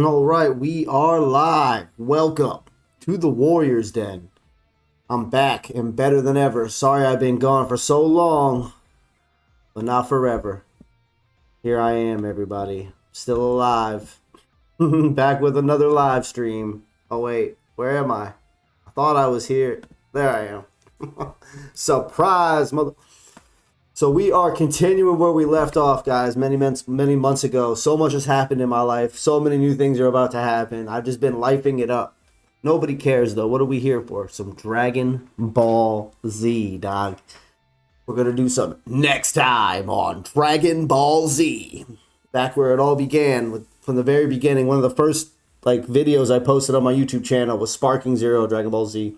All right, we are live. Welcome to the Warriors Den. I'm back and better than ever. Sorry I've been gone for so long, but not forever. Here I am, everybody. Still alive. Back with another live stream. Oh, wait. Where am I? I thought I was here. There I am. Surprise, mother... So we are continuing where we left off, guys, many months ago. So much has happened in my life. So many new things are about to happen. I've just been lifing it up. Nobody cares, though. What are we here for? Some Dragon Ball Z, dog. We're going to do some next time on Dragon Ball Z. Back where it all began, from the very beginning. One of the first videos I posted on my YouTube channel was Sparking Zero Dragon Ball Z.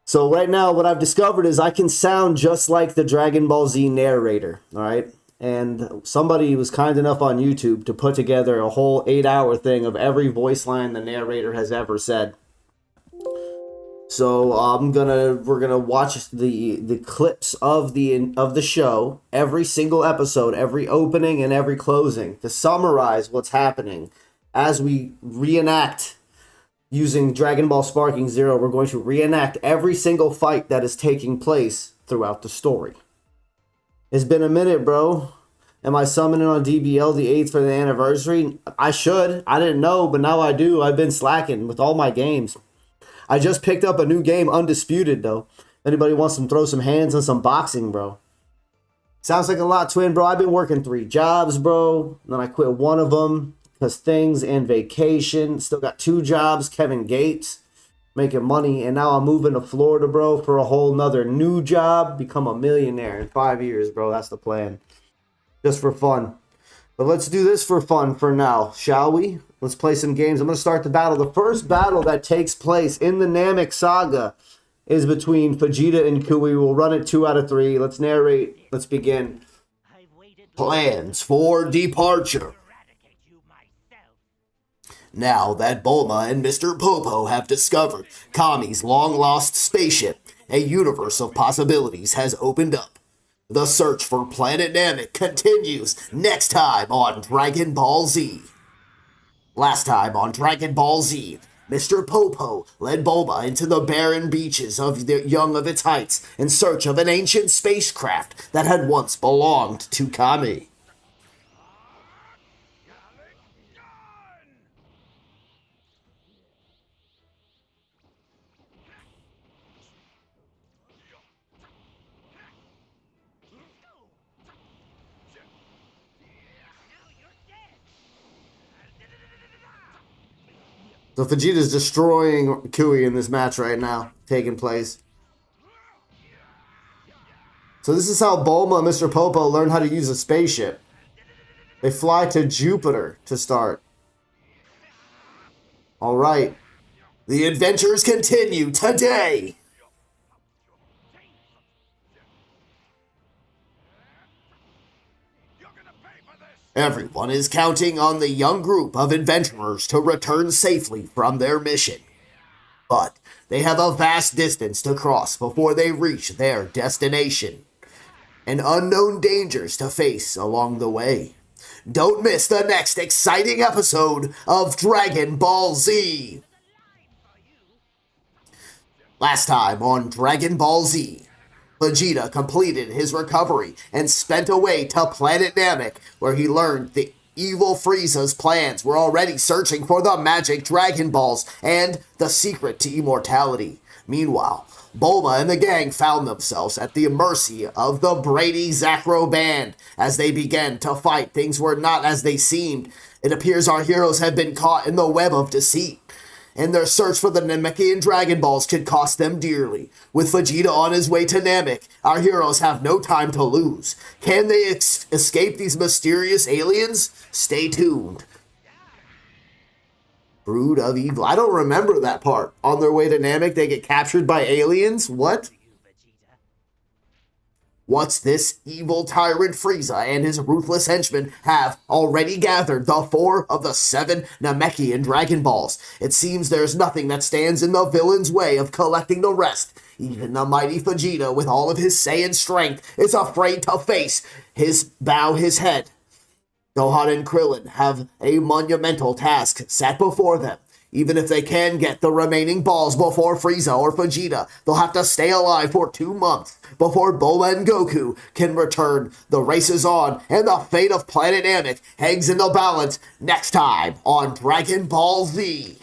So right now, what I've discovered is I can sound just like the Dragon Ball Z narrator, all right? And somebody was kind enough on YouTube to put together a whole 8-hour thing of every voice line the narrator has ever said. So we're gonna watch the clips of the show, every single episode, every opening and every closing, to summarize what's happening as we reenact. Using Dragon Ball Sparking Zero, we're going to reenact every single fight that is taking place throughout the story. It's been a minute, bro. Am I summoning on DBL the 8th for the anniversary? I should. I didn't know, but now I do. I've been slacking with all my games. I just picked up a new game, Undisputed, though. Anybody wants to throw some hands on some boxing, bro? Sounds like a lot, twin, bro. I've been working 3 jobs, bro. Then I quit one of them. Because things and vacation. Still got 2 jobs. Kevin Gates. Making money. And now I'm moving to Florida, bro. For a whole nother new job. Become a millionaire in 5 years, bro. That's the plan. Just for fun. But let's do this for fun for now. Shall we? Let's play some games. I'm going to start the battle. The first battle that takes place in the Namek Saga is between Vegeta and Kui. We'll run it 2 out of 3. Let's narrate. Let's begin. Plans for departure. Now that Bulma and Mr. Popo have discovered Kami's long-lost spaceship, a universe of possibilities has opened up. The search for Planet Namek continues next time on Dragon Ball Z. Last time on Dragon Ball Z, Mr. Popo led Bulma into the barren beaches of the Young of its Heights in search of an ancient spacecraft that had once belonged to Kami. So Vegeta's destroying Kui in this match right now, taking place. So this is how Bulma and Mr. Popo learn how to use a spaceship. They fly to Jupiter to start. Alright. The adventures continue today! Everyone is counting on the young group of adventurers to return safely from their mission. But they have a vast distance to cross before they reach their destination, and unknown dangers to face along the way. Don't miss the next exciting episode of Dragon Ball Z! Last time on Dragon Ball Z, Vegeta completed his recovery and spent away to Planet Namek, where he learned the evil Frieza's plans were already searching for the magic Dragon Balls and the secret to immortality. Meanwhile, Bulma and the gang found themselves at the mercy of the Brady Zacro band. As they began to fight, things were not as they seemed. It appears our heroes have been caught in the web of deceit, and their search for the Namekian Dragon Balls could cost them dearly. With Vegeta on his way to Namek, our heroes have no time to lose. Can they escape these mysterious aliens? Stay tuned. Brood of Evil. I don't remember that part. On their way to Namek, they get captured by aliens? What? What's this? Evil tyrant Frieza and his ruthless henchmen have already gathered the 4 of the 7 Namekian Dragon Balls. It seems there's nothing that stands in the villain's way of collecting the rest. Even the mighty Vegeta, with all of his Saiyan strength, is afraid to bow his head. Gohan and Krillin have a monumental task set before them. Even if they can get the remaining balls before Frieza or Vegeta, they'll have to stay alive for 2 months before Bulma and Goku can return. The race is on, and the fate of Planet Namek hangs in the balance next time on Dragon Ball Z.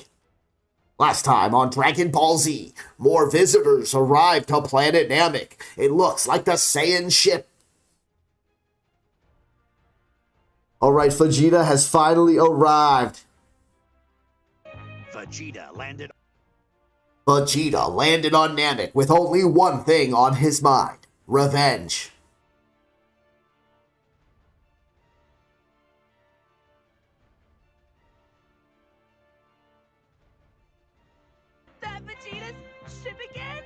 Last time on Dragon Ball Z, more visitors arrive to Planet Namek. It looks like the Saiyan ship. Alright, Vegeta has finally arrived. Vegeta landed on Namek with only one thing on his mind: revenge. That Vegeta's ship again?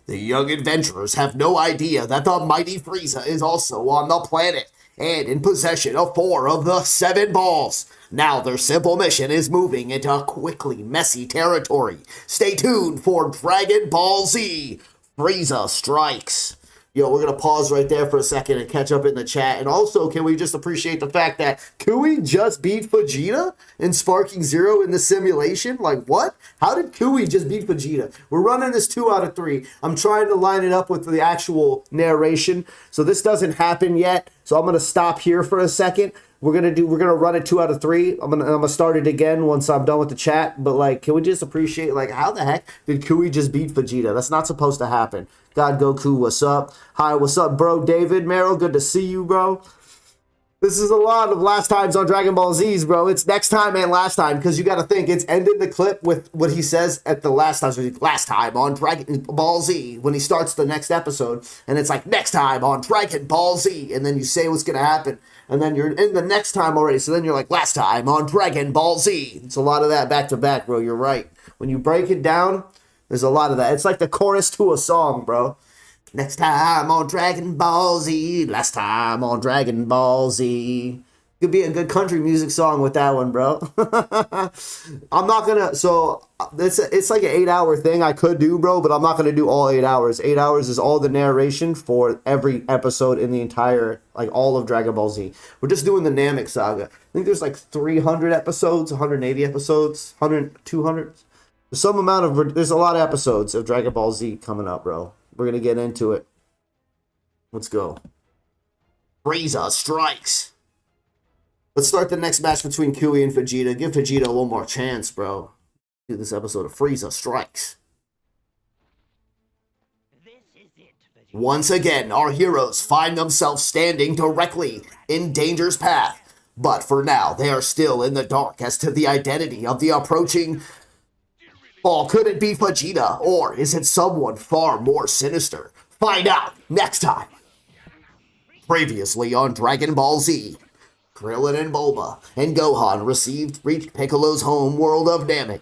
The young adventurers have no idea that the mighty Frieza is also on the planet and in possession of 4 of the 7 balls. Now their simple mission is moving into quickly messy territory. Stay tuned for Dragon Ball Z, Frieza Strikes. Yo, we're going to pause right there for a second and catch up in the chat. And also, can we just appreciate the fact that Kui just beat Vegeta in Sparking Zero in the simulation? Like, what? How did Kui just beat Vegeta? We're running this 2 out of 3. I'm trying to line it up with the actual narration. So this doesn't happen yet. So I'm going to stop here for a second. We're gonna run it 2 out of 3. I'm gonna start it again once I'm done with the chat. But like, can we just appreciate, like, how the heck did Kui just beat Vegeta? That's not supposed to happen. God Goku, what's up? Hi, what's up, bro? David Merrill, good to see you, bro. This is a lot of last times on Dragon Ball Z's, bro. It's next time and last time, because you got to think it's ending the clip with what he says at the last time. So last time on Dragon Ball Z, when he starts the next episode, and it's like next time on Dragon Ball Z, and then you say what's gonna happen, and then you're in the next time already. So then you're like last time on Dragon Ball Z. It's a lot of that back to back, bro. You're right. When you break it down, there's a lot of that. It's like the chorus to a song, bro. Next time on Dragon Ball Z. Last time on Dragon Ball Z. Could be a good country music song with that one, bro. I'm not gonna, so it's like an 8-hour thing I could do, bro, but I'm not gonna do all 8 hours. 8 hours is all the narration for every episode in the entire, like, all of Dragon Ball Z. We're just doing the Namek Saga. I think there's like 300 episodes, 180 episodes, 100, 200. There's a lot of episodes of Dragon Ball Z coming up, bro. We're gonna get into it. Let's go. Frieza Strikes. Let's start the next match between Kui and Vegeta. Give Vegeta a little more chance, bro. Do this episode of Frieza Strikes. Once again, our heroes find themselves standing directly in danger's path. But for now, they are still in the dark as to the identity of the approaching ball. Could it be Vegeta, or is it someone far more sinister? Find out next time. Previously on Dragon Ball Z, Krillin and Bulma and Gohan reached Piccolo's home world of Namek.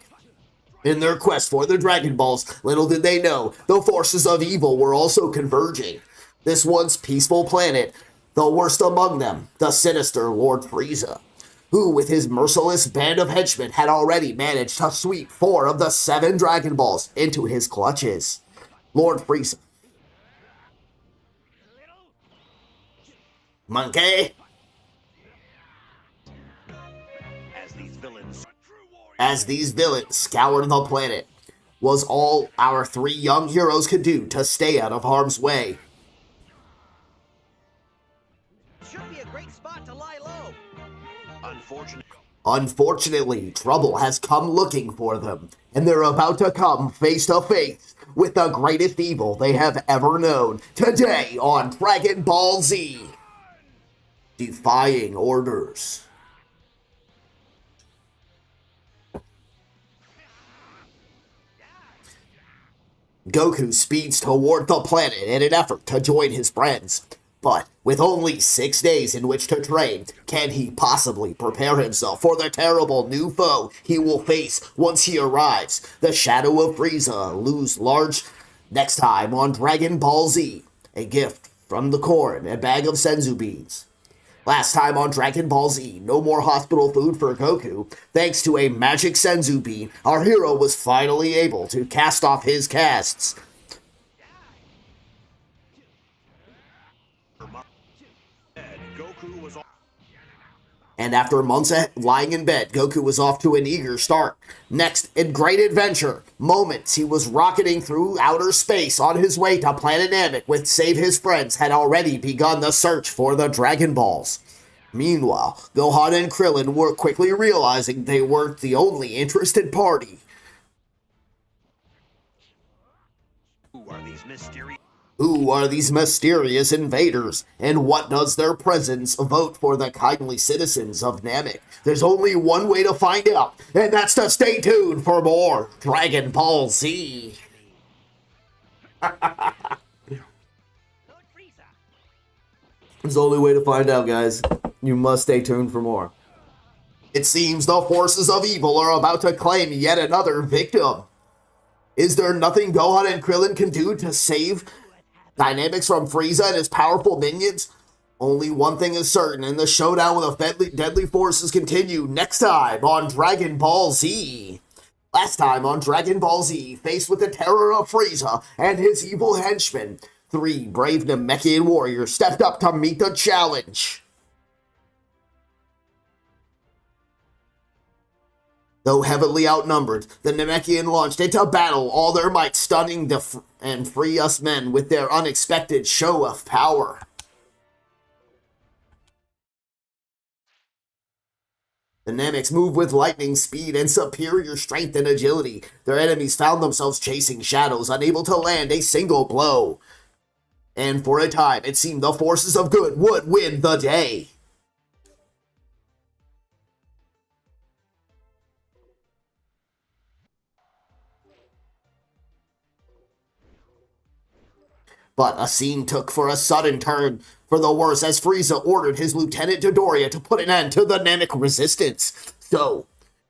In their quest for the Dragon Balls, little did they know, the forces of evil were also converging. This once peaceful planet, the worst among them, the sinister Lord Frieza, who with his merciless band of henchmen had already managed to sweep 4 of the 7 Dragon Balls into his clutches. Lord Frieza. Monkey? As these villains scoured the planet, was all our 3 young heroes could do to stay out of harm's way. Should be a great spot to lie low. Unfortunately, trouble has come looking for them, and they're about to come face to face with the greatest evil they have ever known. Today on Dragon Ball Z, Defying Orders. Goku speeds toward the planet in an effort to join his friends. But with only 6 days in which to train, can he possibly prepare himself for the terrible new foe he will face once he arrives? The Shadow of Frieza looms large next time on Dragon Ball Z. A gift from the corn, a bag of senzu beans. Last time on Dragon Ball Z, no more hospital food for Goku. Thanks to a magic Senzu bean, our hero was finally able to cast off his casts. And after months lying in bed, Goku was off to an eager start. Next, in great adventure moments, he was rocketing through outer space on his way to planet Namek with Save His Friends had already begun the search for the Dragon Balls. Meanwhile, Gohan and Krillin were quickly realizing they weren't the only interested party. Who are these mysterious invaders, and what does their presence vote for the kindly citizens of Namek? There's only one way to find out, and that's to stay tuned for more Dragon Ball Z. It's the only way to find out, guys. You must stay tuned for more. It seems the forces of evil are about to claim yet another victim. Is there nothing Gohan and Krillin can do to save Dynamics from Frieza and his powerful minions? Only one thing is certain, and the showdown with the deadly forces continue next time on Dragon Ball Z. Last time on Dragon Ball Z, faced with the terror of Frieza and his evil henchmen, 3 brave Namekian warriors stepped up to meet the challenge. Though heavily outnumbered, the Namekian launched into battle, all their might stunning and free us men with their unexpected show of power. The Nameks moved with lightning speed and superior strength and agility. Their enemies found themselves chasing shadows, unable to land a single blow. And for a time, it seemed the forces of good would win the day. But a scene took for a sudden turn for the worse as Frieza ordered his lieutenant Dodoria to put an end to the Namek resistance. So,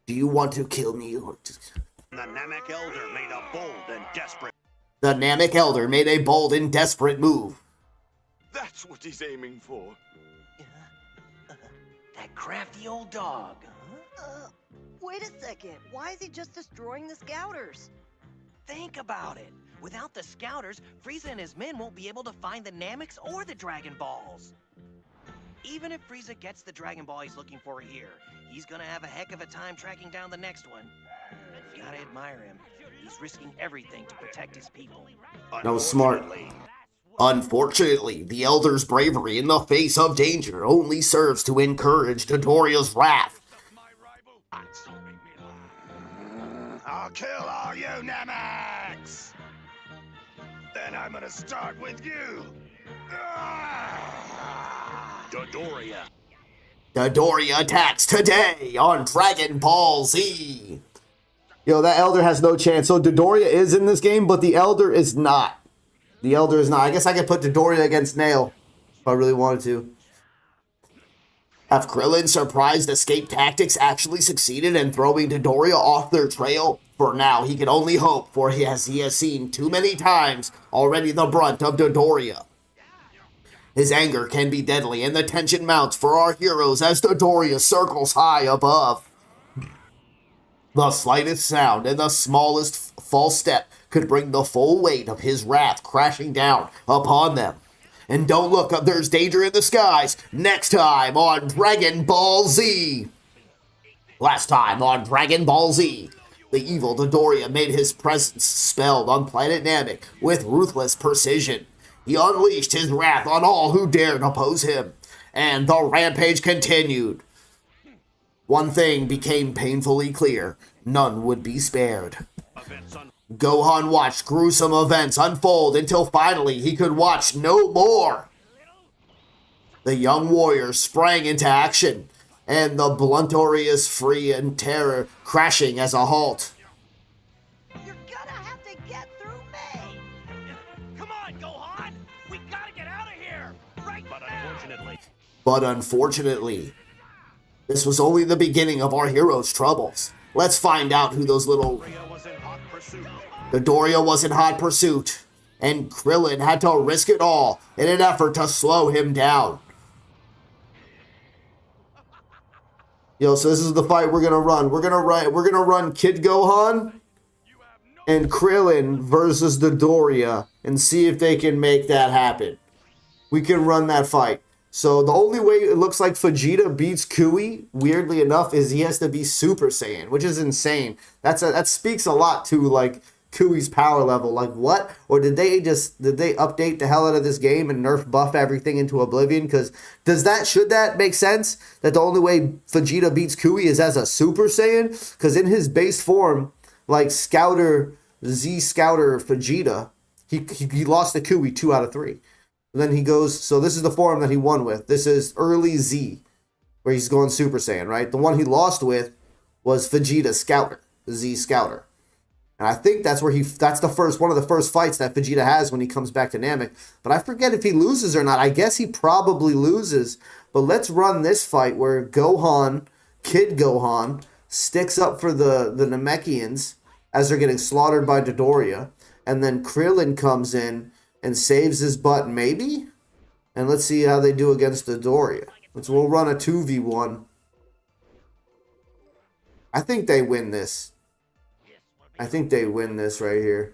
do you want to kill me? The Namek Elder made a bold and desperate... The Namek Elder made a bold and desperate move. That's what he's aiming for. That crafty old dog. Wait a second. Why is he just destroying the scouters? Think about it. Without the scouters, Frieza and his men won't be able to find the Nameks or the Dragon Balls. Even if Frieza gets the Dragon Ball he's looking for here, he's gonna have a heck of a time tracking down the next one. Gotta admire him. He's risking everything to protect his people. That was smart. Unfortunately, the Elder's bravery in the face of danger only serves to encourage Dodoria's wrath. I'll kill all you Nameks! Then I'm gonna start with you! Dodoria. Dodoria attacks today on Dragon Ball Z. Yo, that Elder has no chance. So Dodoria is in this game, but the Elder is not. The Elder is not. I guess I could put Dodoria against Nail if I really wanted to. Have Krillin's surprised escape tactics actually succeeded in throwing Dodoria off their trail? For now, he can only hope, for he has seen too many times already the brunt of Dodoria. His anger can be deadly, and the tension mounts for our heroes as Dodoria circles high above. The slightest sound and the smallest false step could bring the full weight of his wrath crashing down upon them. And don't look up, there's danger in the skies. Next time on Dragon Ball Z. Last time on Dragon Ball Z, the evil Dodoria made his presence spelled on planet Namek with ruthless precision. He unleashed his wrath on all who dared oppose him, and the rampage continued. One thing became painfully clear: none would be spared. Gohan watched gruesome events unfold until finally he could watch no more. The young warrior sprang into action, and the Bluntorious free and terror crashing as a halt. You're gonna have to get through me! Come on, Gohan! We gotta get out of here! Right now! But unfortunately, this was only the beginning of our hero's troubles. Let's find out who those little... Dodoria was in hot pursuit, and Krillin had to risk it all in an effort to slow him down. Yo, so this is the fight we're gonna run. We're gonna run Kid Gohan and Krillin versus the Doria and see if they can make that happen. We can run that fight. So the only way it looks like Vegeta beats Kui, weirdly enough, is he has to be Super Saiyan, which is insane. That speaks a lot to like Kui's power level. Like what? Or did they update the hell out of this game and nerf buff everything into oblivion? Because should that make sense? That the only way Vegeta beats Kui is as a Super Saiyan? Because in his base form, like Scouter Vegeta, he lost to Kui 2 out of 3. And then he goes, so this is the form that he won with. This is early Z, where he's going Super Saiyan, right? The one he lost with was Vegeta Scouter, Z Scouter. And I think that's one of the first fights that Vegeta has when he comes back to Namek. But I forget if he loses or not. I guess he probably loses. But let's run this fight where Kid Gohan, sticks up for the Namekians as they're getting slaughtered by Dodoria. And then Krillin comes in and saves his butt, maybe? And let's see how they do against Dodoria. We'll run a 2v1. I think they win this. I think they win this right here.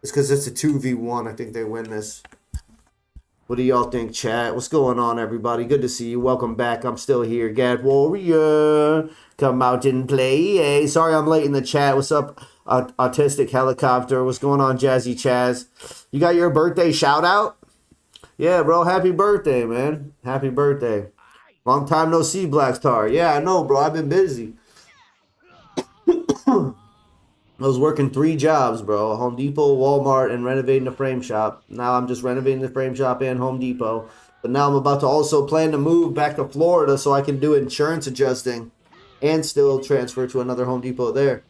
It's because it's a 2v1. I think they win this. What do y'all think, chat? What's going on, everybody? Good to see you. Welcome back. I'm still here. Gad Warrior. Come out and play. Hey, sorry I'm late in the chat. What's up, Autistic Helicopter? What's going on, Jazzy Chaz? You got your birthday shout out? Yeah, bro. Happy birthday, man. Happy birthday. Long time no see, Black Star. Yeah, I know, bro. I've been busy. I was working 3 jobs, bro. Home Depot, Walmart, and renovating the frame shop. Now I'm just renovating the frame shop and Home Depot. But now I'm about to also plan to move back to Florida so I can do insurance adjusting and still transfer to another Home Depot there.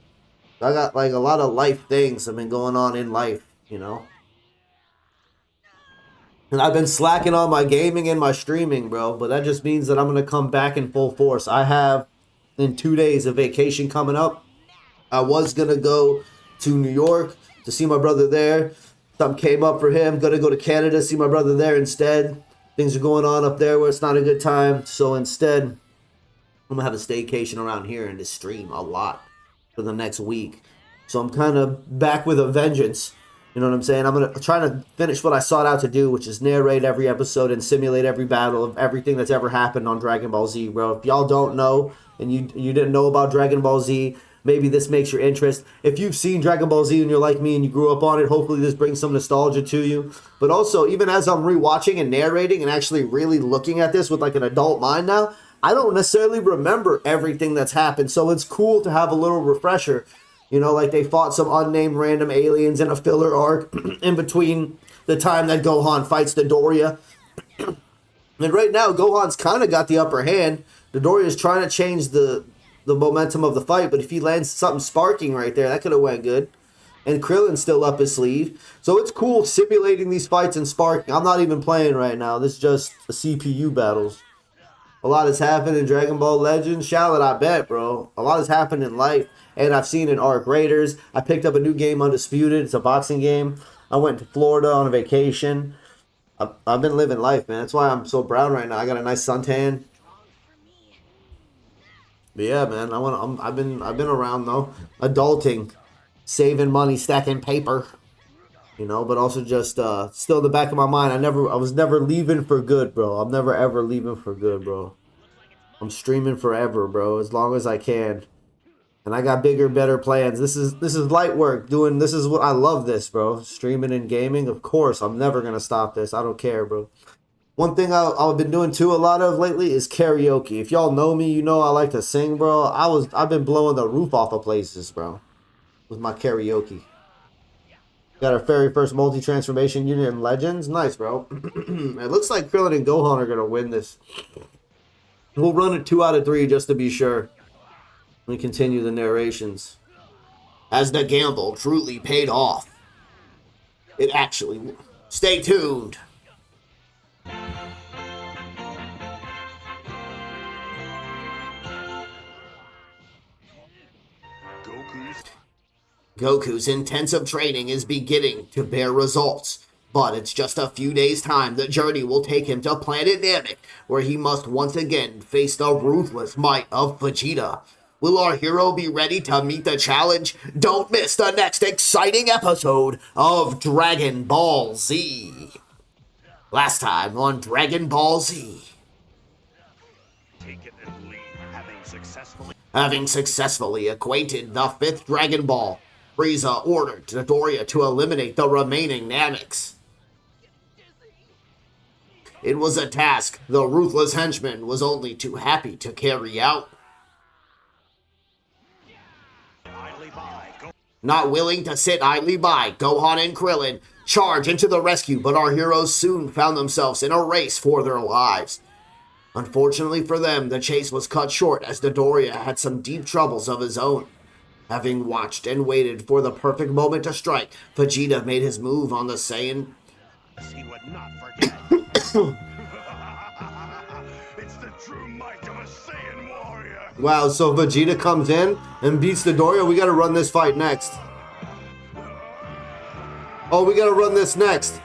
I got like a lot of life things that have been going on in life, you know. And I've been slacking on my gaming and my streaming, bro. But that just means that I'm going to come back in full force. I have, in 2 days, a vacation coming up. I was going to go to New York to see my brother there. Something came up for him. Going to go to Canada, see my brother there instead. Things are going on up there where it's not a good time. So instead, I'm going to have a staycation around here and just stream a lot for the next week. So I'm kind of back with a vengeance. You know what I'm saying? I'm going to try to finish what I sought out to do, which is narrate every episode and simulate every battle of everything that's ever happened on Dragon Ball Z, bro. If y'all don't know and you didn't know about Dragon Ball Z, maybe this makes your interest. If you've seen Dragon Ball Z and you're like me and you grew up on it, hopefully this brings some nostalgia to you. But also, even as I'm rewatching and narrating and actually really looking at this with like an adult mind now, I don't necessarily remember everything that's happened. So it's cool to have a little refresher. You know, like they fought some unnamed random aliens in a filler arc in between the time that Gohan fights Dodoria. And right now, Gohan's kind of got the upper hand. Dodoria's trying to change the momentum of the fight, but if he lands something sparking right there, that could have went good. And Krillin's still up his sleeve. So it's cool simulating these fights and sparking. I'm not even playing right now. This is just the CPU battles. A lot has happened in Dragon Ball Legends. Shallot, I bet, bro. A lot has happened in life. And I've seen in Arc Raiders. I picked up a new game, Undisputed. It's a boxing game. I went to Florida on a vacation. I've been living life, man. That's why I'm so brown right now. I got a nice suntan. But yeah, man, I've been around though, adulting, saving money, stacking paper, you know. But also just still in the back of my mind, I was never leaving for good, bro. I'm never ever leaving for good, bro. I'm streaming forever, bro, as long as I can. And I got bigger, better plans. This is light work. This is what I love, this, bro. Streaming and gaming, of course. I'm never gonna stop this. I don't care, bro. One thing I've been doing too a lot of lately is karaoke. If y'all know me, you know I like to sing, bro. I've been blowing the roof off of places, bro, with my karaoke. Got our very first multi-transformation unit in Legends. Nice, bro. It looks like Krillin and Gohan are gonna win this. We'll run it 2 out of 3 just to be sure. We continue the narrations. As the gamble truly paid off. It actually. Stay tuned. Goku's intensive training is beginning to bear results. But it's just a few days' time. The journey will take him to planet Namek, where he must once again face the ruthless might of Vegeta. Will our hero be ready to meet the challenge? Don't miss the next exciting episode of Dragon Ball Z. Last time on Dragon Ball Z. Take it and leave, Having successfully acquainted the fifth Dragon Ball, Frieza ordered Dodoria to eliminate the remaining Nameks. It was a task the ruthless henchman was only too happy to carry out. Not willing to sit idly by, Gohan and Krillin charge into the rescue, but our heroes soon found themselves in a race for their lives. Unfortunately for them, the chase was cut short as Dodoria had some deep troubles of his own. Having watched and waited for the perfect moment to strike, Vegeta made his move on the Saiyan. He would not forget. It's the true might of a Saiyan warrior. Wow, so Vegeta comes in and beats Dodoria. We gotta run this fight next. Oh, we gotta run this next.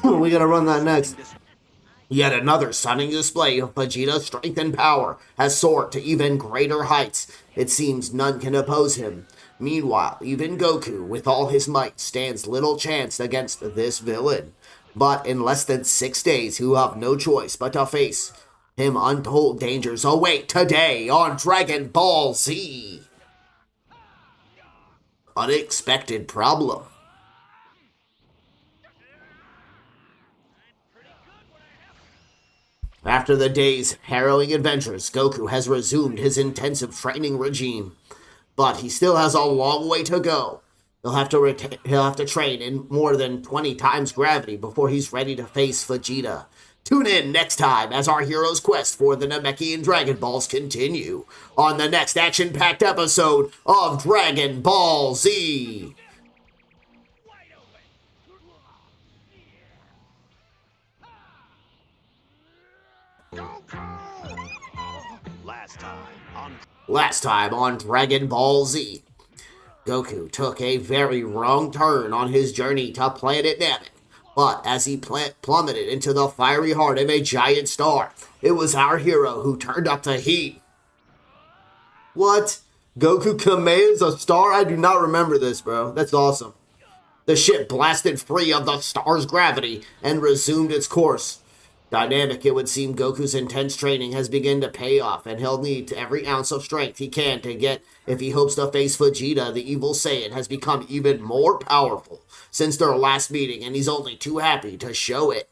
We gotta run that next. Yet another stunning display of Vegeta's strength and power has soared to even greater heights. It seems none can oppose him. Meanwhile, even Goku, with all his might, stands little chance against this villain. But in less than 6 days, you have no choice but to face him. Untold dangers await today on Dragon Ball Z. Unexpected problem. After the day's harrowing adventures, Goku has resumed his intensive training regime. But he still has a long way to go. He'll have to train in more than 20 times gravity before he's ready to face Vegeta. Tune in next time as our hero's quest for the Namekian Dragon Balls continue on the next action-packed episode of Dragon Ball Z. Last time on Dragon Ball Z, Goku took a very wrong turn on his journey to planet Namek. But as he plummeted into the fiery heart of a giant star, it was our hero who turned up the heat. What? Goku Kamea is a star? I do not remember this, bro. That's awesome. The ship blasted free of the star's gravity and resumed its course. Dynamic, it would seem Goku's intense training has begun to pay off, and he'll need every ounce of strength he can to get if he hopes to face Vegeta. The evil Saiyan has become even more powerful since their last meeting, and he's only too happy to show it.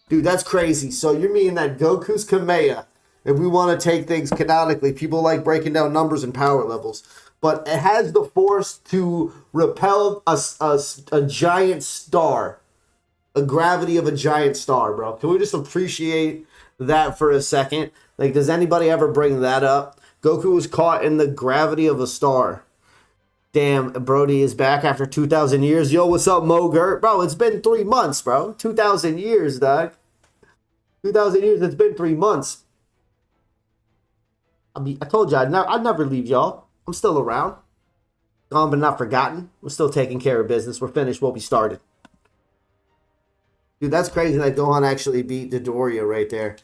Dude, that's crazy. So you mean that Goku's Kamea, if we want to take things canonically, people like breaking down numbers and power levels, but it has the force to repel a giant star. A gravity of a giant star, bro. Can we just appreciate that for a second? Like, does anybody ever bring that up? Goku was caught in the gravity of a star. Damn, Brody is back after 2,000 years. Yo, what's up, Mo Gert? Bro, it's been 3 months, bro. 2,000 years, dog. 2,000 years, it's been 3 months. I told you, I'd never leave y'all. I'm still around. Gone but not forgotten. We're still taking care of business. We're finished what we started. Dude, that's crazy that Gohan actually beat Dodoria right there.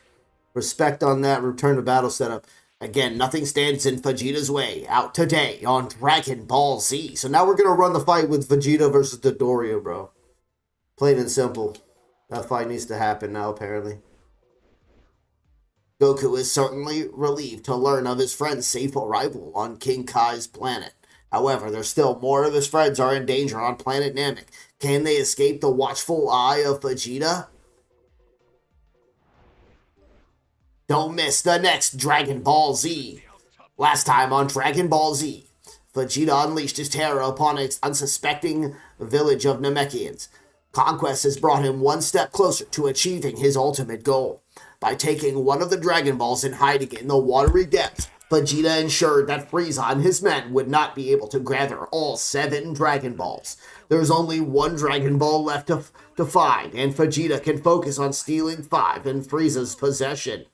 Respect on that return to battle setup. Again, nothing stands in Vegeta's way. Out today on Dragon Ball Z. So now we're going to run the fight with Vegeta versus Dodoria, bro. Plain and simple. That fight needs to happen now, apparently. Goku is certainly relieved to learn of his friend's safe arrival on King Kai's planet. However, there's still more of his friends are in danger on planet Namek. Can they escape the watchful eye of Vegeta? Don't miss the next Dragon Ball Z. Last time on Dragon Ball Z, Vegeta unleashed his terror upon its unsuspecting village of Namekians. Conquest has brought him one step closer to achieving his ultimate goal. By taking one of the Dragon Balls and hiding it in the watery depths, Vegeta ensured that Frieza and his men would not be able to gather all 7 Dragon Balls. There's only 1 Dragon Ball left to find, and Vegeta can focus on stealing 5 in Frieza's possession.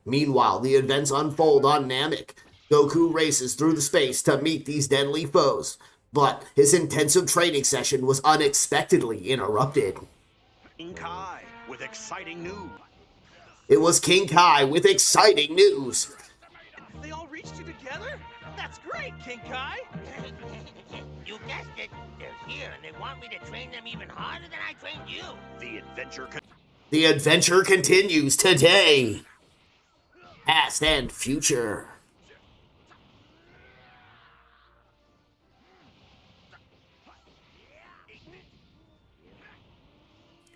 Meanwhile, the events unfold on Namek. Goku races through the space to meet these deadly foes. But his intensive training session was unexpectedly interrupted. King Kai with exciting news. It was King Kai with exciting news. They all reached you together? That's great, King Kai! You guessed it. They're here and they want me to train them even harder than I trained you. The adventure continues today. Past and future.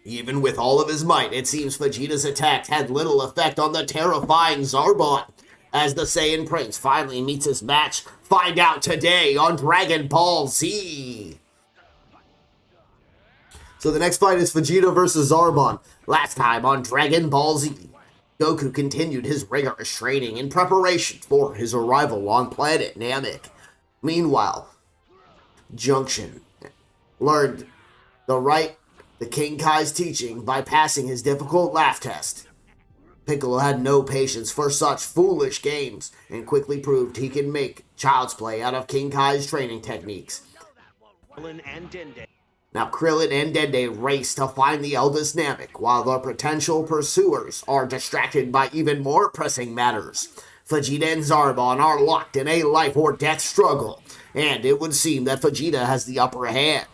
Even with all of his might, it seems Vegeta's attacks had little effect on the terrifying Zarbon. As the Saiyan Prince finally meets his match, find out today on Dragon Ball Z. So the next fight is Vegeta versus Zarbon. Last time on Dragon Ball Z, Goku continued his rigorous training in preparation for his arrival on planet Namek. Meanwhile, Junction learned the King Kai's teaching by passing his difficult laugh test. Piccolo had no patience for such foolish games and quickly proved he can make child's play out of King Kai's training techniques. Now Krillin and Dende race to find the eldest Namek, while the potential pursuers are distracted by even more pressing matters. Vegeta and Zarbon are locked in a life or death struggle, and it would seem that Vegeta has the upper hand.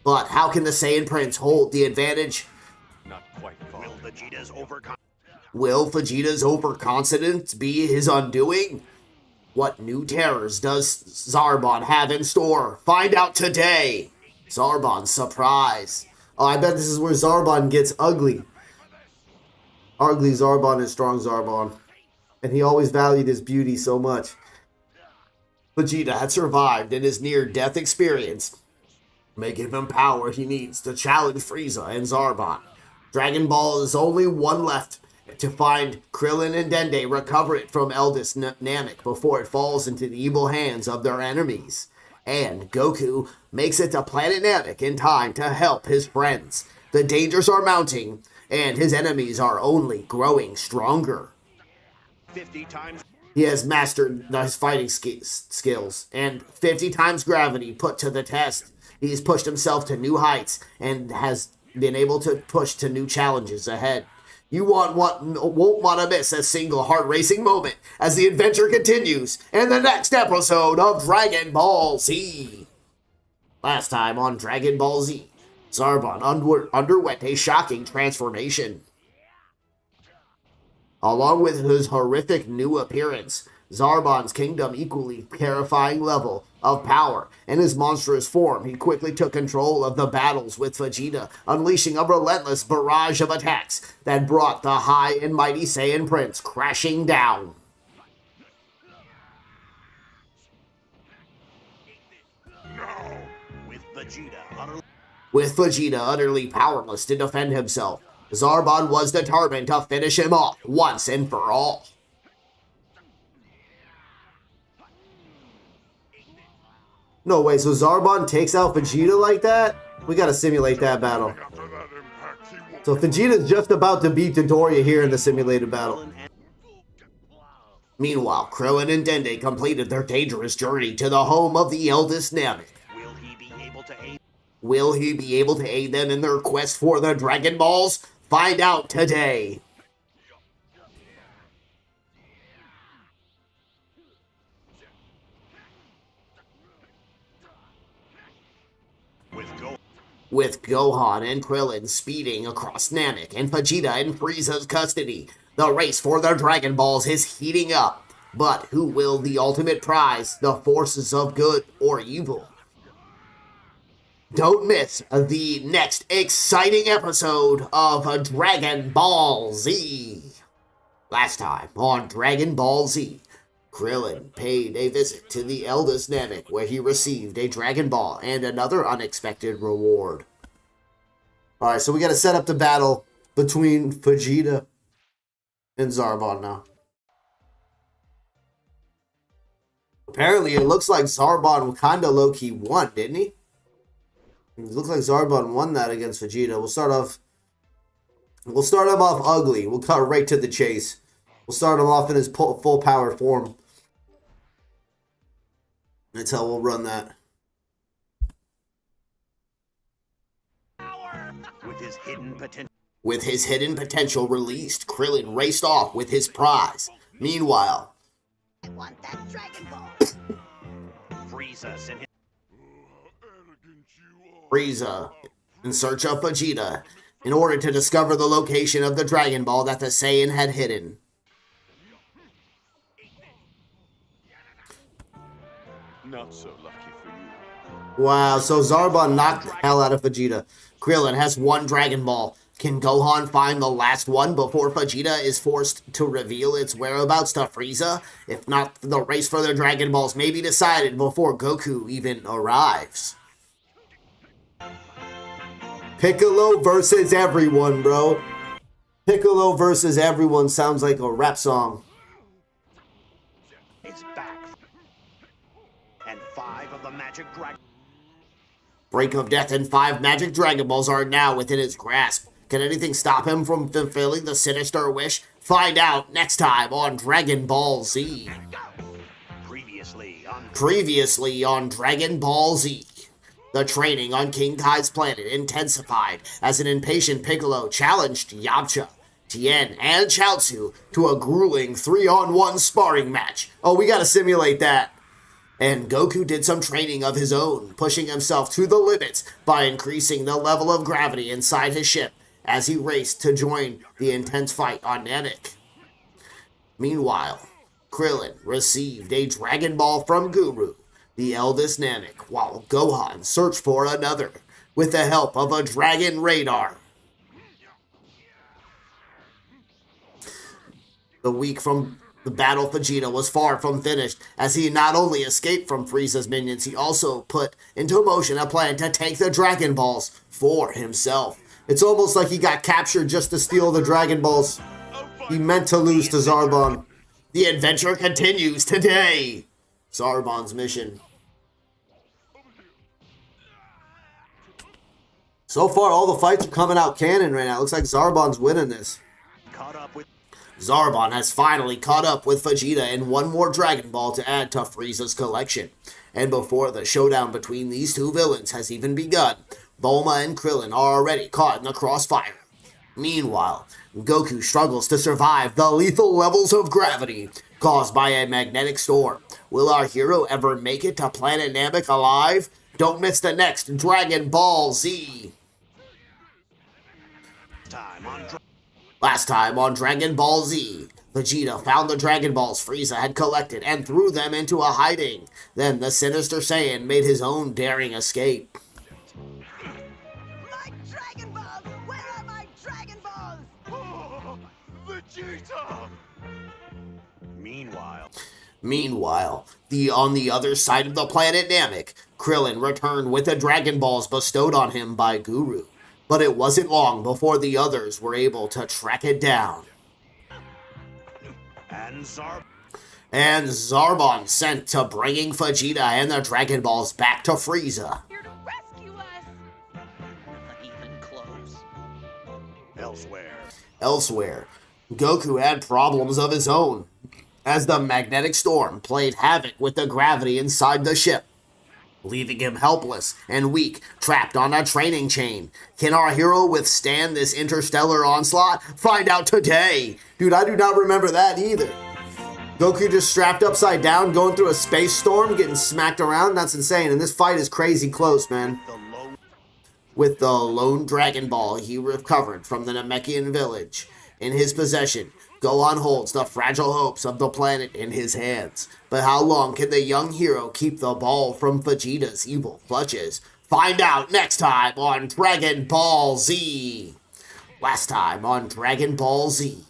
But how can the Saiyan Prince hold the advantage? Not quite. Will Vegeta's overconfidence be his undoing? What new terrors does Zarbon have in store? Find out today! Zarbon's surprise. Oh, I bet this is where Zarbon gets ugly. Ugly Zarbon and strong Zarbon. And he always valued his beauty so much. Vegeta had survived in his near-death experience, may give him power he needs to challenge Frieza and Zarbon. Dragon Ball is only one left to find Krillin and Dende recover it from eldest Namek before it falls into the evil hands of their enemies. And Goku makes it to planet Namek in time to help his friends. The dangers are mounting, and his enemies are only growing stronger. 50 times. He has mastered his fighting skills, and 50 times gravity put to the test. He's pushed himself to new heights and has been able to push to new challenges ahead. You won't want to miss a single heart-racing moment as the adventure continues in the next episode of Dragon Ball Z. Last time on Dragon Ball Z, Zarbon underwent a shocking transformation. Along with his horrific new appearance, Zarbon's kingdom equally terrifying level of power. In his monstrous form, he quickly took control of the battles with Vegeta, unleashing a relentless barrage of attacks that brought the high and mighty Saiyan Prince crashing down. With Vegeta utterly powerless to defend himself, Zarbon was determined to finish him off once and for all. No way, so Zarbon takes out Vegeta like that? We gotta simulate that battle. So Vegeta's just about to beat Dodoria here in the simulated battle. Meanwhile, Krillin and Dende completed their dangerous journey to the home of the eldest Namek. Will he be able to aid them in their quest for the Dragon Balls? Find out today. With Gohan and Krillin speeding across Namek and Vegeta in Frieza's custody, the race for the Dragon Balls is heating up. But who will the ultimate prize, the forces of good or evil? Don't miss the next exciting episode of Dragon Ball Z. Last time on Dragon Ball Z, Krillin paid a visit to the eldest Namek where he received a Dragon Ball and another unexpected reward. Alright, so we gotta set up the battle between Vegeta and Zarbon now. Apparently, it looks like Zarbon kinda low-key won, didn't he? It looks like Zarbon won that against Vegeta. We'll start him off ugly. We'll cut right to the chase. We'll start him off in his full power form. That's how we'll run that. With his hidden potential. With his hidden potential released, Krillin raced off with his prize. Meanwhile, I want that Dragon Ball. Frieza sent his Frieza, in search of Vegeta, in order to discover the location of the Dragon Ball that the Saiyan had hidden. Not so lucky for you. Wow, so Zarbon knocked the hell out of Vegeta. Krillin has one Dragon Ball. Can Gohan find the last one before Vegeta is forced to reveal its whereabouts to Frieza? If not, the race for the Dragon Balls may be decided before Goku even arrives. Piccolo versus everyone, bro. Piccolo versus everyone sounds like a rap song. is back. And 5 of the magic dragon. Break of Death and 5 magic Dragon Balls are now within his grasp. Can anything stop him from fulfilling the sinister wish? Find out next time on Dragon Ball Z. Previously on Dragon Ball Z. The training on King Kai's planet intensified as an impatient Piccolo challenged Yamcha, Tien, and Chaozu to a grueling 3-on-1 sparring match. Oh, we gotta simulate that. And Goku did some training of his own, pushing himself to the limits by increasing the level of gravity inside his ship as he raced to join the intense fight on Namek. Meanwhile, Krillin received a Dragon Ball from Guru, the eldest Namek, while Gohan searched for another with the help of a dragon radar. The week from the battle, Vegeta was far from finished, as he not only escaped from Frieza's minions, he also put into motion a plan to take the Dragon Balls for himself. It's almost like he got captured just to steal the Dragon Balls. He meant to lose to Zarbon. The adventure continues today. Zarbon's mission. So far, all the fights are coming out canon right now. Looks like Zarbon's winning this. Zarbon has finally caught up with Vegeta and one more Dragon Ball to add to Frieza's collection. And before the showdown between these two villains has even begun, Bulma and Krillin are already caught in the crossfire. Meanwhile, Goku struggles to survive the lethal levels of gravity caused by a magnetic storm. Will our hero ever make it to planet Namek alive? Don't miss the next Dragon Ball Z. Last time on Dragon Ball Z, Vegeta found the Dragon Balls Frieza had collected and threw them into a hiding. Then the Sinister Saiyan made his own daring escape. My Dragon Balls! Where are my Dragon Balls? Oh, Vegeta! Meanwhile, On the other side of the planet Namek, Krillin returned with the Dragon Balls bestowed on him by Guru. But it wasn't long before the others were able to track it down. and Zarbon sent to bringing Vegeta and the Dragon Balls back to Frieza. Here to rescue us. Not even close. elsewhere. Goku had problems of his own, as the magnetic storm played havoc with the gravity inside the ship, leaving him helpless and weak, trapped on a training chain. Can our hero withstand this interstellar onslaught? Find out today! Dude, I do not remember that either. Goku just strapped upside down, going through a space storm, getting smacked around. That's insane, and this fight is crazy close, man. With the lone Dragon Ball he recovered from the Namekian village in his possession, Gohan holds the fragile hopes of the planet in his hands. But how long can the young hero keep the ball from Vegeta's evil clutches? Find out next time on Dragon Ball Z. Last time on Dragon Ball Z.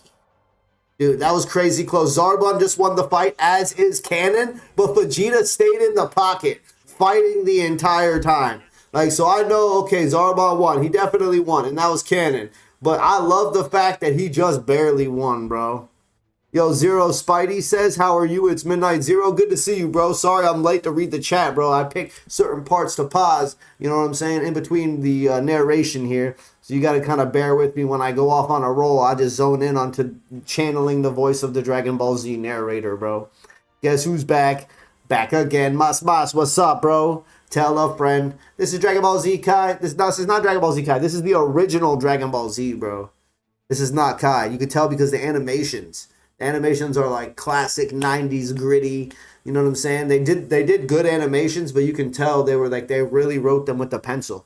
Dude, that was crazy close. Zarbon just won the fight, as is canon, but Vegeta stayed in the pocket, fighting the entire time. Like, so I know, okay, Zarbon won. He definitely won, and that was canon. But I love the fact that he just barely won, bro. Yo, Zero Spidey says, how are you? It's Midnight Zero. Good to see you, bro. Sorry I'm late to read the chat, bro. I picked certain parts to pause, you know what I'm saying, in between the narration here. So you got to kind of bear with me when I go off on a roll. I just zone in onto channeling the voice of the Dragon Ball Z narrator, bro. Guess who's back? Back again. Mas, what's up, bro? Tell a friend. This is Dragon Ball Z Kai. This is not Dragon Ball Z Kai. This is the original Dragon Ball Z, bro. This is not Kai. You could tell because the animations. The animations are like classic 90s gritty. You know what I'm saying? They did good animations, but you can tell they really wrote them with a pencil.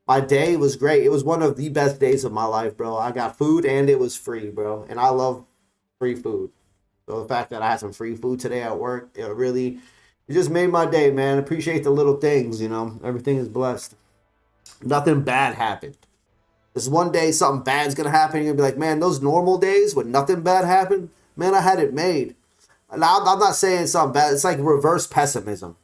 My day was great. It was one of the best days of my life, bro. I got food and it was free, bro. And I love free food. So the fact that I had some free food today at work, it just made my day, man. Appreciate the little things, you know. Everything is blessed. Nothing bad happened. This one day something bad's gonna happen. You're gonna be like, man, those normal days when nothing bad happened, man, I had it made. And I'm not saying something bad. It's like reverse pessimism.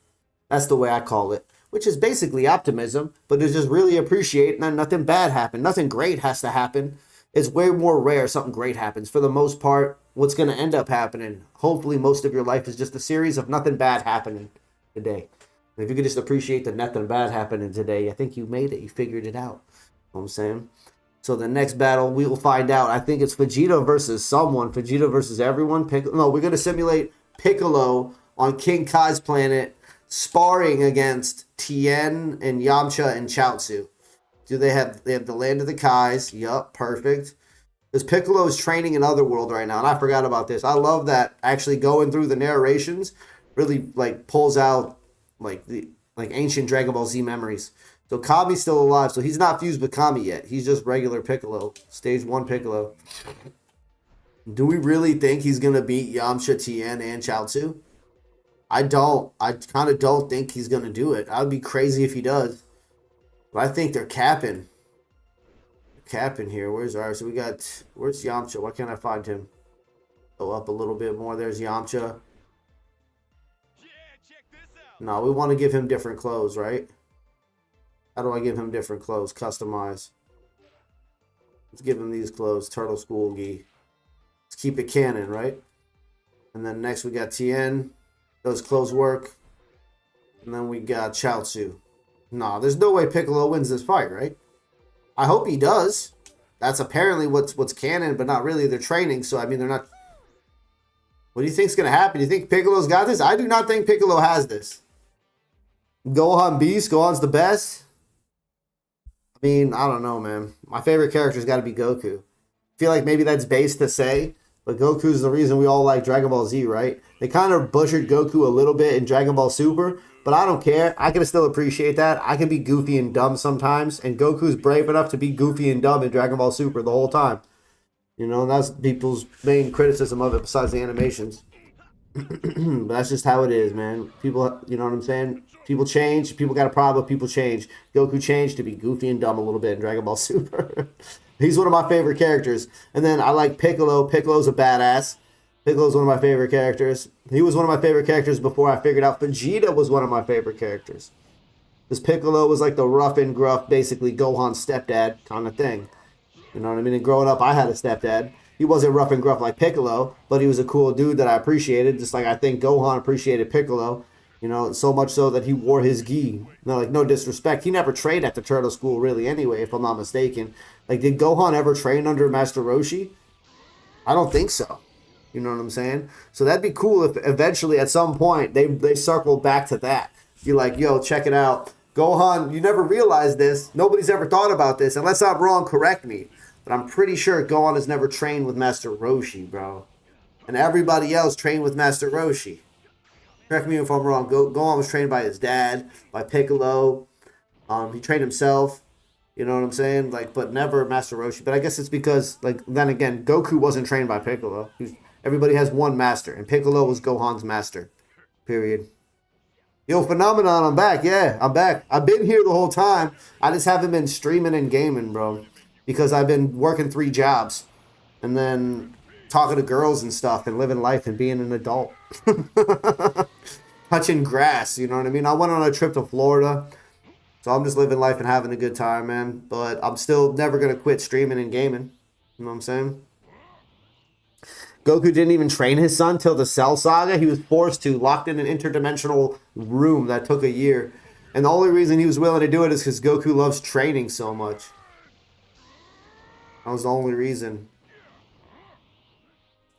That's the way I call it. Which is basically optimism, but it's just really appreciating that nothing bad happened. Nothing great has to happen. It's way more rare something great happens. For the most part, what's going to end up happening, hopefully most of your life is just a series of nothing bad happening today. And if you could just appreciate the nothing bad happening today, I think you made it. You figured it out. You know what I'm saying? So the next battle, we will find out. I think it's Vegeta versus someone. Vegeta versus everyone. We're going to simulate Piccolo on King Kai's planet, sparring against Tien and Yamcha and Chaozu. They have the land of the Kais. Yup, perfect. Because Piccolo is training in Otherworld right now, and I forgot about this. I love that actually going through the narrations really like pulls out like ancient Dragon Ball Z memories. So Kami's still alive, so he's not fused with Kami yet. He's just regular Piccolo, stage 1 Piccolo. Do we really think he's gonna beat Yamcha, Tien, and Chaozu? I don't. I kind of don't think he's gonna do it. I'd be crazy if he does. But I think they're capping. Capping here. Where's ours? So where's Yamcha? Why can't I find him? Go up a little bit more. There's Yamcha. No, we want to give him different clothes, right? How do I give him different clothes? Customize. Let's give him these clothes. Turtle School Gi. Let's keep it canon, right? And then next we got Tien. Those clothes work. And then we got Chaozu. Nah, there's no way Piccolo wins this fight, right? I hope he does. That's apparently what's canon, but not really. They're training, so I mean, they're not. What do you think's gonna happen? You think Piccolo's got this? I do not think Piccolo has this. Gohan Beast. Gohan's the best. I mean, I don't know, man. My favorite character's got to be Goku. I feel like maybe that's base to say, but Goku's the reason we all like Dragon Ball Z, right? They kind of butchered Goku a little bit in Dragon Ball Super, but I don't care. I can still appreciate that. I can be goofy and dumb sometimes, and Goku's brave enough to be goofy and dumb in Dragon Ball Super the whole time. You know, that's people's main criticism of it besides the animations. But that's just how it is, man. People, you know what I'm saying? People change. People got a problem with people change. Goku changed to be goofy and dumb a little bit in Dragon Ball Super. He's one of my favorite characters. And then I like Piccolo. Piccolo's a badass. Piccolo's one of my favorite characters. He was one of my favorite characters before I figured out Vegeta was one of my favorite characters. Because Piccolo was like the rough and gruff, basically Gohan's stepdad kind of thing. You know what I mean? And growing up, I had a stepdad. He wasn't rough and gruff like Piccolo, but he was a cool dude that I appreciated, just like I think Gohan appreciated Piccolo. You know, so much so that he wore his gi. No disrespect. He never trained at the Turtle School, really, anyway, if I'm not mistaken. Like, did Gohan ever train under Master Roshi? I don't think so. You know what I'm saying? So that'd be cool if eventually, at some point, they circle back to that. You're like, yo, check it out. Gohan, you never realized this. Nobody's ever thought about this. Unless I'm wrong, correct me. But I'm pretty sure Gohan has never trained with Master Roshi, bro. And everybody else trained with Master Roshi. Correct me if I'm wrong. Gohan was trained by his dad, by Piccolo. He trained himself. You know what I'm saying? Like, but never Master Roshi. But I guess it's because, like, then again, Goku wasn't trained by Piccolo. Everybody has one master, and Piccolo was Gohan's master. Period. Yo, Phenomenon, I'm back. Yeah, I'm back. I've been here the whole time. I just haven't been streaming and gaming, bro. Because I've been working 3 jobs. And then talking to girls and stuff and living life and being an adult. Touching grass, you know what I mean? I went on a trip to Florida. So I'm just living life and having a good time, man. But I'm still never going to quit streaming and gaming. You know what I'm saying? Goku didn't even train his son till the Cell Saga. He was forced to, locked in an interdimensional room that took a year. And the only reason he was willing to do it is because Goku loves training so much. That was the only reason.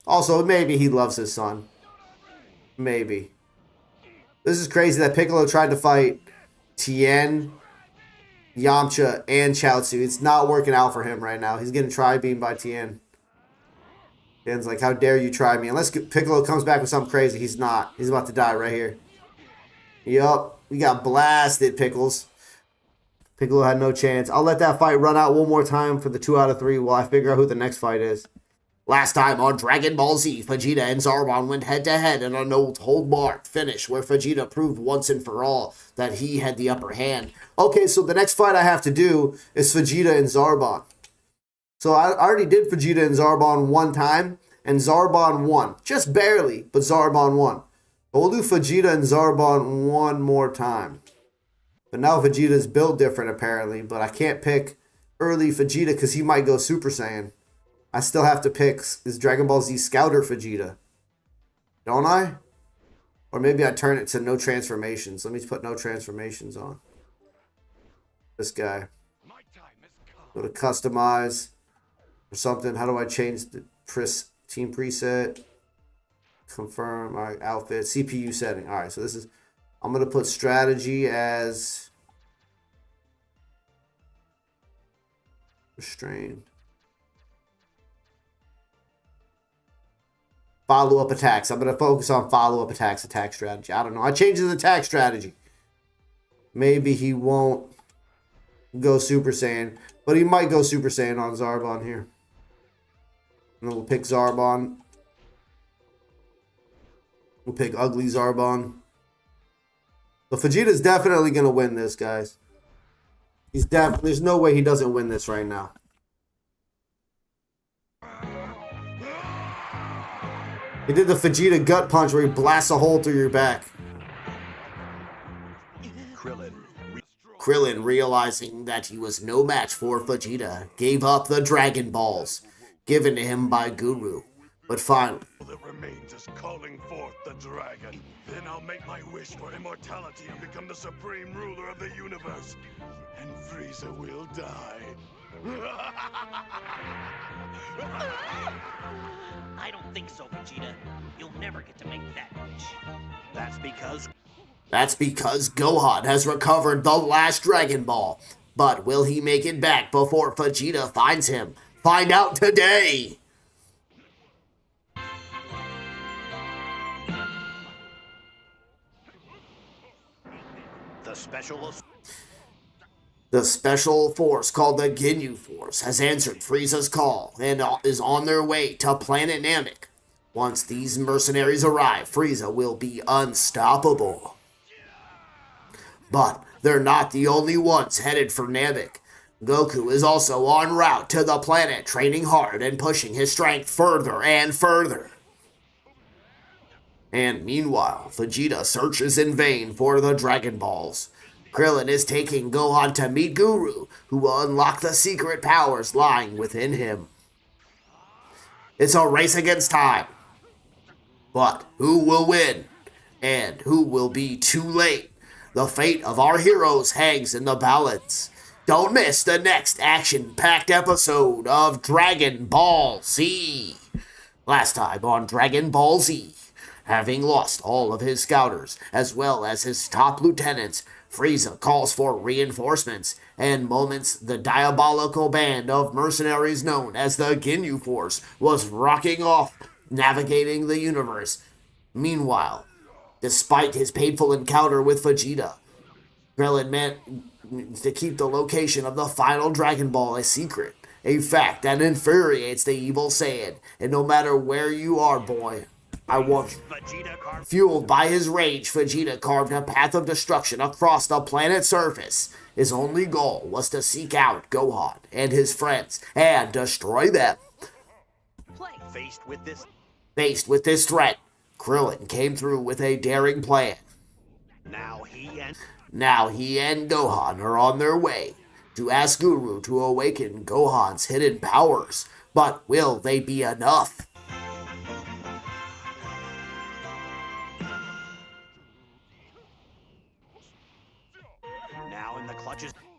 Also, maybe he loves his son. Maybe. This is crazy that Piccolo tried to fight Tien, Yamcha, and Chaozu. It's not working out for him right now. He's getting tri-beamed by Tien. Tien's like, how dare you try me? Unless Piccolo comes back with something crazy. He's not. He's about to die right here. Yup. We got blasted, Pickles. Piccolo had no chance. I'll let that fight run out one more time for the 2 out of 3 while I figure out who the next fight is. Last time on Dragon Ball Z, Vegeta and Zarbon went head-to-head in a no-hold-barred finish where Vegeta proved once and for all that he had the upper hand. Okay, so the next fight I have to do is Vegeta and Zarbon. So I already did Vegeta and Zarbon one time, and Zarbon won. Just barely, but Zarbon won. But we'll do Vegeta and Zarbon one more time. But now Vegeta's built different apparently, but I can't pick early Vegeta because he might go Super Saiyan. I still have to pick is Dragon Ball Z Scouter Vegeta. Don't I? Or maybe I turn it to no transformations. Let me put no transformations on. This guy. Go to customize or something. How do I change the team preset? Confirm. All right, outfit. CPU setting. All right, so this is... I'm going to put strategy as... restrained. Follow-up attacks. I'm going to focus on follow-up attacks, attack strategy. I don't know. I changed his attack strategy. Maybe he won't go Super Saiyan, but he might go Super Saiyan on Zarbon here. And then we'll pick Zarbon. We'll pick Ugly Zarbon. So Vegeta's definitely going to win this, guys. There's no way he doesn't win this right now. He did the Vegeta gut punch where he blasts a hole through your back. Krillin, realizing that he was no match for Vegeta, gave up the Dragon Balls given to him by Guru. But finally, that remains is calling forth the dragon. Then I'll make my wish for immortality and become the supreme ruler of the universe. And Frieza will die. I don't think so, Vegeta. You'll never get to make that wish. That's because Gohan has recovered the last Dragon Ball. But will he make it back before Vegeta finds him? Find out today! The special force called the Ginyu Force has answered Frieza's call and is on their way to planet Namek. Once these mercenaries arrive, Frieza will be unstoppable. But they're not the only ones headed for Namek. Goku is also en route to the planet, training hard and pushing his strength further and further. And meanwhile, Vegeta searches in vain for the Dragon Balls. Krillin is taking Gohan to meet Guru, who will unlock the secret powers lying within him. It's a race against time. But who will win? And who will be too late? The fate of our heroes hangs in the balance. Don't miss the next action-packed episode of Dragon Ball Z. Last time on Dragon Ball Z, having lost all of his scouters, as well as his top lieutenants, Frieza calls for reinforcements, and moments the diabolical band of mercenaries known as the Ginyu Force was rocking off, navigating the universe. Meanwhile, despite his painful encounter with Vegeta, Krillin meant to keep the location of the final Dragon Ball a secret, a fact that infuriates the evil Saiyan, and no matter where you are, boy, I want you. Fueled by his rage, Vegeta carved a path of destruction across the planet's surface. His only goal was to seek out Gohan and his friends and destroy them. Faced with this threat, Krillin came through with a daring plan. Now he and Gohan are on their way to ask Guru to awaken Gohan's hidden powers. But will they be enough?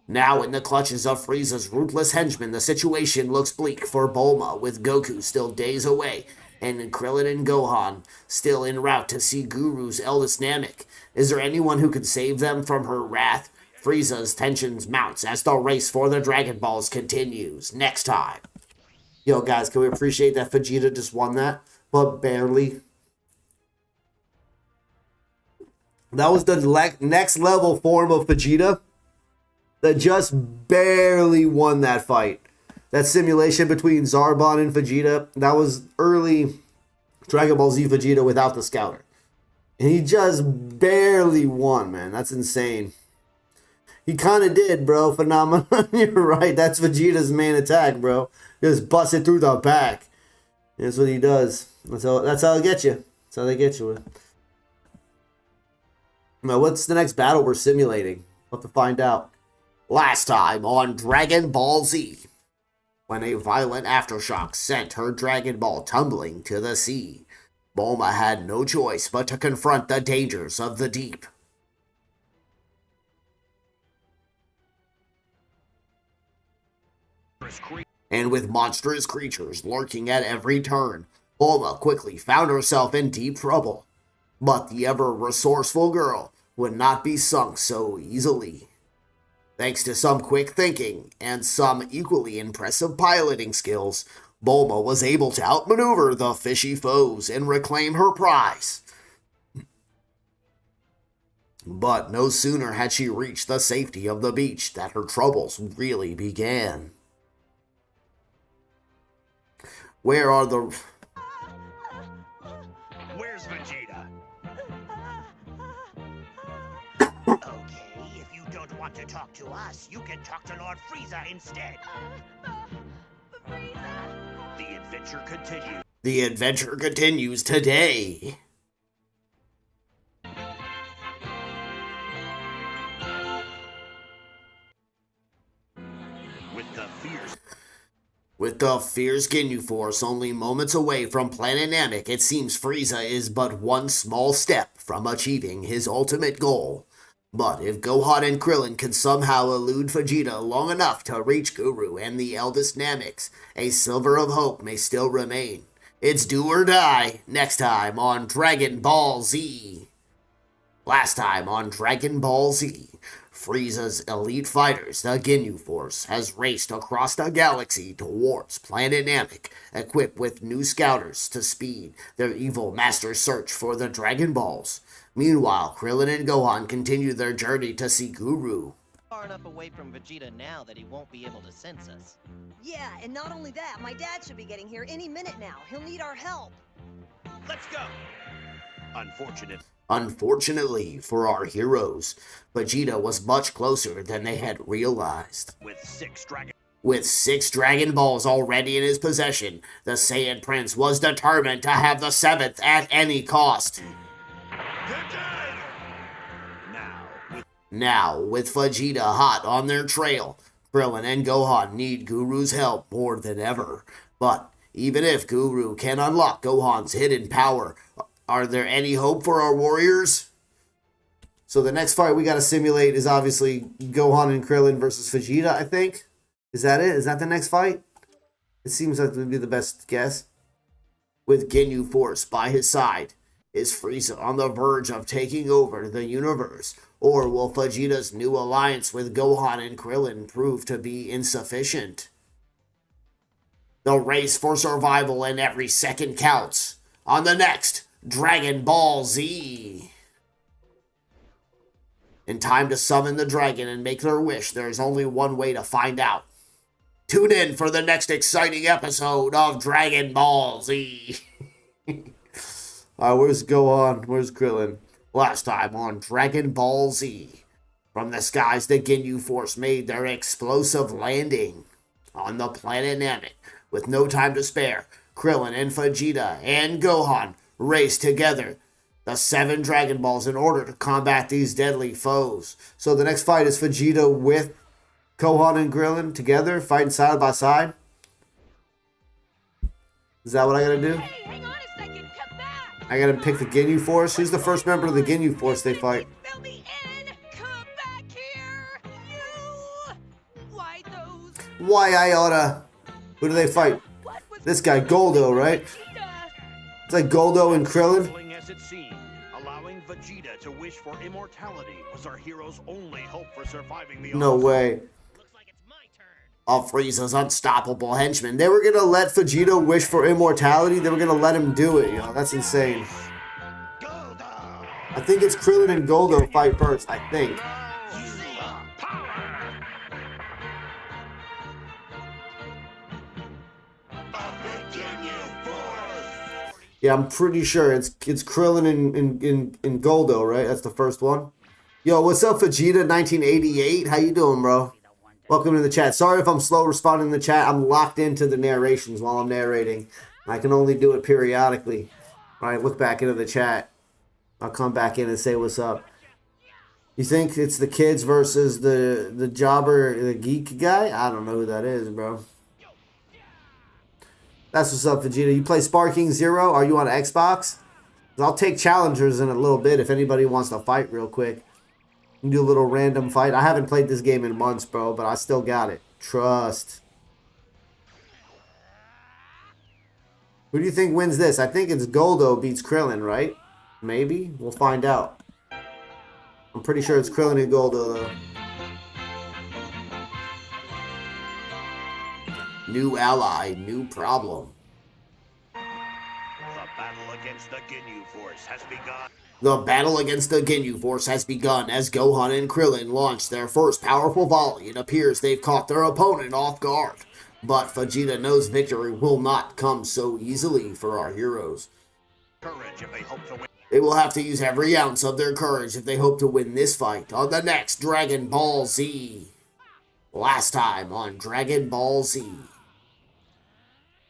Now in the clutches of Frieza's ruthless henchmen, the situation looks bleak for Bulma, with Goku still days away, and Krillin and Gohan still en route to see Guru's eldest Namek. Is there anyone who can save them from her wrath? Frieza's tensions mounts as the race for the Dragon Balls continues. Next time. Yo, guys, can we appreciate that Vegeta just won that? But barely. That was the next level form of Vegeta that just barely won that fight. That simulation between Zarbon and Vegeta, that was early Dragon Ball Z Vegeta without the Scouter. And he just barely won, man. That's insane. He kind of did, bro. Phenomenon. You're right. That's Vegeta's main attack, bro. Just bust it through the back. That's what he does. That's how they get you. That's how they get you. Now, what's the next battle we're simulating? We'll have to find out. Last time on Dragon Ball Z, when a violent aftershock sent her Dragon Ball tumbling to the sea, Bulma had no choice but to confront the dangers of the deep. And with monstrous creatures lurking at every turn, Bulma quickly found herself in deep trouble. But the ever-resourceful girl would not be sunk so easily. Thanks to some quick thinking and some equally impressive piloting skills, Bulma was able to outmaneuver the fishy foes and reclaim her prize. But no sooner had she reached the safety of the beach that her troubles really began. Where are the... Where's Vegeta? Okay, if you don't want to talk to us, you can talk to Lord Frieza instead. The adventure continues. The adventure continues today. With the fierce Ginyu Force only moments away from Planet Namek, it seems Frieza is but one small step from achieving his ultimate goal. But if Gohan and Krillin can somehow elude Vegeta long enough to reach Guru and the eldest Nameks, a sliver of hope may still remain. It's do or die, next time on Dragon Ball Z. Last time on Dragon Ball Z, Frieza's elite fighters, the Ginyu Force, has raced across the galaxy towards Planet Namek, equipped with new scouters to speed their evil master's search for the Dragon Balls. Meanwhile, Krillin and Gohan continue their journey to see Guru. Far enough away from Vegeta now that he won't be able to sense us. Yeah, and not only that, my dad should be getting here any minute now. He'll need our help. Let's go! Unfortunately for our heroes, Vegeta was much closer than they had realized. With six Dragon Balls already in his possession, the Saiyan Prince was determined to have the seventh at any cost. Now, with Vegeta hot on their trail, Krillin and Gohan need Guru's help more than ever. But even if Guru can unlock Gohan's hidden power, are there any hope for our warriors? So the next fight we got to simulate is obviously Gohan and Krillin versus Vegeta, I think. Is that it? Is that the next fight? It seems like it would be the best guess. With Ginyu Force by his side, is Frieza on the verge of taking over the universe? Or will Vegeta's new alliance with Gohan and Krillin prove to be insufficient? The race for survival and every second counts on the next Dragon Ball Z. In time to summon the dragon and make their wish, there is only one way to find out. Tune in for the next exciting episode of Dragon Ball Z. Where's Gohan? Where's Krillin? Last time on Dragon Ball Z. From the skies, the Ginyu Force made their explosive landing on the planet Namek. With no time to spare, Krillin and Vegeta and Gohan race together the 7 Dragon Balls in order to combat these deadly foes. So the next fight is Vegeta with Gohan and Krillin together, fighting side by side. Is that what I gotta do? Hey, hang on a second, come back! I gotta pick the Ginyu Force? Who's the first member of the Ginyu Force they fight? Fill me in! Come back here! You! Why those... Why Iota? Who do they fight? What was This guy, Goldo, right? Vegeta? It's like Goldo and Krillin. As it seemed, allowing Vegeta to wish for immortality was our hero's only hope for surviving the No way. Looks like it's my turn. Of Frieza's unstoppable henchmen. They were gonna let Vegeta wish for immortality. They were gonna let him do it, that's insane. I think it's Krillin and Goldo fight first, I think. Yeah, I'm pretty sure it's Krillin and Goldo, right? That's the first one. Yo, what's up, Vegeta 1988? How you doing, bro? Welcome to the chat. Sorry if I'm slow responding in the chat. I'm locked into the narrations while I'm narrating. I can only do it periodically. All right, look back into the chat. I'll come back in and say what's up. You think it's the kids versus the jobber, the geek guy? I don't know who that is, bro. That's what's up, Vegeta. You play Sparking Zero? Are you on Xbox? I'll take challengers in a little bit if anybody wants to fight real quick. You can do a little random fight. I haven't played this game in months, bro, but I still got it. Trust. Who do you think wins this? I think it's Goldo beats Krillin, right? Maybe? We'll find out. I'm pretty sure it's Krillin and Goldo, though. New ally, new problem. The battle against the Ginyu Force has begun. The battle against the Ginyu Force has begun as Gohan and Krillin launch their first powerful volley. It appears they've caught their opponent off guard. But Vegeta knows victory will not come so easily for our heroes. Courage if they hope to win. They will have to use every ounce of their courage if they hope to win this fight on the next Dragon Ball Z. Last time on Dragon Ball Z.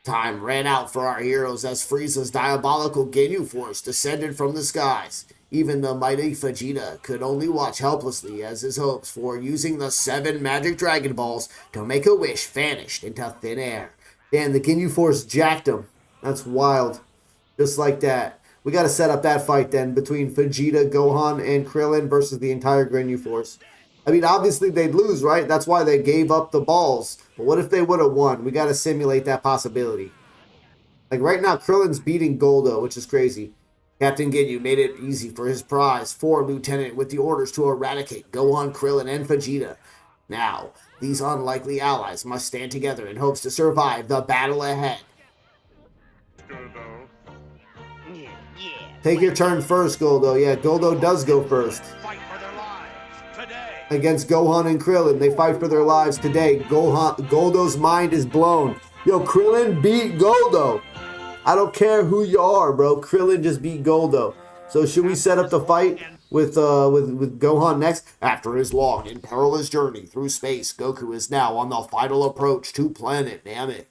Time ran out for our heroes as Frieza's diabolical Ginyu Force descended from the skies. Even the mighty Vegeta could only watch helplessly as his hopes for using the 7 magic Dragon Balls to make a wish vanished into thin air. Damn, the Ginyu Force jacked him. That's wild. Just like that. We gotta set up that fight then between Vegeta, Gohan, and Krillin versus the entire Ginyu Force. I mean, obviously they'd lose, right? That's why they gave up the balls. But what if they would have won? We got to simulate that possibility. Like right now, Krillin's beating Goldo, which is crazy. Captain Ginyu made it easy for his prize, 4 lieutenant, with the orders to eradicate Gohan, Krillin, and Vegeta. Now, these unlikely allies must stand together in hopes to survive the battle ahead. Take your turn first, Goldo. Yeah, Goldo does go first. Against Gohan and Krillin. They fight for their lives today. Goldo's mind is blown. Yo, Krillin beat Goldo. I don't care who you are, bro. Krillin just beat Goldo. So should we set up the fight with Gohan next? After his long and perilous journey through space, Goku is now on the final approach to planet Namek.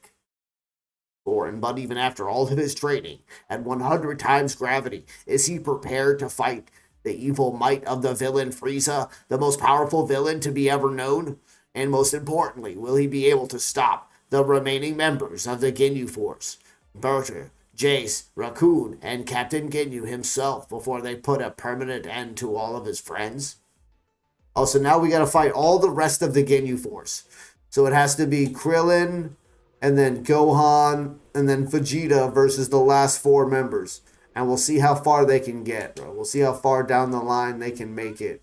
But even after all of his training at 100 times gravity, is he prepared to fight the evil might of the villain Frieza, the most powerful villain to be ever known? And most importantly, will he be able to stop the remaining members of the Ginyu Force, Berger, Jace, Raccoon, and Captain Ginyu himself, before they put a permanent end to all of his friends? Oh, so now we gotta fight all the rest of the Ginyu Force. So it has to be Krillin, and then Gohan, and then Vegeta versus the last 4 members. And we'll see how far they can get, bro. We'll see how far down the line they can make it.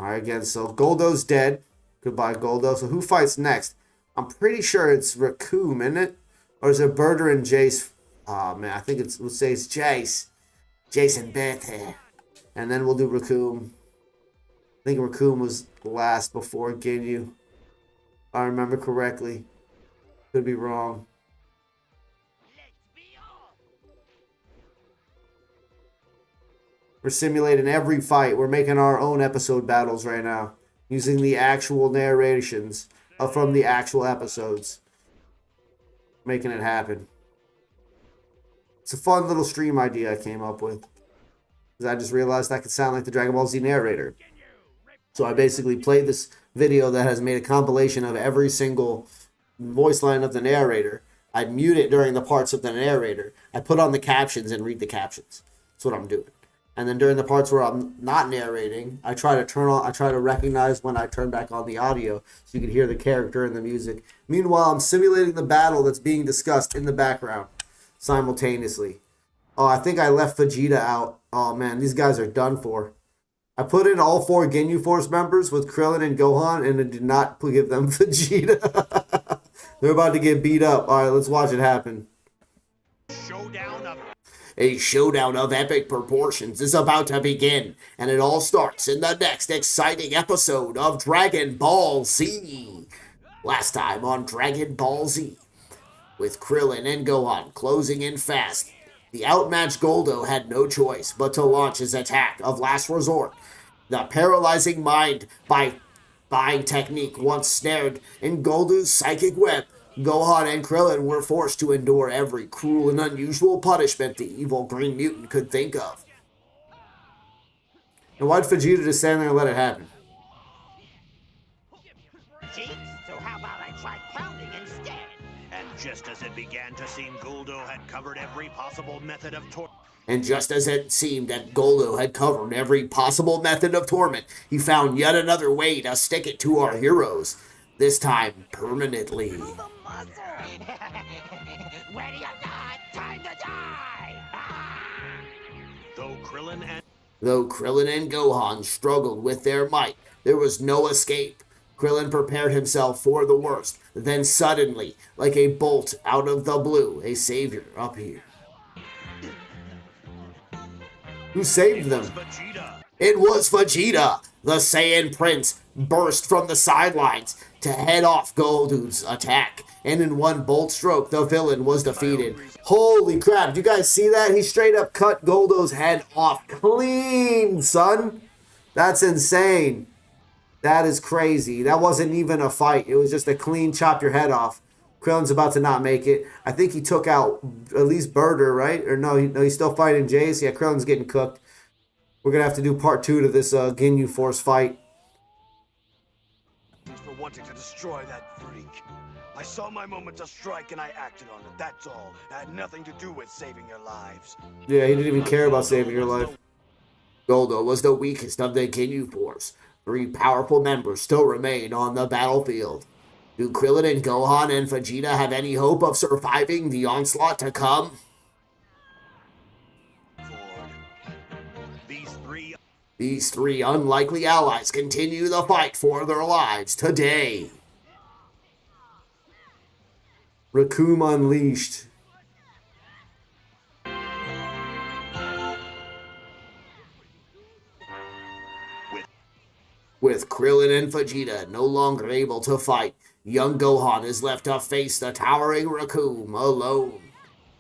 Alright, again, so Goldo's dead. Goodbye, Goldo. So who fights next? I'm pretty sure it's Raccoon, isn't it? Or is it Berger and Jace? Oh, man, I think let's say it's Jace. Jason Berger. And then we'll do Raccoon. I think Raccoon was last before Ginyu. If I remember correctly. Could be wrong. We're simulating every fight. We're making our own episode battles right now. Using the actual narrations from the actual episodes. Making it happen. It's a fun little stream idea I came up with. Because I just realized I could sound like the Dragon Ball Z narrator. So I basically played this video that has made a compilation of every single voice line of the narrator. I mute it during the parts of the narrator. I put on the captions and read the captions. That's what I'm doing. And then during the parts where I'm not narrating, I try to recognize when I turn back on the audio so you can hear the character and the music. Meanwhile, I'm simulating the battle that's being discussed in the background simultaneously. Oh, I think I left Vegeta out. Oh man, these guys are done for. I put in all 4 Ginyu Force members with Krillin and Gohan, and it did not give them Vegeta. They're about to get beat up. All right, let's watch it happen. A showdown of epic proportions is about to begin, and it all starts in the next exciting episode of Dragon Ball Z. Last time on Dragon Ball Z, with Krillin and Gohan closing in fast, the outmatched Goldo had no choice but to launch his attack of last resort. The paralyzing mind by buying technique once snared in Goldo's psychic web, Gohan and Krillin were forced to endure every cruel and unusual punishment the evil Green Mutant could think of. And why'd Vegeta just stand there and let it happen? Gee, so how about I try pounding instead? And just as it began to seem Guldo had covered every possible method of torture. And just as it seemed that Goldo had covered every possible method of torment, he found yet another way to stick it to our heroes. This time, permanently. Ready or not, time to die! Though Krillin and Gohan struggled with their might, there was no escape. Krillin prepared himself for the worst. Then suddenly, like a bolt out of the blue, a savior appeared. Who saved them? It was Vegeta. The Saiyan Prince burst from the sidelines to head off Goldo's attack, and in one bolt stroke, the villain was defeated. Holy crap, did you guys see that? He straight up cut Goldo's head off clean, son. That's insane. That is crazy. That wasn't even a fight. It was just a clean chop your head off. Krillin's about to not make it. I think he took out at least Birder, right? Or no, he's still fighting Jace. Yeah, Krillin's getting cooked. We're going to have to do part 2 to this Ginyu Force fight. For wanting to destroy that freak. I saw my moment to strike and I acted on it, that's all. It had nothing to do with saving your lives. Yeah, he didn't even care about saving your life. Goldo was the weakest of the Ginyu Force. 3 powerful members still remain on the battlefield. Do Krillin and Gohan and Vegeta have any hope of surviving the onslaught to come? These 3 unlikely allies continue the fight for their lives today. Recoome unleashed. With Krillin and Vegeta no longer able to fight, young Gohan is left to face the towering Recoome alone.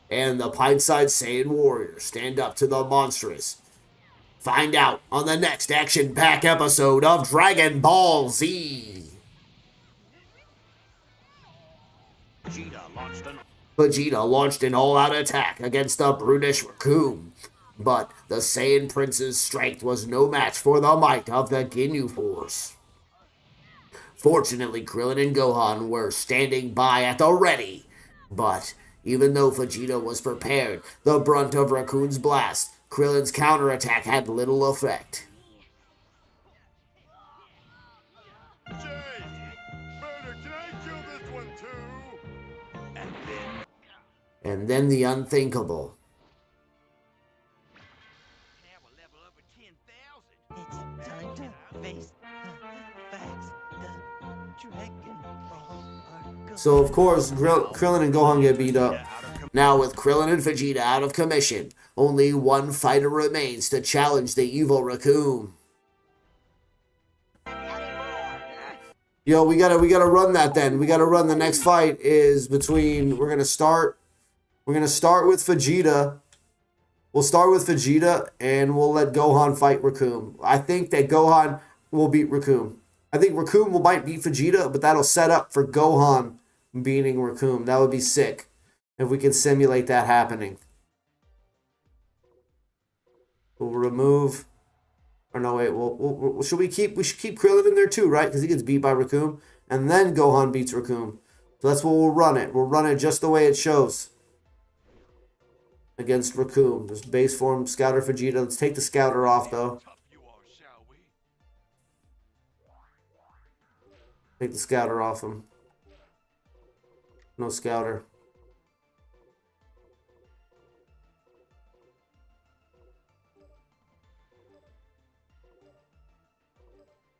And the Pint-Sized Saiyan warriors stand up to the monstrous. Find out on the next action-packed episode of Dragon Ball Z. Vegeta launched an all-out attack against the brutish Recoome. But the Saiyan Prince's strength was no match for the might of the Ginyu Force. Fortunately, Krillin and Gohan were standing by at the ready. But even though Vegeta was prepared, the brunt of Raccoone's blast, Krillin's counterattack had little effect. Jay! Murder, can I kill this one too? And then the unthinkable. It's time to face the facts. The Dragon Balls are So of course, Krillin and Gohan get beat up. Now with Krillin and Vegeta out of commission, only one fighter remains to challenge the evil Recoome. Yo, we gotta run that then. We gotta run. The next fight is between. We're gonna start with Vegeta. We'll start with Vegeta and we'll let Gohan fight Recoome. I think that Gohan will beat Recoome. I think Recoome might beat Vegeta, but that'll set up for Gohan beating Recoome. That would be sick if we can simulate that happening. We'll remove. Or no, wait. Should we keep? We should keep Krillin in there too, right? Because he gets beat by Recoome, and then Gohan beats Recoome. So that's what we'll run it. We'll run it just the way it shows. Against Recoome, just base form Scouter Vegeta. Let's take the Scouter off though. Take the Scouter off him. No Scouter.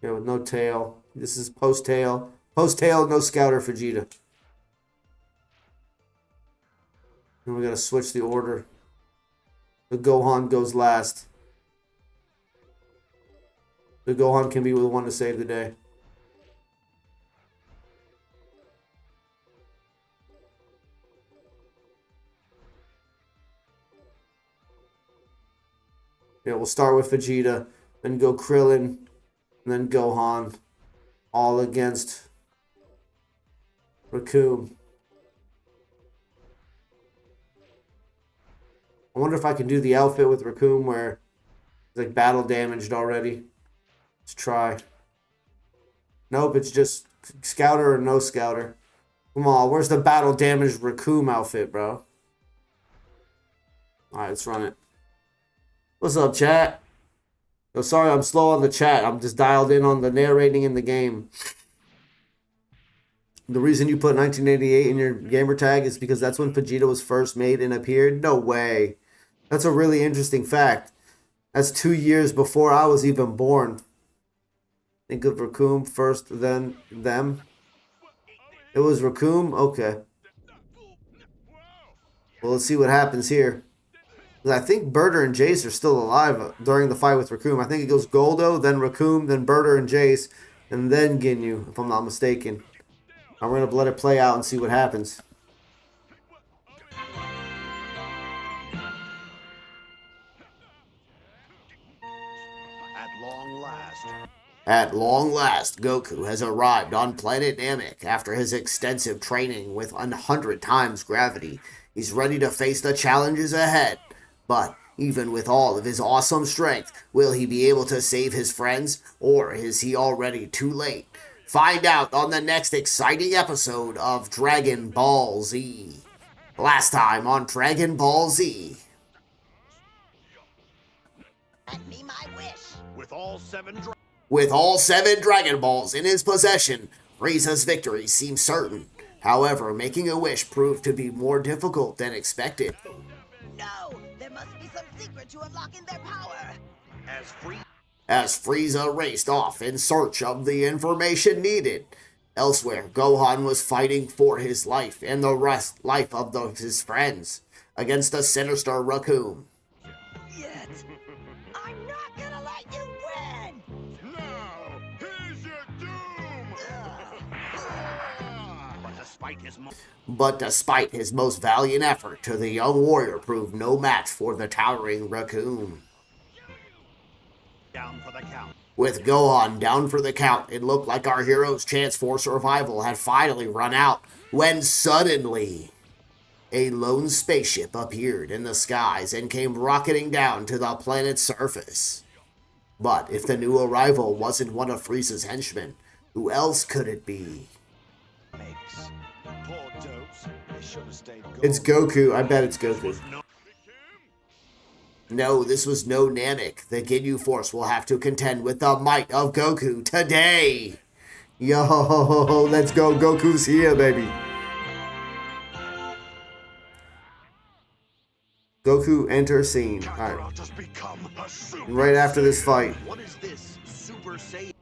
Yeah, with no tail. This is post-tail. Post-tail, no scouter Vegeta. And we gotta switch the order. The Gohan goes last. The Gohan can be the one to save the day. Yeah, we'll start with Vegeta, then go Krillin, and then Gohan. All against Raccoon. I wonder if I can do the outfit with Raccoon where it's like battle damaged already. Let's try. Nope, it's just Scouter or no Scouter. Come on, where's the battle damaged Raccoon outfit, bro? Alright, let's run it. What's up, chat? Oh, sorry, I'm slow on the chat. I'm just dialed in on the narrating in the game. The reason you put 1988 in your gamer tag is because that's when Vegeta was first made and appeared? No way. That's a really interesting fact. That's 2 years before I was even born. Think of Raccoon first, then them. It was Raccoon? Okay. Well, let's see what happens here. I think Berter and Jace are still alive during the fight with Raccoon. I think it goes Goldo, then Raccoon, then Berter and Jace, and then Ginyu, if I'm not mistaken. I'm going to let it play out and see what happens. At long last, Goku has arrived on planet Namek after his extensive training with 100 times gravity. He's ready to face the challenges ahead. But even with all of his awesome strength, will he be able to save his friends, or is he already too late? Find out on the next exciting episode of Dragon Ball Z. Last time on Dragon Ball Z. Grant me my wish. With all seven Dragon Balls in his possession, Frieza's victory seems certain. However, making a wish proved to be more difficult than expected. No! There must be some secret to unlocking their power! As Frieza raced off in search of the information needed. Elsewhere, Gohan was fighting for his life and the life of his friends against the sinister Raccoon. Yet, I'm not gonna let you win! Now, here's your doom! But despite his most valiant effort, the young warrior proved no match for the towering Raccoon. Down for the count. With Gohan down for the count, it looked like our hero's chance for survival had finally run out, when suddenly a lone spaceship appeared in the skies and came rocketing down to the planet's surface. But if the new arrival wasn't one of Frieza's henchmen, who else could it be? Poor dopes. They should have stayed gone. It's Goku. I bet it's Goku. No, this was no Namek. The Ginyu Force will have to contend with the might of Goku today. Yo, let's go. Goku's here, baby. Goku enters scene. Alright. Right after this fight. What is this Super Saiyan?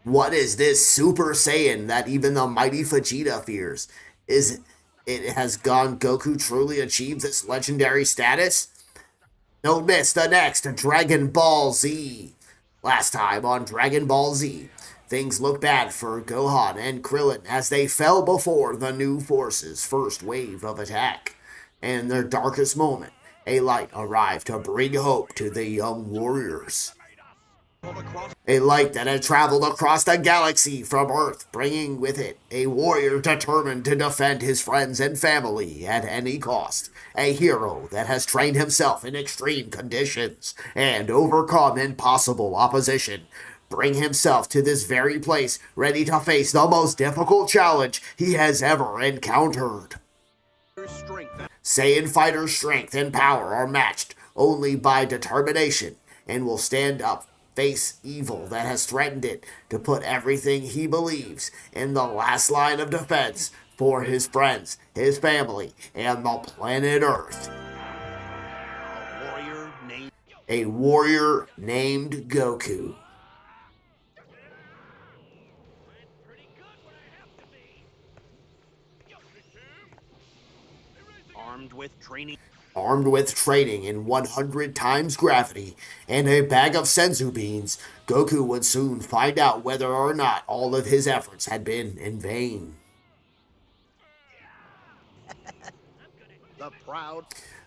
What is this Super Saiyan that even the mighty Vegeta fears? Has Goku truly achieved this legendary status? Don't miss the next Dragon Ball Z. Last time on Dragon Ball Z, things looked bad for Gohan and Krillin as they fell before the new force's first wave of attack. And in their darkest moment, a light arrived to bring hope to the young warriors. A light that had traveled across the galaxy from Earth, bringing with it a warrior determined to defend his friends and family at any cost. A hero that has trained himself in extreme conditions and overcome impossible opposition. Bring himself to this very place, ready to face the most difficult challenge he has ever encountered. Saiyan fighter's strength and power are matched only by determination and will stand up, face evil that has threatened it, to put everything he believes in the last line of defense for his friends, his family, and the planet Earth. A warrior named Goku. Armed with training in 100 times gravity and a bag of senzu beans, Goku would soon find out whether or not all of his efforts had been in vain.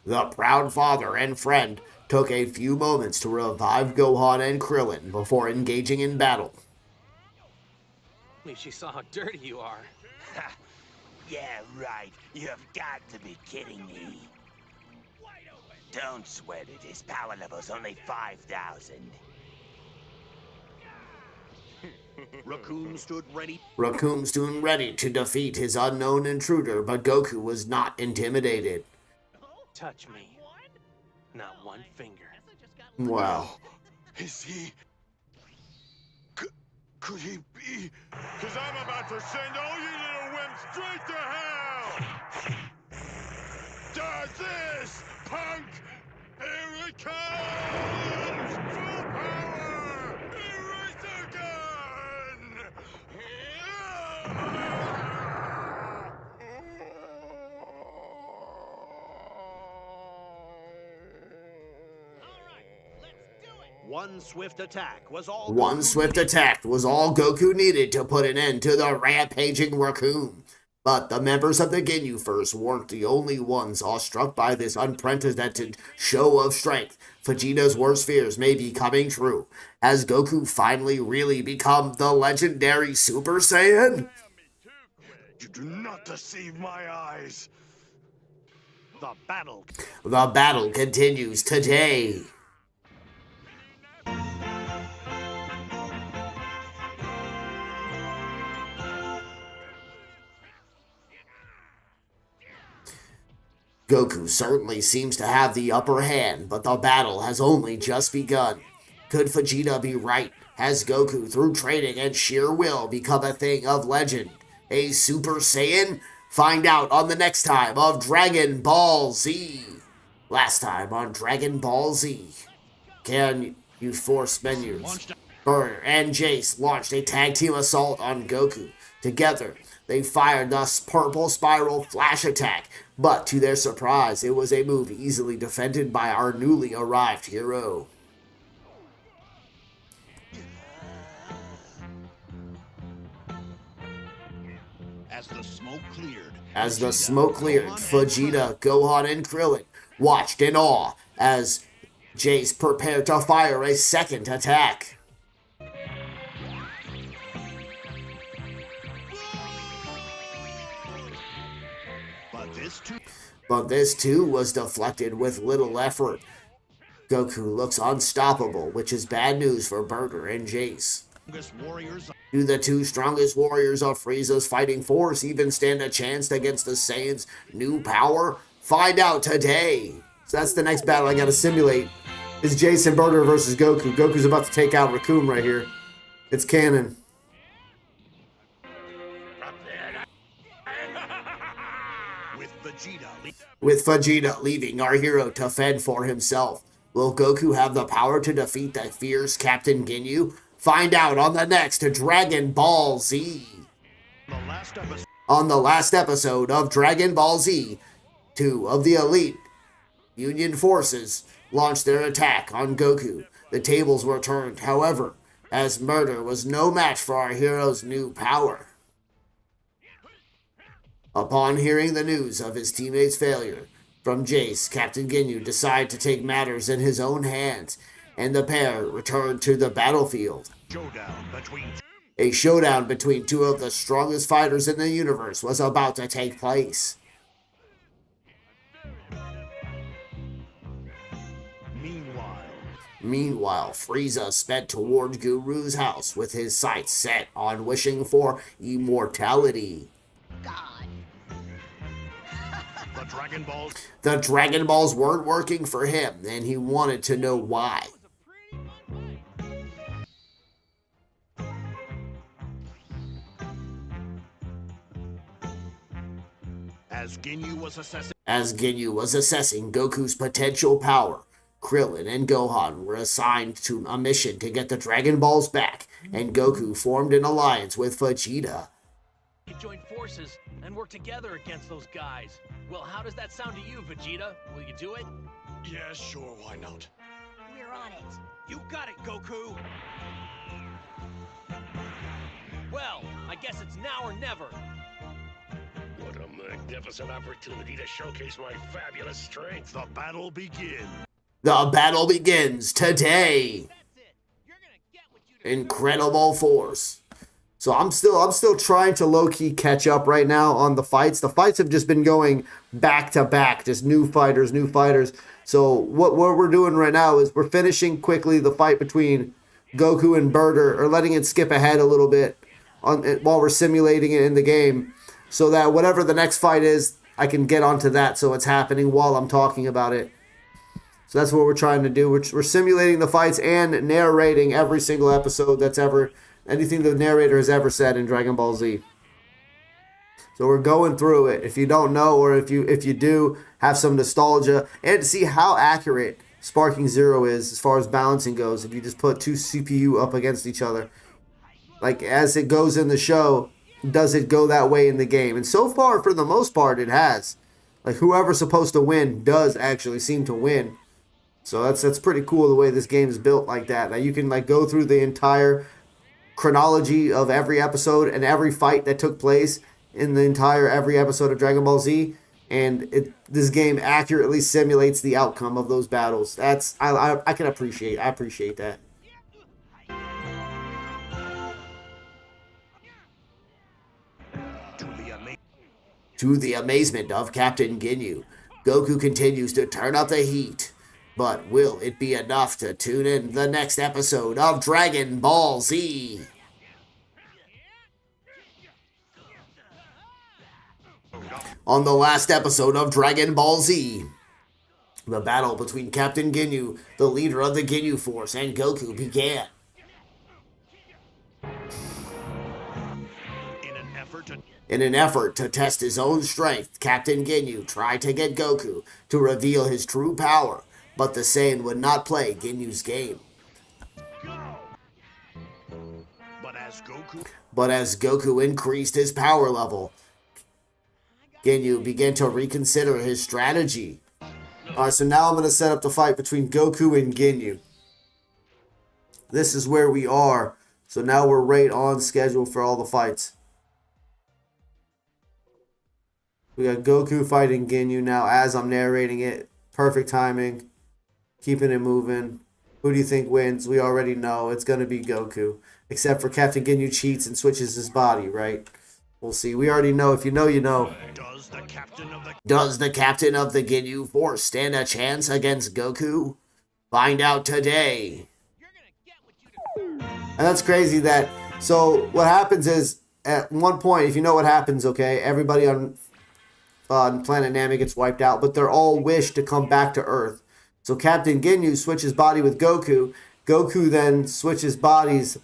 The proud father and friend took a few moments to revive Gohan and Krillin before engaging in battle. At least she saw how dirty you are. Yeah, right. You've got to be kidding me. Don't sweat it. His power level's only 5,000. Raccoon stood ready to defeat his unknown intruder, but Goku was not intimidated. Touch me. Not one finger. Wow. Is he... Could he be... Cause I'm about to send all you little wimps straight to hell! Does this, punk? Here it comes! Full power! Eraser gun! One swift attack was all Goku needed to put an end to the rampaging raccoon. But the members of the Ginyu Force weren't the only ones awestruck by this unprecedented show of strength. Vegeta's worst fears may be coming true, as Goku finally really become the legendary Super Saiyan. You do not deceive my eyes. The battle continues today. Goku certainly seems to have the upper hand, but the battle has only just begun. Could Vegeta be right? Has Goku, through training and sheer will, become a thing of legend? A Super Saiyan? Find out on the next time of Dragon Ball Z. Last time on Dragon Ball Z. Can you force menus? Burner and Jace launched a tag team assault on Goku. Together, they fired the purple spiral flash attack, but to their surprise, it was a move easily defended by our newly arrived hero. As the smoke cleared, Vegeta, Gohan, and Krillin watched in awe as Jace prepared to fire a second attack. But this too was deflected with little effort. Goku looks unstoppable, which is bad news for Burger and Jace. Do the two strongest warriors of Frieza's fighting force even stand a chance against the Saiyan's new power? Find out today! So that's the next battle I gotta simulate. Is Jace and Burger versus Goku. Goku's about to take out Raccoon right here. It's canon. With Vegeta leaving our hero to fend for himself, will Goku have the power to defeat the fierce Captain Ginyu? Find out on the next Dragon Ball Z. On the last episode of Dragon Ball Z, two of the elite Union forces launched their attack on Goku. The tables were turned, however, as murder was no match for our hero's new power. Upon hearing the news of his teammate's failure from Jace, Captain Ginyu decided to take matters in his own hands, and the pair returned to the battlefield. A showdown between two of the strongest fighters in the universe was about to take place. Meanwhile, Frieza sped towards Guru's house with his sights set on wishing for immortality. The Dragon Balls weren't working for him, and he wanted to know why. As Ginyu was assessing Goku's potential power, Krillin and Gohan were assigned to a mission to get the Dragon Balls back, and Goku formed an alliance with Vegeta. join forces and work together against those guys. Well, how does that sound to you, Vegeta? Will you do it? Yeah, sure, why not? We're on it. You got it, Goku! Well, I guess it's now or never. What a magnificent opportunity to showcase my fabulous strength. The battle begins. The battle begins today. Incredible Force. So I'm still trying to low-key catch up right now on the fights. The fights have just been going back to back, just new fighters, new fighters. So what we're doing right now is we're finishing quickly the fight between Goku and Burter, or letting it skip ahead a little bit while we're simulating it in the game, so that whatever the next fight is, I can get onto that so it's happening while I'm talking about it. So that's what we're trying to do. We're simulating the fights and narrating every single episode that's ever, anything the narrator has ever said in Dragon Ball Z. So we're going through it. If you don't know, or if you do, have some nostalgia, and to see how accurate Sparking Zero is as far as balancing goes, if you just put two CPU up against each other. Like, as it goes in the show, does it go that way in the game? And so far, for the most part, it has. Like, whoever's supposed to win does actually seem to win. So that's pretty cool the way this game is built like that. Now you can like go through the entire chronology of every episode and every fight that took place in the entire every episode of Dragon Ball Z, and this game accurately simulates the outcome of those battles. That's I can appreciate. I appreciate that. To the amazement of Captain Ginyu, Goku continues to turn up the heat. But will it be enough to tune in the next episode of Dragon Ball Z? On the last episode of Dragon Ball Z, the battle between Captain Ginyu, the leader of the Ginyu Force, and Goku began. In an effort to test his own strength, Captain Ginyu tried to get Goku to reveal his true power, but the Saiyan would not play Ginyu's game. But as Goku increased his power level, Ginyu began to reconsider his strategy. Alright, so now I'm going to set up the fight between Goku and Ginyu. This is where we are. So now we're right on schedule for all the fights. We got Goku fighting Ginyu now as I'm narrating it. Perfect timing. Keeping it moving. Who do you think wins? We already know. It's going to be Goku. Except for Captain Ginyu cheats and switches his body, right? We'll see. We already know. If you know, you know. Does the captain of the Ginyu Force stand a chance against Goku? Find out today. And that's crazy that... So, what happens is, at one point, if you know what happens, okay, everybody on planet Namek gets wiped out, but they're all wish to come back to Earth. So Captain Ginyu switches body with Goku. Goku then switches bodies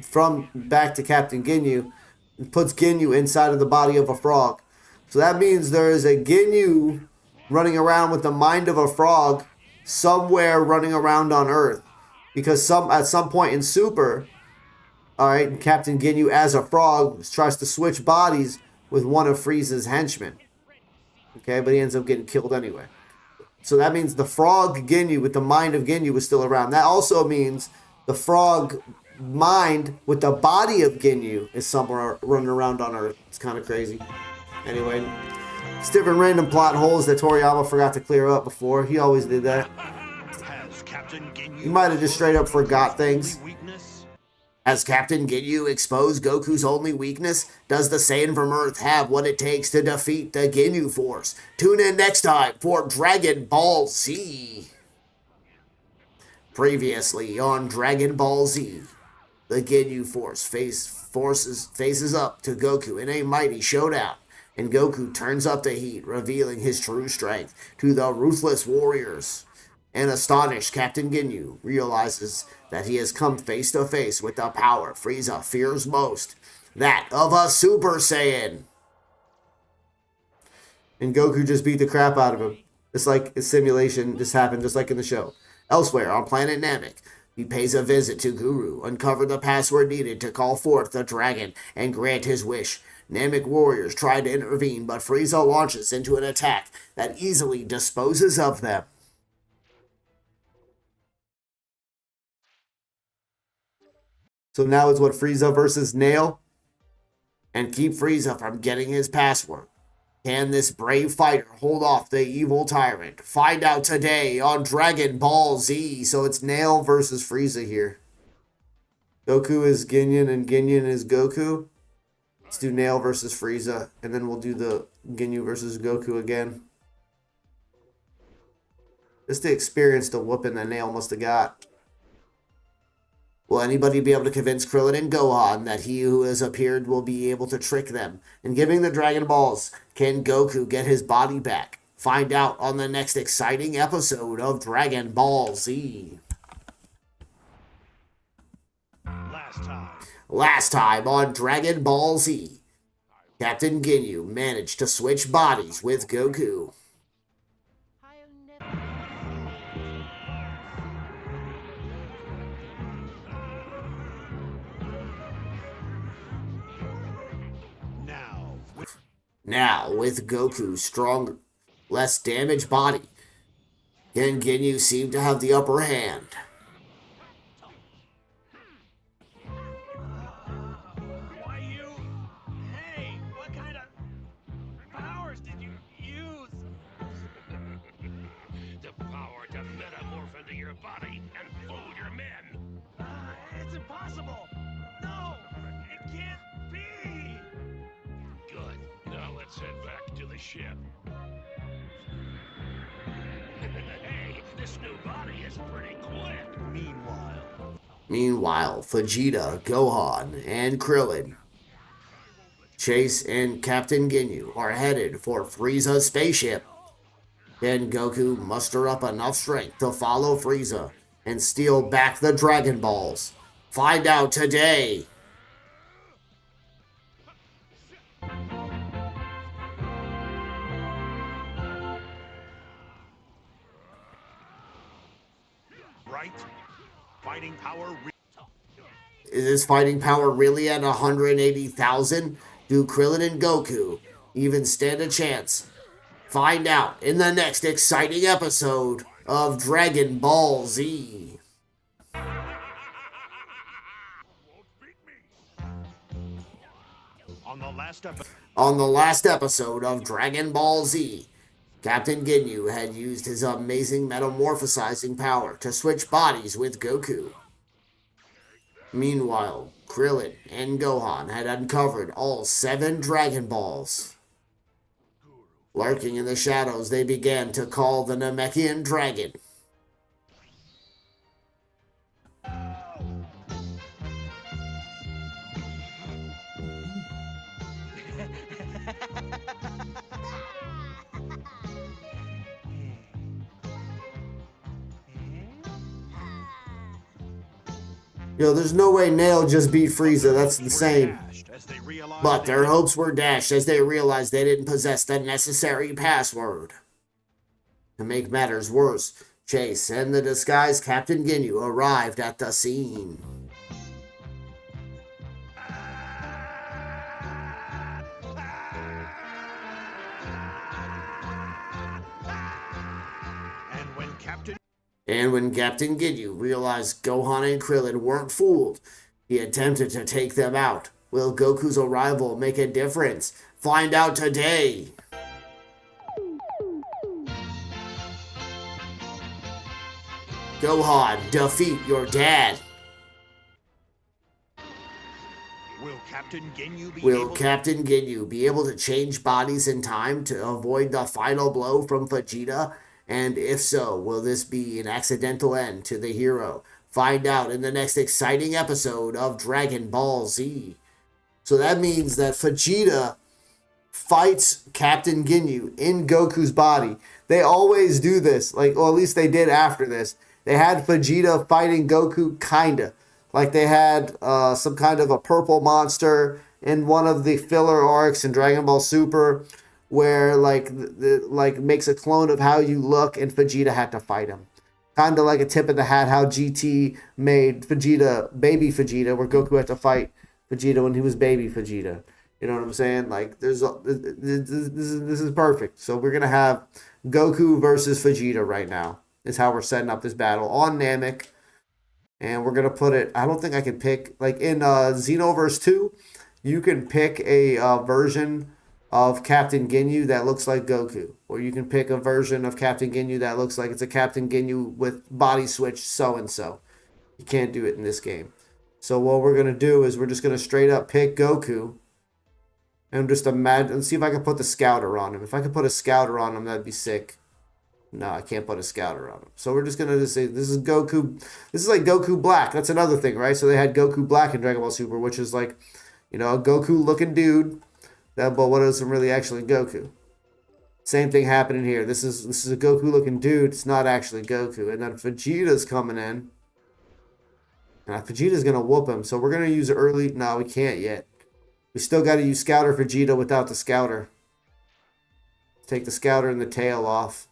from back to Captain Ginyu and puts Ginyu inside of the body of a frog. So that means there is a Ginyu running around with the mind of a frog somewhere running around on Earth. Because at some point in Super, alright, Captain Ginyu as a frog tries to switch bodies with one of Frieza's henchmen. Okay, but he ends up getting killed anyway. So that means the frog Ginyu with the mind of Ginyu was still around. That also means the frog mind with the body of Ginyu is somewhere running around on Earth. It's kind of crazy. Anyway, it's different random plot holes that Toriyama forgot to clear up before. He always did that. He might have just straight up forgot things. Has Captain Ginyu exposed Goku's only weakness? Does the Saiyan from Earth have what it takes to defeat the Ginyu Force? Tune in next time for Dragon Ball Z. Previously on Dragon Ball Z, the Ginyu Force faces up to Goku in a mighty showdown, and Goku turns up the heat, revealing his true strength to the ruthless warriors. An astonished Captain Ginyu realizes that he has come face to face with the power Frieza fears most, that of a Super Saiyan. And Goku just beat the crap out of him. It's like a simulation just happened, just like in the show. Elsewhere on planet Namek, he pays a visit to Guru, uncover the password needed to call forth the dragon, and grant his wish. Namek warriors try to intervene, but Frieza launches into an attack that easily disposes of them. So now it's what, Frieza versus Nail? And keep Frieza from getting his password. Can this brave fighter hold off the evil tyrant? Find out today on Dragon Ball Z. So it's Nail versus Frieza here. Goku is Ginyu and Ginyu is Goku. Let's do Nail versus Frieza, and then we'll do the Ginyu versus Goku again. Just to experience the whooping that Nail must have got. Will anybody be able to convince Krillin and Gohan that he who has appeared will be able to trick them? In giving the Dragon Balls, can Goku get his body back? Find out on the next exciting episode of Dragon Ball Z. Last time on Dragon Ball Z, Captain Ginyu managed to switch bodies with Goku. Now, with Goku's stronger, less damaged body, can Ginyu seem to have the upper hand. Why you? Hey, what kind of powers did you use? The power to metamorph into your body and fool your men. It's impossible. No, it can't be. Good. Now let's head back to the ship. Hey, this new body is pretty quick. Meanwhile, Vegeta, Gohan, and Krillin, Chase, and Captain Ginyu are headed for Frieza's spaceship. Can Goku muster up enough strength to follow Frieza and steal back the Dragon Balls? Find out today! Right? Fighting power. Is his fighting power really at 180,000? Do Krillin and Goku even stand a chance? Find out in the next exciting episode of Dragon Ball Z. On the last episode of Dragon Ball Z, Captain Ginyu had used his amazing metamorphosizing power to switch bodies with Goku. Meanwhile, Krillin and Gohan had uncovered all 7 Dragon Balls. Lurking in the shadows, they began to call the Namekian dragon. Yo, there's no way Nail just beat Frieza, that's insane. But their hopes were dashed as they realized they didn't possess the necessary password. To make matters worse, Chase and the disguised Captain Ginyu arrived at the scene. And when Captain Ginyu realized Gohan and Krillin weren't fooled, he attempted to take them out. Will Goku's arrival make a difference? Find out today! Gohan, defeat your dad! Will Captain Ginyu be able to change bodies in time to avoid the final blow from Vegeta? And if so, will this be an accidental end to the hero? Find out in the next exciting episode of Dragon Ball Z. So that means that Vegeta fights Captain Ginyu in Goku's body. They always do this, like, or at least they did after this. They had Vegeta fighting Goku, kinda. Like they had some kind of a purple monster in one of the filler arcs in Dragon Ball Super, where like makes a clone of how you look, and Vegeta had to fight him. Kind of like a tip of the hat how GT made Vegeta baby Vegeta, where Goku had to fight Vegeta when he was baby Vegeta. You know what I'm saying? Like, this is perfect. So we're gonna have Goku versus Vegeta right now. Is how we're setting up this battle on Namek, and we're gonna put it. I don't think I can pick like in Xenoverse 2. You can pick a version of Captain Ginyu that looks like Goku, or you can pick a version of Captain Ginyu that looks like it's a Captain Ginyu with body switch so and so. You can't do it in this game. So what we're gonna do is we're just gonna straight up pick Goku. And just imagine, let's see if I can put the scouter on him. If I could put a scouter on him, that'd be sick. No, I can't put a scouter on him. So we're just going to just say, this is Goku. This is like Goku Black. That's another thing, right? So they had Goku Black in Dragon Ball Super, which is like, you know, a Goku looking dude. But what isn't really actually Goku. Same thing happening here. This is a Goku looking dude. It's not actually Goku. And then Vegeta's coming in. And Vegeta's going to whoop him. So we're going to use early. No, we can't yet. We still got to use Scouter Vegeta without the Scouter. Take the Scouter and the tail off.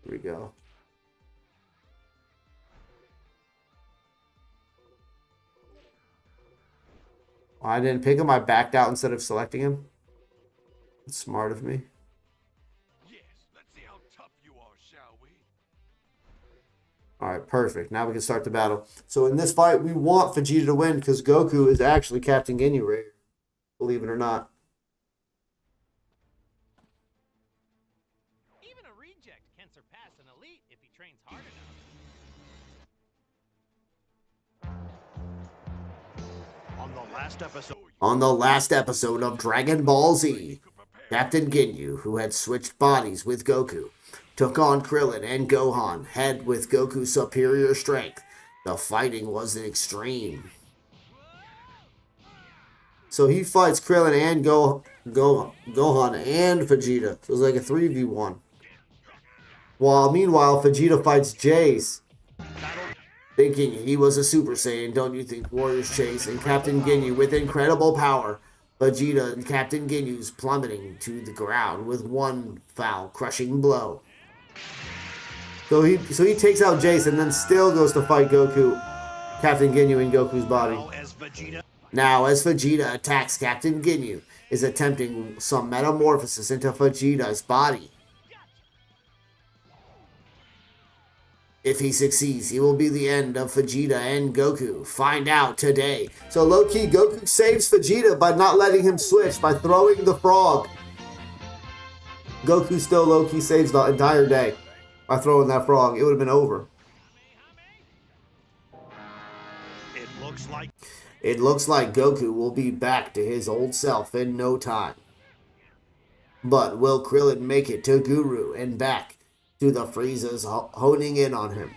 Here we go. Oh, I didn't pick him. I backed out instead of selecting him. That's smart of me. Yes, let's see how tough you are, shall we? All right, perfect. Now we can start the battle. So in this fight, we want Vegeta to win because Goku is actually Captain Ginyu right here, believe it or not. Even a reject can surpass an elite if he trains hard enough. On the last episode of Dragon Ball Z, Captain Ginyu, who had switched bodies with Goku, took on Krillin and Gohan, head with Goku's superior strength. The fighting was extreme. So he fights Krillin and Gohan and Vegeta. So it's like a 3v1. While meanwhile, Vegeta fights Jace. Thinking he was a Super Saiyan, don't you think Warriors Chase and Captain Ginyu with incredible power. Vegeta and Captain Ginyu's plummeting to the ground with one foul crushing blow. So he takes out Jace and then still goes to fight Goku, Captain Ginyu in Goku's body. Now as Vegeta attacks Captain Ginyu, is attempting some metamorphosis into Vegeta's body. If he succeeds, he will be the end of Vegeta and Goku. Find out today. So low-key, Goku saves Vegeta by not letting him switch, by throwing the frog. Goku still low-key saves the entire day by throwing that frog. It would have been over. It looks like Goku will be back to his old self in no time. But will Krillin make it to Guru and back to the Frieza's honing in on him?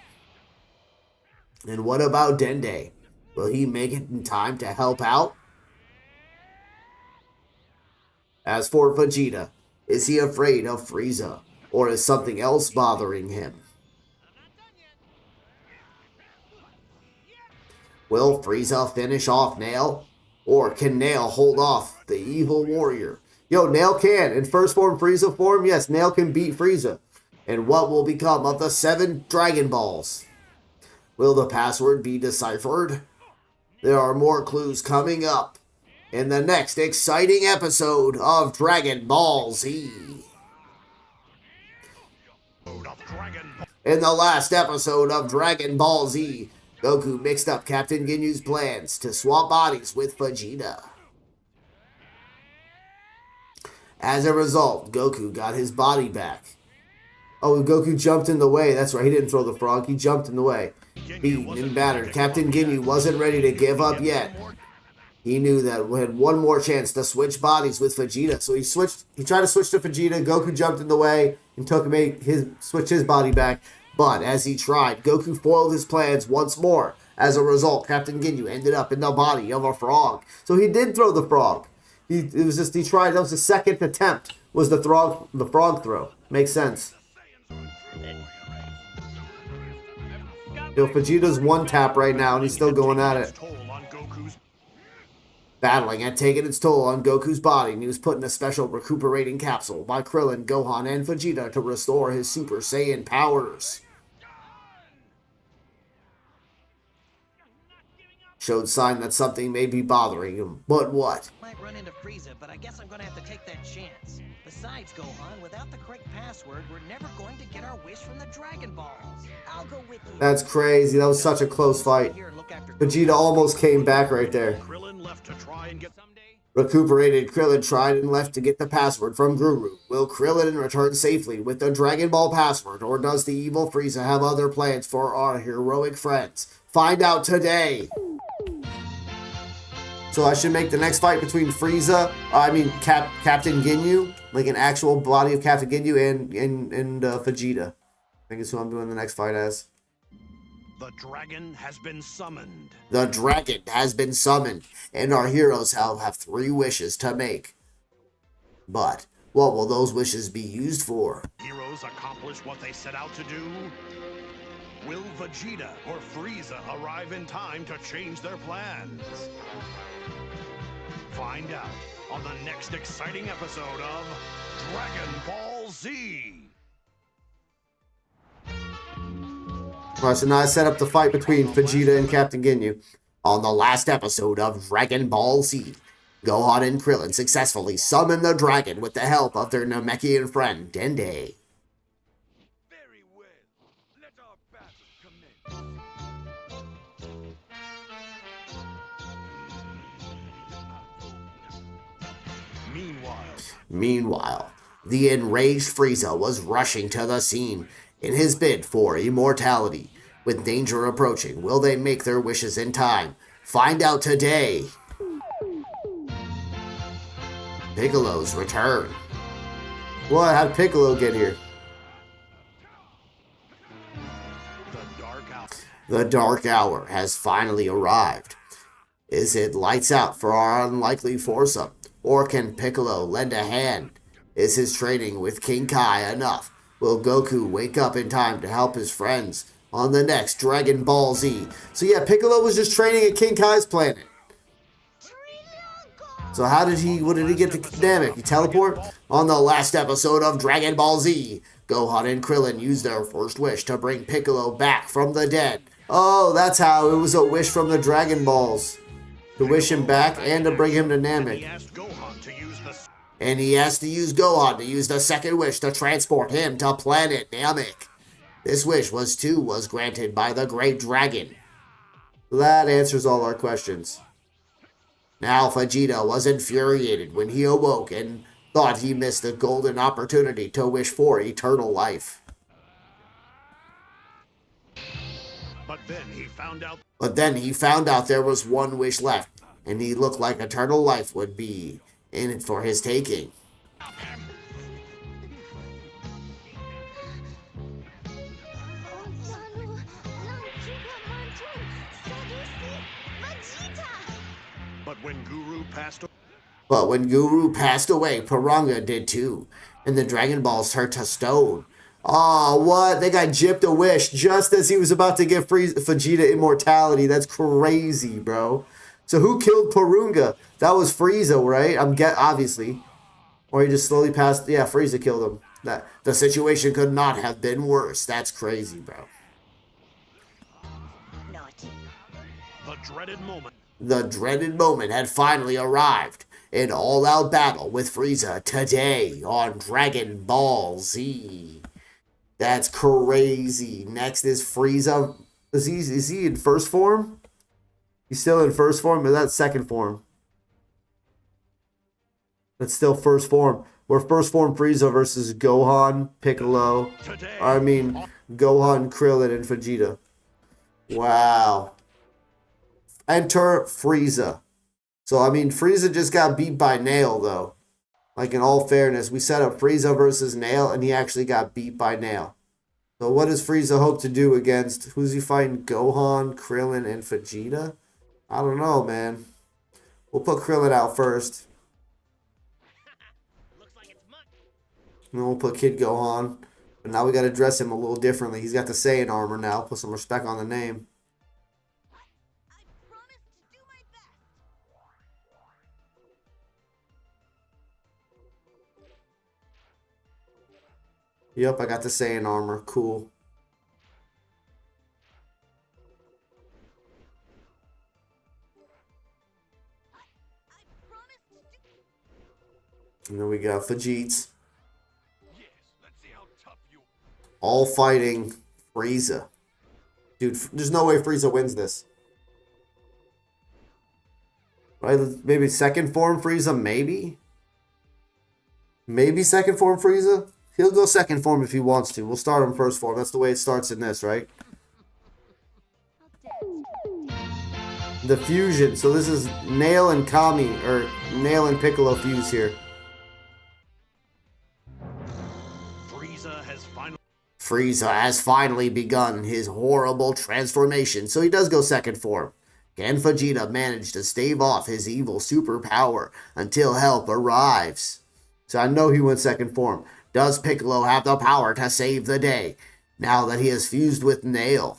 And what about Dende? Will he make it in time to help out? As for Vegeta, is he afraid of Frieza? Or is something else bothering him? Will Frieza finish off Nail? Or can Nail hold off the evil warrior? Yo, Nail can. In first form Frieza form, yes, Nail can beat Frieza. And what will become of the 7 Dragon Balls? Will the password be deciphered? There are more clues coming up in the next exciting episode of Dragon Ball Z. In the last episode of Dragon Ball Z, Goku mixed up Captain Ginyu's plans to swap bodies with Vegeta. As a result, Goku got his body back. Oh, Goku jumped in the way. That's right, he didn't throw the frog. He jumped in the way. Beaten and battered, Captain Ginyu wasn't ready to give up yet. He knew that we had one more chance to switch bodies with Vegeta. So he tried to switch to Vegeta. Goku jumped in the way and switched his body back. But as he tried, Goku foiled his plans once more. As a result, Captain Ginyu ended up in the body of a frog. So he did throw the frog. He tried. That was his second attempt. Was the frog throw? Makes sense. Yo, Vegeta's one tap right now, and he's still going at it. Battling had taken its toll on Goku's body, and he was put in a special recuperating capsule by Krillin, Gohan, and Vegeta to restore his Super Saiyan powers. showed sign that something may be bothering him. But what? Might run into Frieza, but I guess I'm gonna have to take that chance. Besides, Gohan, without the correct password, we're never going to get our wish from the Dragon Balls. I'll go with you. That's crazy. That was such a close fight. Here and look after Vegeta almost came back right there. Krillin left to try and get Someday. Recuperated Krillin tried and left to get the password from Guru. Will Krillin return safely with the Dragon Ball password, or does the evil Frieza have other plans for our heroic friends? Find out today! So I should make the next fight between Frieza, Captain Ginyu, like an actual body of Captain Ginyu and Vegeta. I think it's who I'm doing the next fight as. The dragon has been summoned. The dragon has been summoned, and our heroes have 3 wishes to make. But what will those wishes be used for? Heroes accomplish what they set out to do? Will Vegeta or Frieza arrive in time to change their plans? Find out on the next exciting episode of Dragon Ball Z. Alright, so now I set up the fight between Vegeta and Captain Ginyu. On the last episode of Dragon Ball Z, Gohan and Krillin successfully summon the dragon with the help of their Namekian friend, Dende. Very well. Let our battle commence. Meanwhile, The enraged Frieza was rushing to the scene in his bid for immortality. With danger approaching, will they make their wishes in time? Find out today! Piccolo's return. What? How'd Piccolo get here? The dark hour has finally arrived. Is it lights out for our unlikely foursome? Or can Piccolo lend a hand? Is his training with King Kai enough? Will Goku wake up in time to help his friends on the next Dragon Ball Z? So yeah, Piccolo was just training at King Kai's planet. So what did he get to Namek? He teleport? On the last episode of Dragon Ball Z, Gohan and Krillin used their first wish to bring Piccolo back from the dead. Oh, that's how. It was a wish from the Dragon Balls. To wish him back and to bring him to Namek. And he has to use Gohan to use the second wish to transport him to planet Namek. This wish was granted by the Great Dragon. That answers all our questions. Now Vegeta was infuriated when he awoke and thought he missed the golden opportunity to wish for eternal life. But then he found out there was one wish left, and he looked like eternal life would be in it for his taking. But when Guru passed away, Piranga did too, and the Dragon Balls turned to stone. Aw, what? They got gypped a wish just as he was about to give Vegeta immortality. That's crazy, bro. So who killed Piranga? That was Frieza, right? Obviously. Or he just slowly passed. Yeah, Frieza killed him. The situation could not have been worse. That's crazy, bro. The dreaded moment had finally arrived. An all-out battle with Frieza today on Dragon Ball Z. That's crazy. Next is Frieza. Is he in first form? He's still in first form, or that's second form? That's still first form. We're first form Frieza versus Gohan, Piccolo. Gohan, Krillin, and Vegeta. Wow. Enter Frieza. So, Frieza just got beat by Nail, though. Like, in all fairness, we set up Frieza versus Nail, and he actually got beat by Nail. So, what does Frieza hope to do against... Who's he fighting? Gohan, Krillin, and Vegeta? I don't know, man. We'll put Krillin out first. And then we'll put Kid Gohan. But now we got to dress him a little differently. He's got the Saiyan armor now. Put some respect on the name. Yep, I got the Saiyan armor. Cool. And then we got Vegeta. All fighting Frieza. Dude, there's no way Frieza wins this. Right? Maybe second form Frieza, maybe? Maybe second form Frieza? He'll go second form if he wants to. We'll start him first form. That's the way it starts in this, right? The fusion. So this is Nail and Kami, or Nail and Piccolo fuse here. Frieza has finally begun his horrible transformation, so he does go second form. Can Vegeta manage to stave off his evil superpower until help arrives? So I know he went second form. Does Piccolo have the power to save the day now that he has fused with Nail?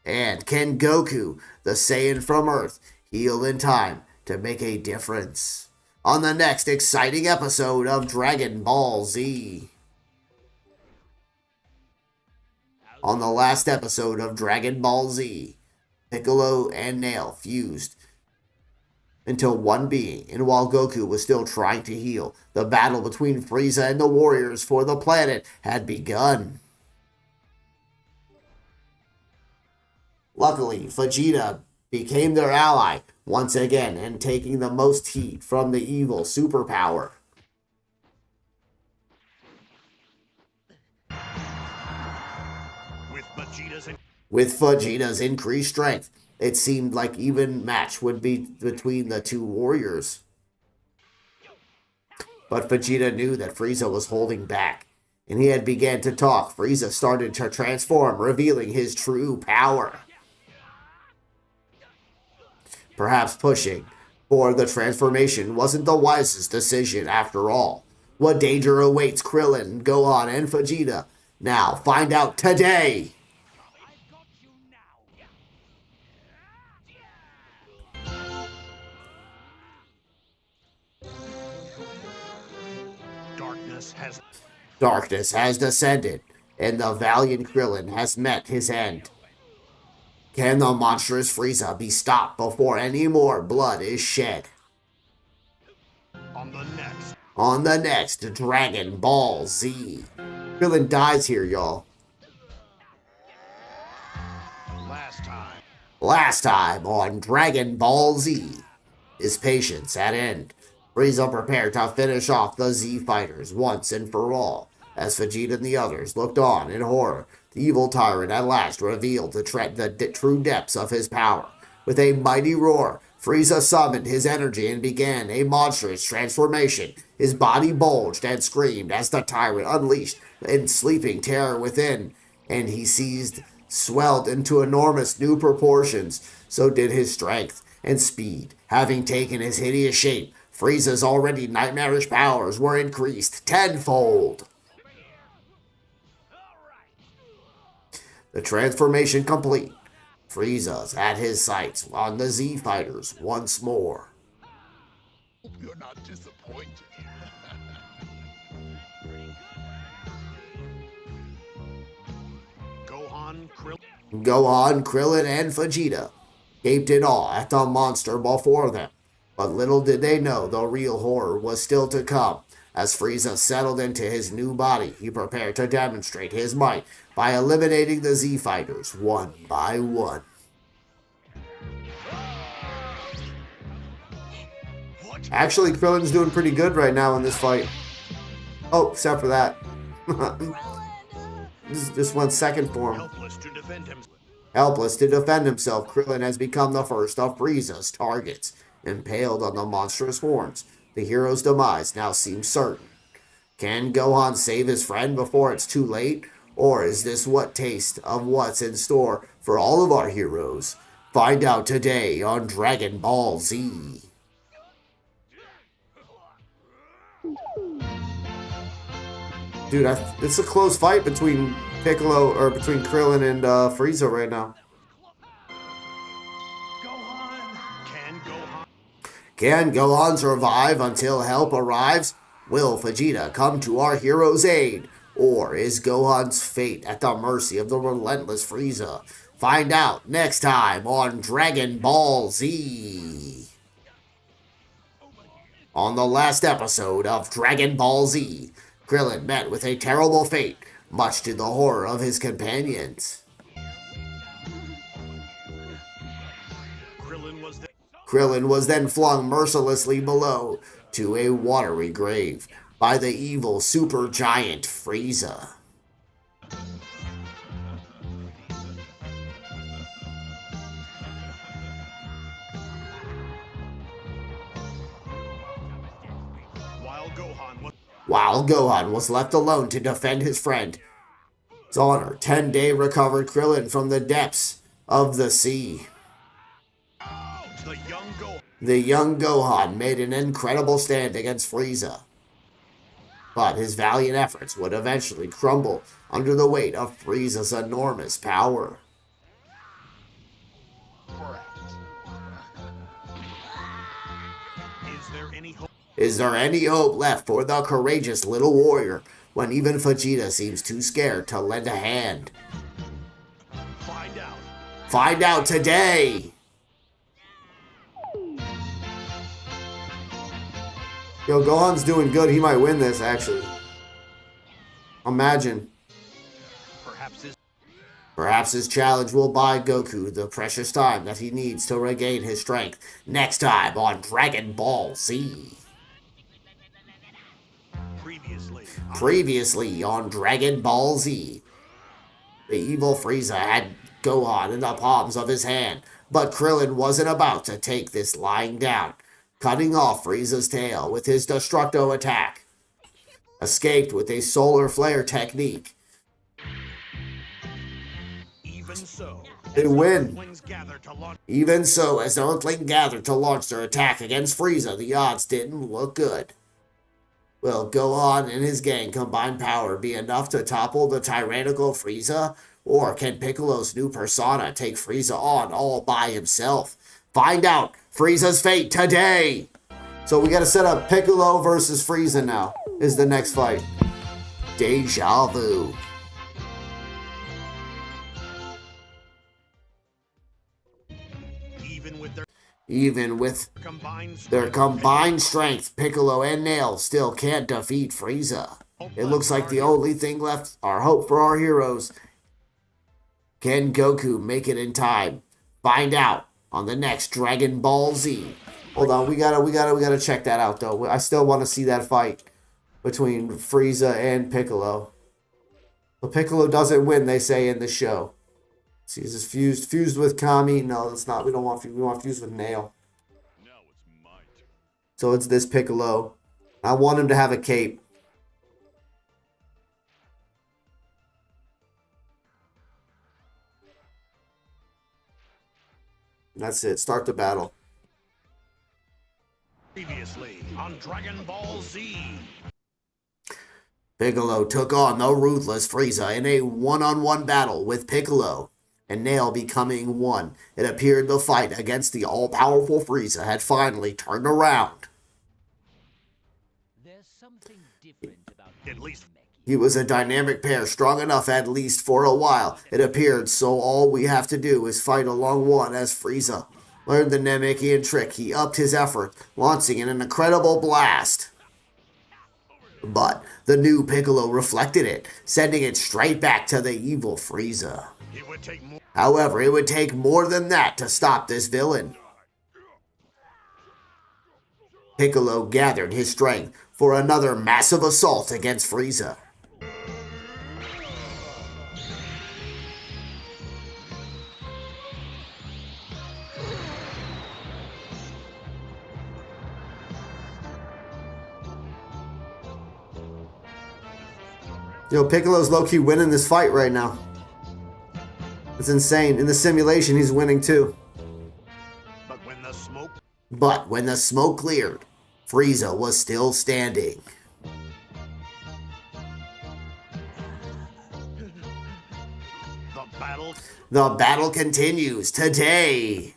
And can Goku, the Saiyan from Earth, heal in time to make a difference? On the next exciting episode of Dragon Ball Z. On the last episode of Dragon Ball Z, Piccolo and Nail fused into one being, and while Goku was still trying to heal, the battle between Frieza and the warriors for the planet had begun. Luckily, Vegeta became their ally once again and taking the most heat from the evil superpower. With Vegeta's increased strength, it seemed like even match would be between the two warriors. But Vegeta knew that Frieza was holding back, and he had began to talk. Frieza started to transform, revealing his true power. Perhaps pushing for the transformation wasn't the wisest decision after all. What danger awaits Krillin, Gohan, and Vegeta? Now find out today! Darkness has descended, and the valiant Krillin has met his end. Can the monstrous Frieza be stopped before any more blood is shed? On the next Dragon Ball Z. Krillin dies here, y'all. Last time on Dragon Ball Z. His patience at end. Frieza prepared to finish off the Z fighters once and for all. As Vegeta and the others looked on in horror, the evil tyrant at last revealed the true depths of his power. With a mighty roar, Frieza summoned his energy and began a monstrous transformation. His body bulged and screamed as the tyrant unleashed in sleeping terror within, and he swelled into enormous new proportions. So did his strength and speed. Having taken his hideous shape, Frieza's already nightmarish powers were increased tenfold. The transformation complete. Frieza's at his sights on the Z fighters once more. You're not disappointed. Gohan, Krillin, and Vegeta gaped in awe at the monster before them. But little did they know the real horror was still to come. As Frieza settled into his new body, he prepared to demonstrate his might by eliminating the Z fighters one by one. Actually, Krillin's doing pretty good right now in this fight. Oh, except for that. This went second form. Helpless to defend himself, Krillin has become the first of Frieza's targets. Impaled on the monstrous horns, the hero's demise now seems certain. Can Gohan save his friend before it's too late? Or is this what taste of what's in store for all of our heroes? Find out today on Dragon Ball Z. Dude, it's a close fight between Krillin and Frieza right now. Can Gohan survive until help arrives? Will Vegeta come to our hero's aid? Or is Gohan's fate at the mercy of the relentless Frieza? Find out next time on Dragon Ball Z. On the last episode of Dragon Ball Z, Krillin met with a terrible fate, much to the horror of his companions. Krillin was then flung mercilessly below to a watery grave by the evil super giant Frieza. While Gohan was left alone to defend his friend, his honor, 10-day recovered Krillin from the depths of the sea. The young Gohan made an incredible stand against Frieza, but his valiant efforts would eventually crumble under the weight of Frieza's enormous power. Is there any hope left for the courageous little warrior when even Vegeta seems too scared to lend a hand? Find out today! Yo, Gohan's doing good. He might win this, actually. Imagine. Perhaps his challenge will buy Goku the precious time that he needs to regain his strength. Next time on Dragon Ball Z. Previously on Dragon Ball Z. The evil Frieza had Gohan in the palms of his hand, but Krillin wasn't about to take this lying down, cutting off Frieza's tail with his Destructo attack. Escaped with a solar flare technique. They win. Even so, as the Earthling gathered to launch their attack against Frieza, the odds didn't look good. Will Gohan and his gang combined power be enough to topple the tyrannical Frieza? Or can Piccolo's new persona take Frieza on all by himself? Find out Frieza's fate today! So we gotta set up Piccolo versus Frieza now, is the next fight. Deja vu. Even with their combined strength, Piccolo and Nail still can't defeat Frieza. It looks like the only thing left are hope for our heroes. Can Goku make it in time? Find out on the next Dragon Ball Z. Hold on, we gotta check that out though. I still want to see that fight between Frieza and Piccolo. But Piccolo doesn't win, they say in the show. See, is this fused with Kami? No, it's not. We want fused with Nail. So it's this Piccolo. I want him to have a cape. That's it. Start the battle. Previously on Dragon Ball Z. Piccolo took on the ruthless Frieza in a one-on-one battle with Piccolo and Nail becoming one. It appeared the fight against the all-powerful Frieza had finally turned around. There's something different about At least He was a dynamic pair, strong enough at least for a while, it appeared, so all we have to do is fight along one as Frieza learned the Namekian trick. He upped his effort, launching in an incredible blast. But the new Piccolo reflected it, sending it straight back to the evil Frieza. it would take more. However, it would take more than that to stop this villain. Piccolo gathered his strength for another massive assault against Frieza. Yo, Piccolo's low-key winning this fight right now. It's insane. In the simulation, he's winning too. But when the smoke cleared, Frieza was still standing. The battle continues today.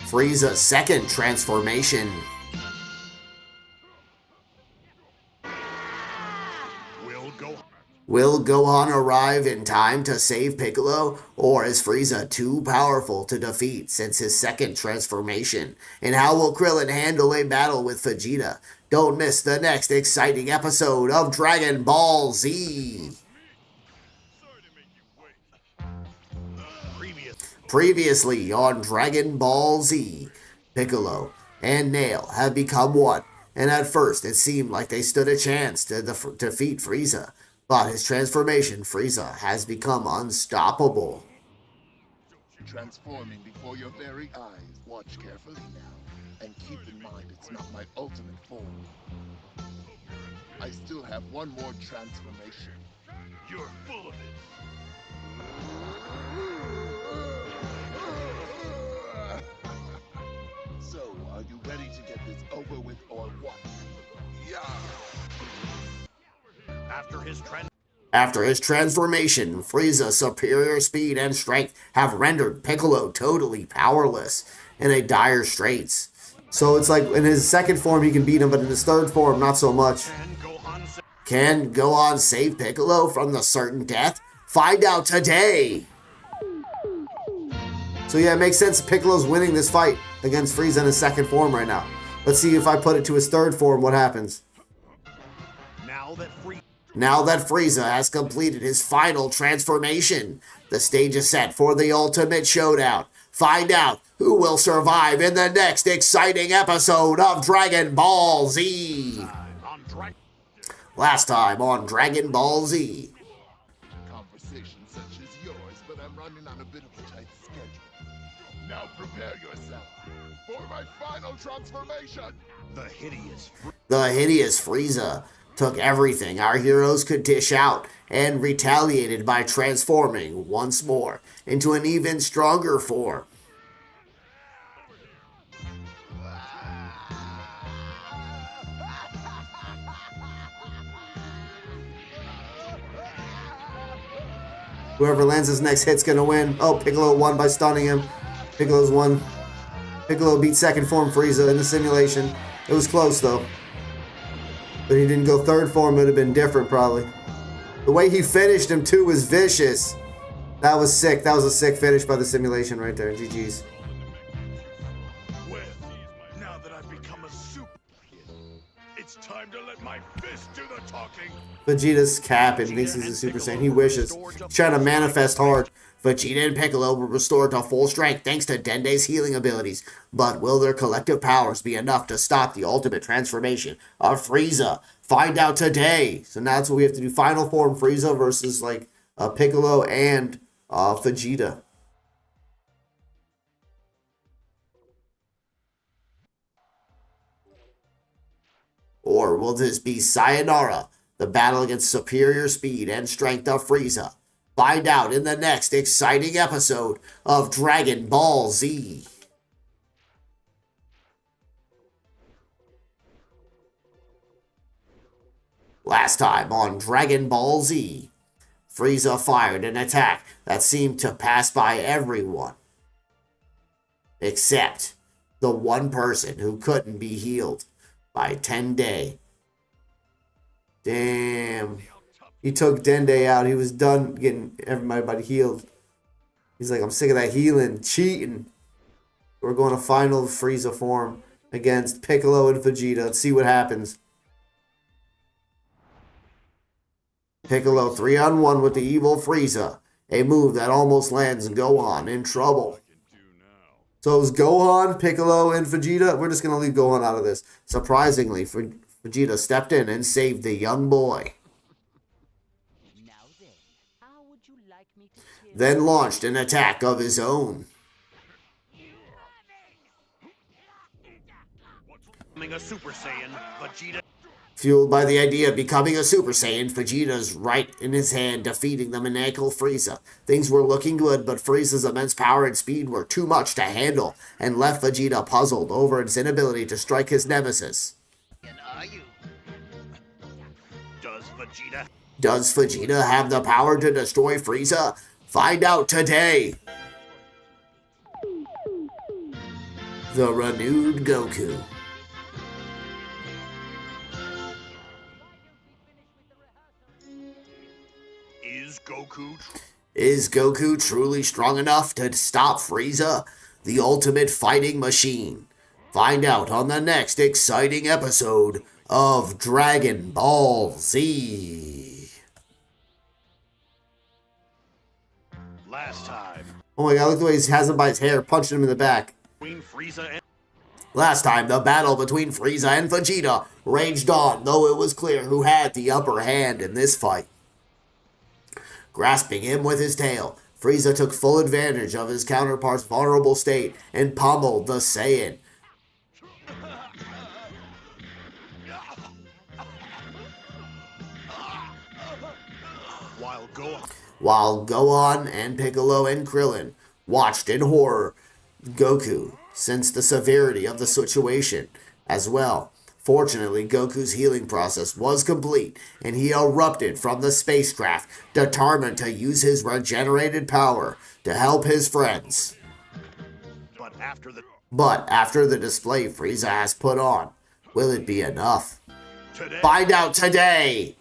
Frieza's second transformation. Will Gohan arrive in time to save Piccolo, or is Frieza too powerful to defeat since his second transformation? And how will Krillin handle a battle with Vegeta? Don't miss the next exciting episode of Dragon Ball Z. Previously on Dragon Ball Z, Piccolo and Nail have become one, and at first it seemed like they stood a chance to defeat Frieza. But his transformation, Frieza, has become unstoppable. Transforming before your very eyes. Watch carefully now, and keep in mind it's not my ultimate form. I still have one more transformation. You're full of it. So, are you ready to get this over with or what? Yeah! After his transformation, Frieza's superior speed and strength have rendered Piccolo totally powerless in a dire straits. So it's like in his second form he can beat him, but in his third form not so much. Can Gohan save Piccolo from the certain death? Find out today! So yeah, it makes sense Piccolo's winning this fight against Frieza in his second form right now. Let's see if I put it to his third form, what happens. Now that Frieza has completed his final transformation, the stage is set for the ultimate showdown. Find out who will survive in the next exciting episode of Dragon Ball Z. Last time on Dragon Ball Z. Conversations such as yours, but I'm running on a bit of a tight schedule. Now prepare yourself for my final transformation. The hideous Frieza took everything our heroes could dish out and retaliated by transforming once more into an even stronger form. Whoever lands his next hit's gonna win. Oh, Piccolo won by stunning him. Piccolo's won. Piccolo beat second form Frieza in the simulation. It was close though. But he didn't go third form, it would have been different probably. The way he finished him too was vicious. That was sick. That was a sick finish by the simulation right there. GG's. Well, now that I've become a super kid, it's time to let my fist do the talking. Vegeta's capping, thinks he's a Super Saiyan. He wishes. He's trying to manifest hard. Vegeta and Piccolo were restored to full strength thanks to Dende's healing abilities. But will their collective powers be enough to stop the ultimate transformation of Frieza? Find out today. So now that's what we have to do. Final form Frieza versus like Piccolo and Vegeta. Or will this be Sayonara, the battle against superior speed and strength of Frieza? Find out in the next exciting episode of Dragon Ball Z. Last time on Dragon Ball Z, Frieza fired an attack that seemed to pass by everyone, except the one person who couldn't be healed by Dende. Damn. He took Dende out. He was done getting everybody healed. He's like, I'm sick of that healing, cheating. We're going to final Frieza form against Piccolo and Vegeta. Let's see what happens. Piccolo 3-on-1 with the evil Frieza. A move that almost lands Gohan in trouble. So it's Gohan, Piccolo, and Vegeta. We're just going to leave Gohan out of this. Surprisingly, Vegeta stepped in and saved the young boy. Then launched an attack of his own. Becoming a Super Saiyan, Vegeta. Fueled by the idea of becoming a Super Saiyan, Vegeta's right in his hand, defeating the maniacal Frieza. Things were looking good, but Frieza's immense power and speed were too much to handle, and left Vegeta puzzled over his inability to strike his nemesis. Does Vegeta have the power to destroy Frieza? Find out today! The renewed Goku. Is Goku truly strong enough to stop Frieza, the ultimate fighting machine? Find out on the next exciting episode of Dragon Ball Z. Last time. Oh my god, look the way he has him by his hair, punching him in the back. Last time, the battle between Frieza and Vegeta raged on, though it was clear who had the upper hand in this fight. Grasping him with his tail, Frieza took full advantage of his counterpart's vulnerable state and pummeled the Saiyan. While Gohan and Piccolo and Krillin watched in horror, Goku sensed the severity of the situation as well. Fortunately, Goku's healing process was complete, and he erupted from the spacecraft, determined to use his regenerated power to help his friends. But after the display Frieza has put on, will it be enough? Find out today!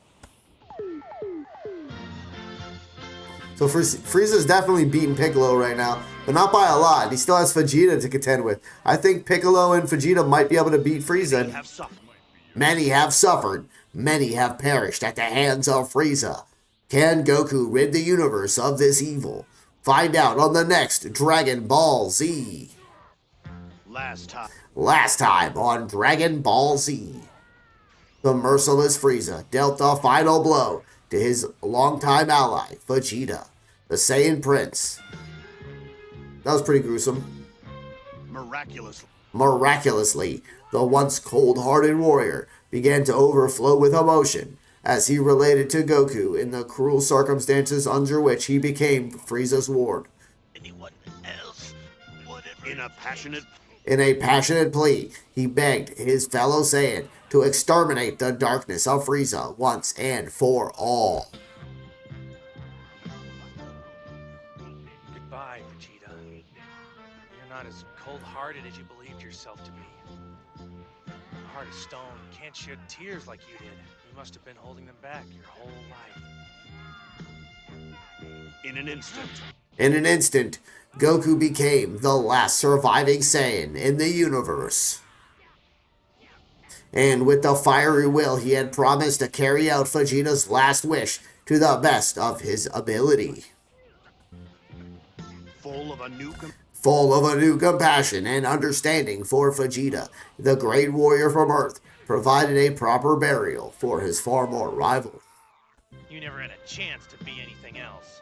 So Frieza's definitely beating Piccolo right now, but not by a lot. He still has Vegeta to contend with. I think Piccolo and Vegeta might be able to beat Frieza. Many have suffered, many have perished at the hands of Frieza. Can Goku rid the universe of this evil? Find out on the next Dragon Ball Z. Last time on Dragon Ball Z. The merciless Frieza dealt the final blow to his longtime ally, Vegeta, the Saiyan Prince. That was pretty gruesome. Miraculously, the once cold-hearted warrior began to overflow with emotion as he related to Goku in the cruel circumstances under which he became Frieza's ward. In a passionate plea, he begged his fellow Saiyan to exterminate the darkness of Frieza once and for all. Goodbye, Vegeta. You're not as cold-hearted as you believed yourself to be. A heart of stone can't shed tears like you did. You must have been holding them back your whole life. In an instant, Goku became the last surviving Saiyan in the universe. And with the fiery will, he had promised to carry out Vegeta's last wish to the best of his ability. Full of a new compassion and understanding for Vegeta, the great warrior from Earth provided a proper burial for his former rival. You never had a chance to be anything else.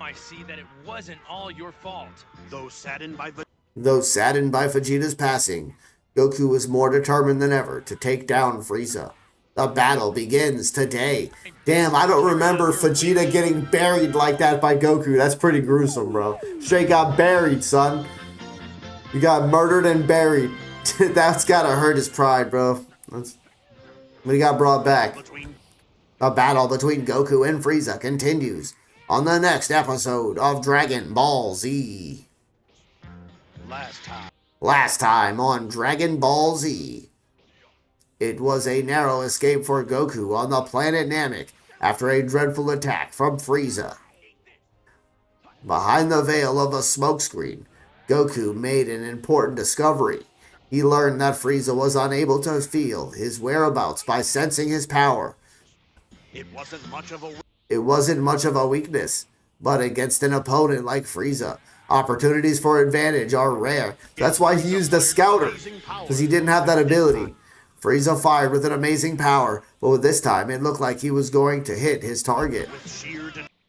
I see that it wasn't all your fault. Though saddened by Vegeta's passing, Goku was more determined than ever to take down Frieza. The battle begins today. Damn, I don't remember Vegeta getting buried like that by Goku. That's pretty gruesome, bro. Straight got buried, son. You got murdered and buried. That's gotta hurt his pride, bro. But he got brought back. The battle between Goku and Frieza continues on the next episode of Dragon Ball Z. Last time on Dragon Ball Z. It was a narrow escape for Goku on the planet Namek after a dreadful attack from Frieza. Behind the veil of a smokescreen, Goku made an important discovery. He learned that Frieza was unable to feel his whereabouts by sensing his power. It wasn't much of a weakness, but against an opponent like Frieza, opportunities for advantage are rare. That's why he used the Scouter, because he didn't have that ability. Frieza fired with an amazing power, but this time it looked like he was going to hit his target.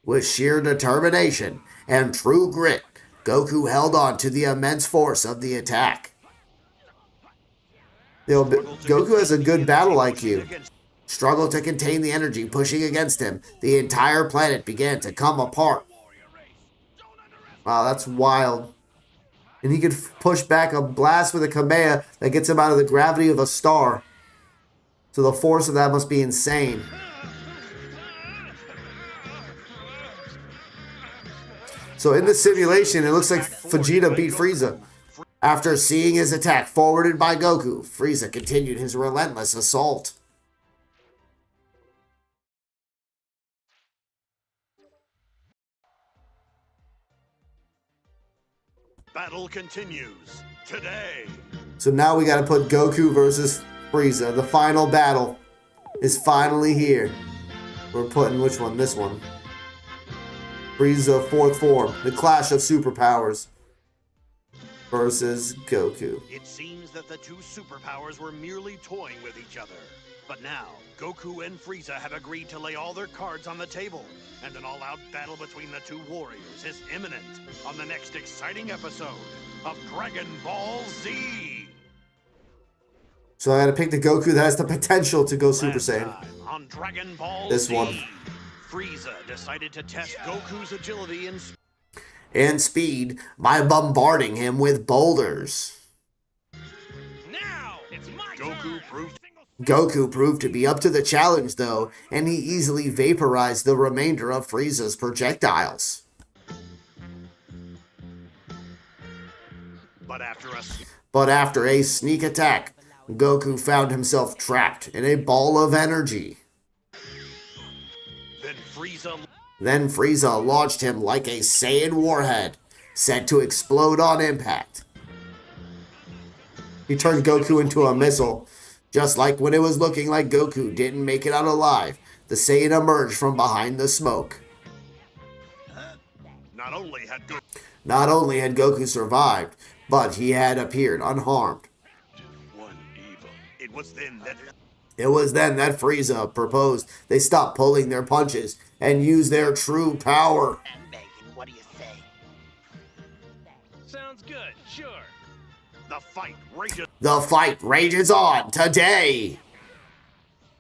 With sheer determination and true grit, Goku held on to the immense force of the attack. Goku has a good battle IQ. Struggled to contain the energy pushing against him. The entire planet began to come apart. Wow, that's wild. And he could push back a blast with a Kamehameha that gets him out of the gravity of a star. So the force of that must be insane. So in the simulation, it looks like Vegeta beat Frieza. After seeing his attack forwarded by Goku, Frieza continued his relentless assault. battle continues today. So now we gotta put Goku versus Frieza. The final battle is finally here. We're putting which one? This one. Frieza 4th form. The clash of superpowers. Versus Goku. It seems that the two superpowers were merely toying with each other. But now, Goku and Frieza have agreed to lay all their cards on the table, and an all-out battle between the two warriors is imminent on the next exciting episode of Dragon Ball Z. So I gotta pick the Goku that has the potential to go Super Last Saiyan. time on Dragon Ball This Z, one. Frieza decided to test Goku's agility And speed by bombarding him with boulders. Now it's my Goku proved to be up to the challenge though, and he easily vaporized the remainder of Frieza's projectiles. But after a sneak attack, Goku found himself trapped in a ball of energy. Then Frieza launched him like a Saiyan warhead, set to explode on impact. He turned Goku into a missile. Just like when it was looking like Goku didn't make it out alive, the Saiyan emerged from behind the smoke. Not only had Goku survived, but he had appeared unharmed. one evil. It was then that Frieza proposed they stop pulling their punches and use their true power. Megan, what do you say? Sounds good, sure. The fight rages on today.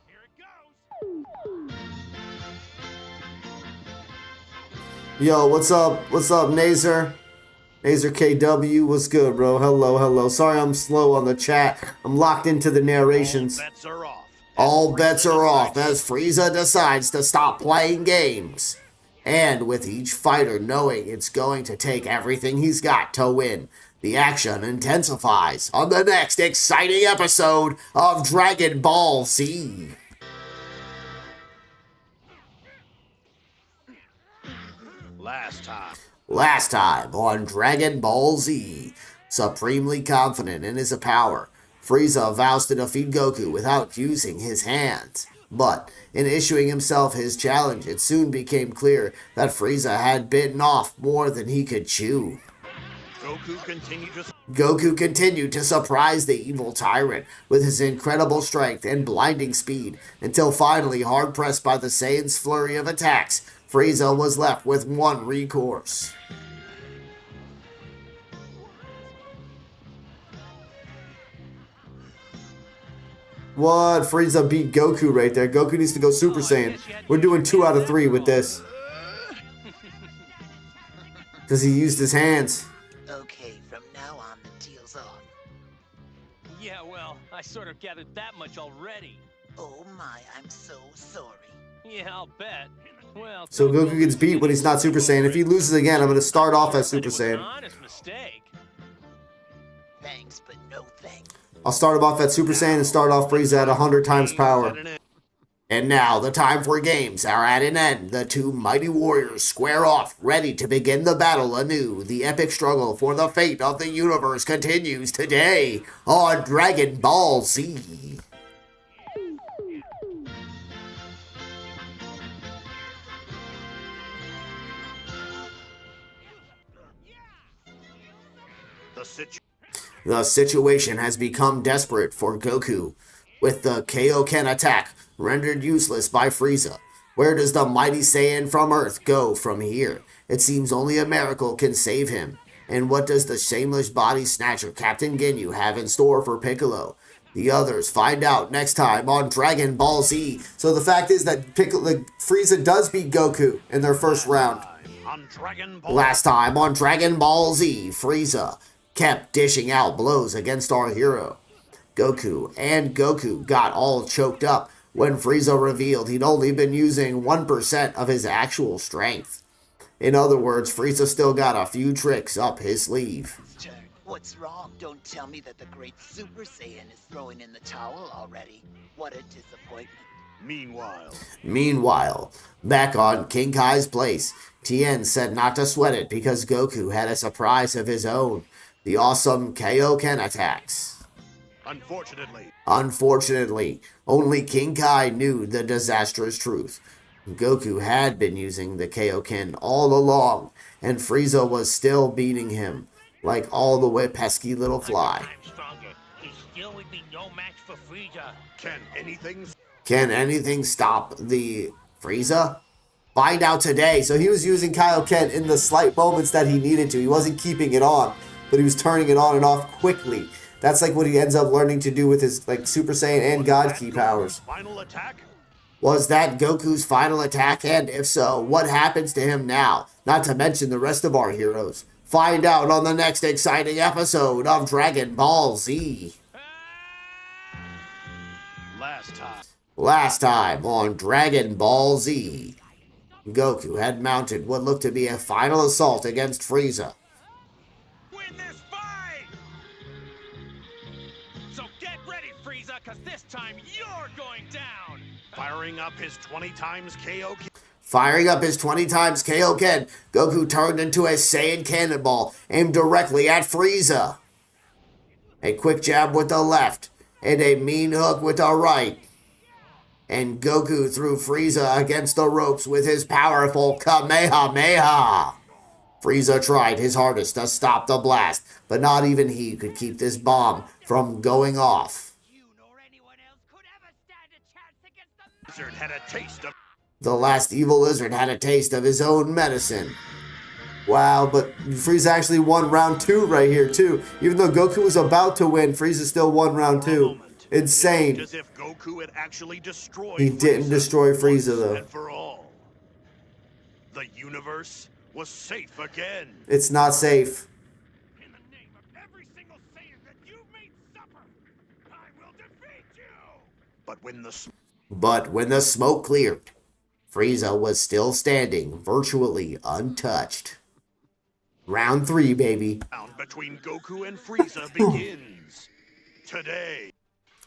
Here it goes. Yo, what's up? What's up, Nazer? Nazer KW, what's good, bro? Hello. Sorry I'm slow on the chat. I'm locked into the narrations. All bets are off as Frieza decides to stop playing games. And with each fighter knowing it's going to take everything he's got to win, the action intensifies on the next exciting episode of Dragon Ball Z. Last time on Dragon Ball Z, supremely confident in his power, Frieza vows to defeat Goku without using his hands. But in issuing himself his challenge, it soon became clear that Frieza had bitten off more than he could chew. Goku continued to surprise the evil tyrant with his incredible strength and blinding speed, until finally, hard pressed by the Saiyan's flurry of attacks, Frieza was left with one recourse. What? Frieza beat Goku right there. Goku needs to go Super Saiyan. We're doing 2 out of 3 with this. Because he used his hands. Okay, from now on, the deal's off. Yeah, well, I sort of gathered that much already. Oh my, I'm so sorry. Yeah, I'll bet. Well, So Goku gets beat when he's not Super Saiyan. If he loses again, I'm going to start off as Super Saiyan. Honest mistake. Thanks, but no thanks. I'll start him off at Super Saiyan and start off Frieza at 100 times power. And now the time for games are at an end. The two mighty warriors square off, ready to begin the battle anew. The epic struggle for the fate of the universe continues today on Dragon Ball Z. The situation has become desperate for Goku, with the Kaioken attack rendered useless by Frieza. Where does the mighty Saiyan from Earth go from here? It seems only a miracle can save him. And what does the shameless body snatcher Captain Ginyu have in store for Piccolo? The others find out next time on Dragon Ball Z. So the fact is that Frieza does beat Goku in their first round. Last time on Dragon Ball Z, Frieza kept dishing out blows against our hero. Goku got all choked up when Frieza revealed he'd only been using 1% of his actual strength. In other words, Frieza still got a few tricks up his sleeve. What's wrong? Don't tell me that the great Super Saiyan is throwing in the towel already. What a disappointment. Meanwhile, back on King Kai's place, Tien said not to sweat it because Goku had a surprise of his own. The awesome Kaioken attacks. Unfortunately, only King Kai knew the disastrous truth. Goku had been using the Kaioken all along, and Frieza was still beating him, like all the way pesky little fly. Can anything stop the Frieza? Find out today. So he was using Kaioken in the slight moments that he needed to. He wasn't keeping it on, but he was turning it on and off quickly. That's like what he ends up learning to do with his like Super Saiyan and God Ki powers. Was that Goku's final attack? And if so, what happens to him now? Not to mention the rest of our heroes. Find out on the next exciting episode of Dragon Ball Z. Last time on Dragon Ball Z, Goku had mounted what looked to be a final assault against Frieza. Win this fight! So get ready, Frieza, because this time you're going down! Firing up his 20 times Kaioken. Firing up his 20 times Kaioken, Goku turned into a Saiyan cannonball aimed directly at Frieza. A quick jab with the left, and a mean hook with the right. And Goku threw Frieza against the ropes with his powerful Kamehameha. Frieza tried his hardest to stop the blast, but not even he could keep this bomb from going off. You nor anyone else could ever stand a chance against the Lizard had a taste of. The last evil lizard had a taste of his own medicine. Wow, but Frieza actually won round 2 right here too. Even though Goku was about to win, Frieza still won round 2. Insane. As if Goku had actually destroyed He didn't destroy Frieza though. And for all. The universe was safe again. It's not safe. In the name of every single Saiyan that you've made suffer, I will defeat you. But when the smoke cleared, Frieza was still standing, virtually untouched. Round 3, baby. round between Goku and Frieza begins today.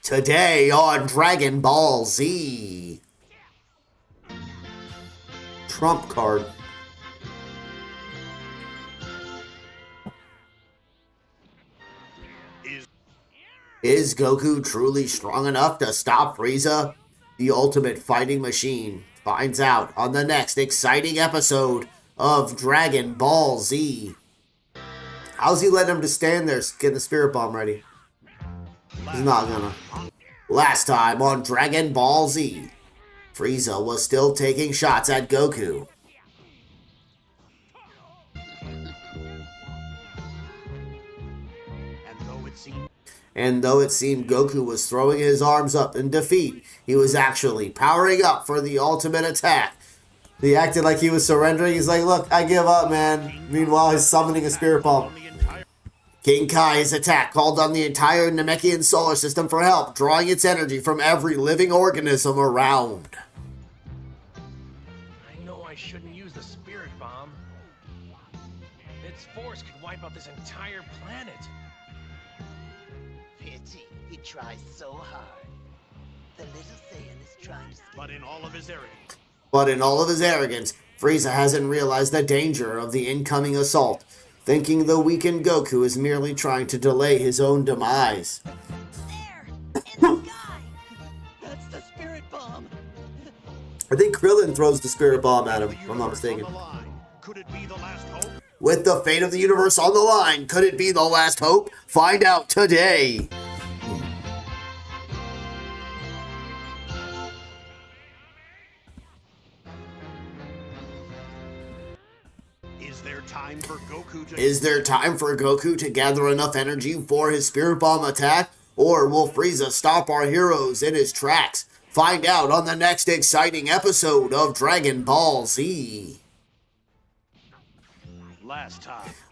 Today on Dragon Ball Z. Trump card. Is Goku truly strong enough to stop Frieza? The ultimate fighting machine finds out on the next exciting episode of Dragon Ball Z. How's he letting him just stand there getting the spirit bomb ready? He's not gonna. Last time on Dragon Ball Z, Frieza was still taking shots at Goku. And though it seemed Goku was throwing his arms up in defeat, he was actually powering up for the ultimate attack. He acted like he was surrendering. He's like, look, I give up, man. Meanwhile, he's summoning a spirit bomb. King Kai's attack called on the entire Namekian solar system for help, drawing its energy from every living organism around. I know I shouldn't use the spirit bomb. Its force could wipe out this entire planet. Pity, he tries so hard. The little Saiyan is trying to... But in all of his arrogance, Frieza hasn't realized the danger of the incoming assault, thinking the weakened Goku is merely trying to delay his own demise. There! In the sky! That's the spirit bomb! I think Krillin throws the spirit bomb at him, if I'm not mistaken. could it be the last hope? With the fate of the universe on the line, could it be the last hope? Find out today! Is there time for Goku to gather enough energy for his Spirit Bomb attack? Or will Frieza stop our heroes in his tracks? Find out on the next exciting episode of Dragon Ball Z.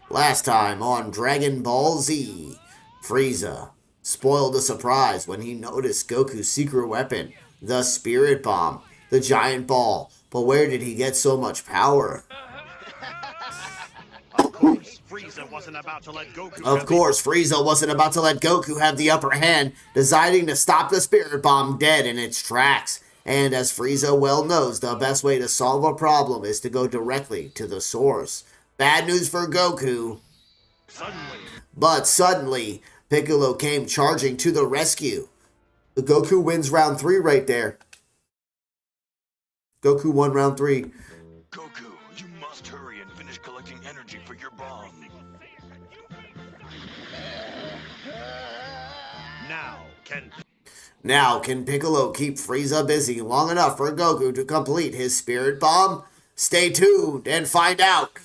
Last time on Dragon Ball Z, Frieza spoiled a surprise when he noticed Goku's secret weapon, the Spirit Bomb, the giant ball. But where did he get so much power? Of course, Frieza wasn't about to let Goku have the upper hand, deciding to stop the Spirit Bomb dead in its tracks. And as Frieza well knows, the best way to solve a problem is to go directly to the source. Bad news for Goku. But suddenly, Piccolo came charging to the rescue. Goku wins round 3 right there. Goku won round 3. Goku, you must hurry and finish collecting energy for your bomb. Now, can Piccolo keep Frieza busy long enough for Goku to complete his spirit bomb? Stay tuned and find out.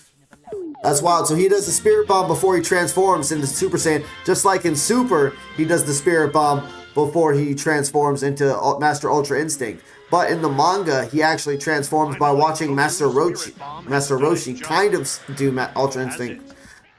That's wild. So he does the Spirit Bomb before he transforms into Super Saiyan. Just like in Super, he does the Spirit Bomb before he transforms into Master Ultra Instinct. But in the manga, he actually transforms by watching Master Roshi kind of do Ultra Instinct.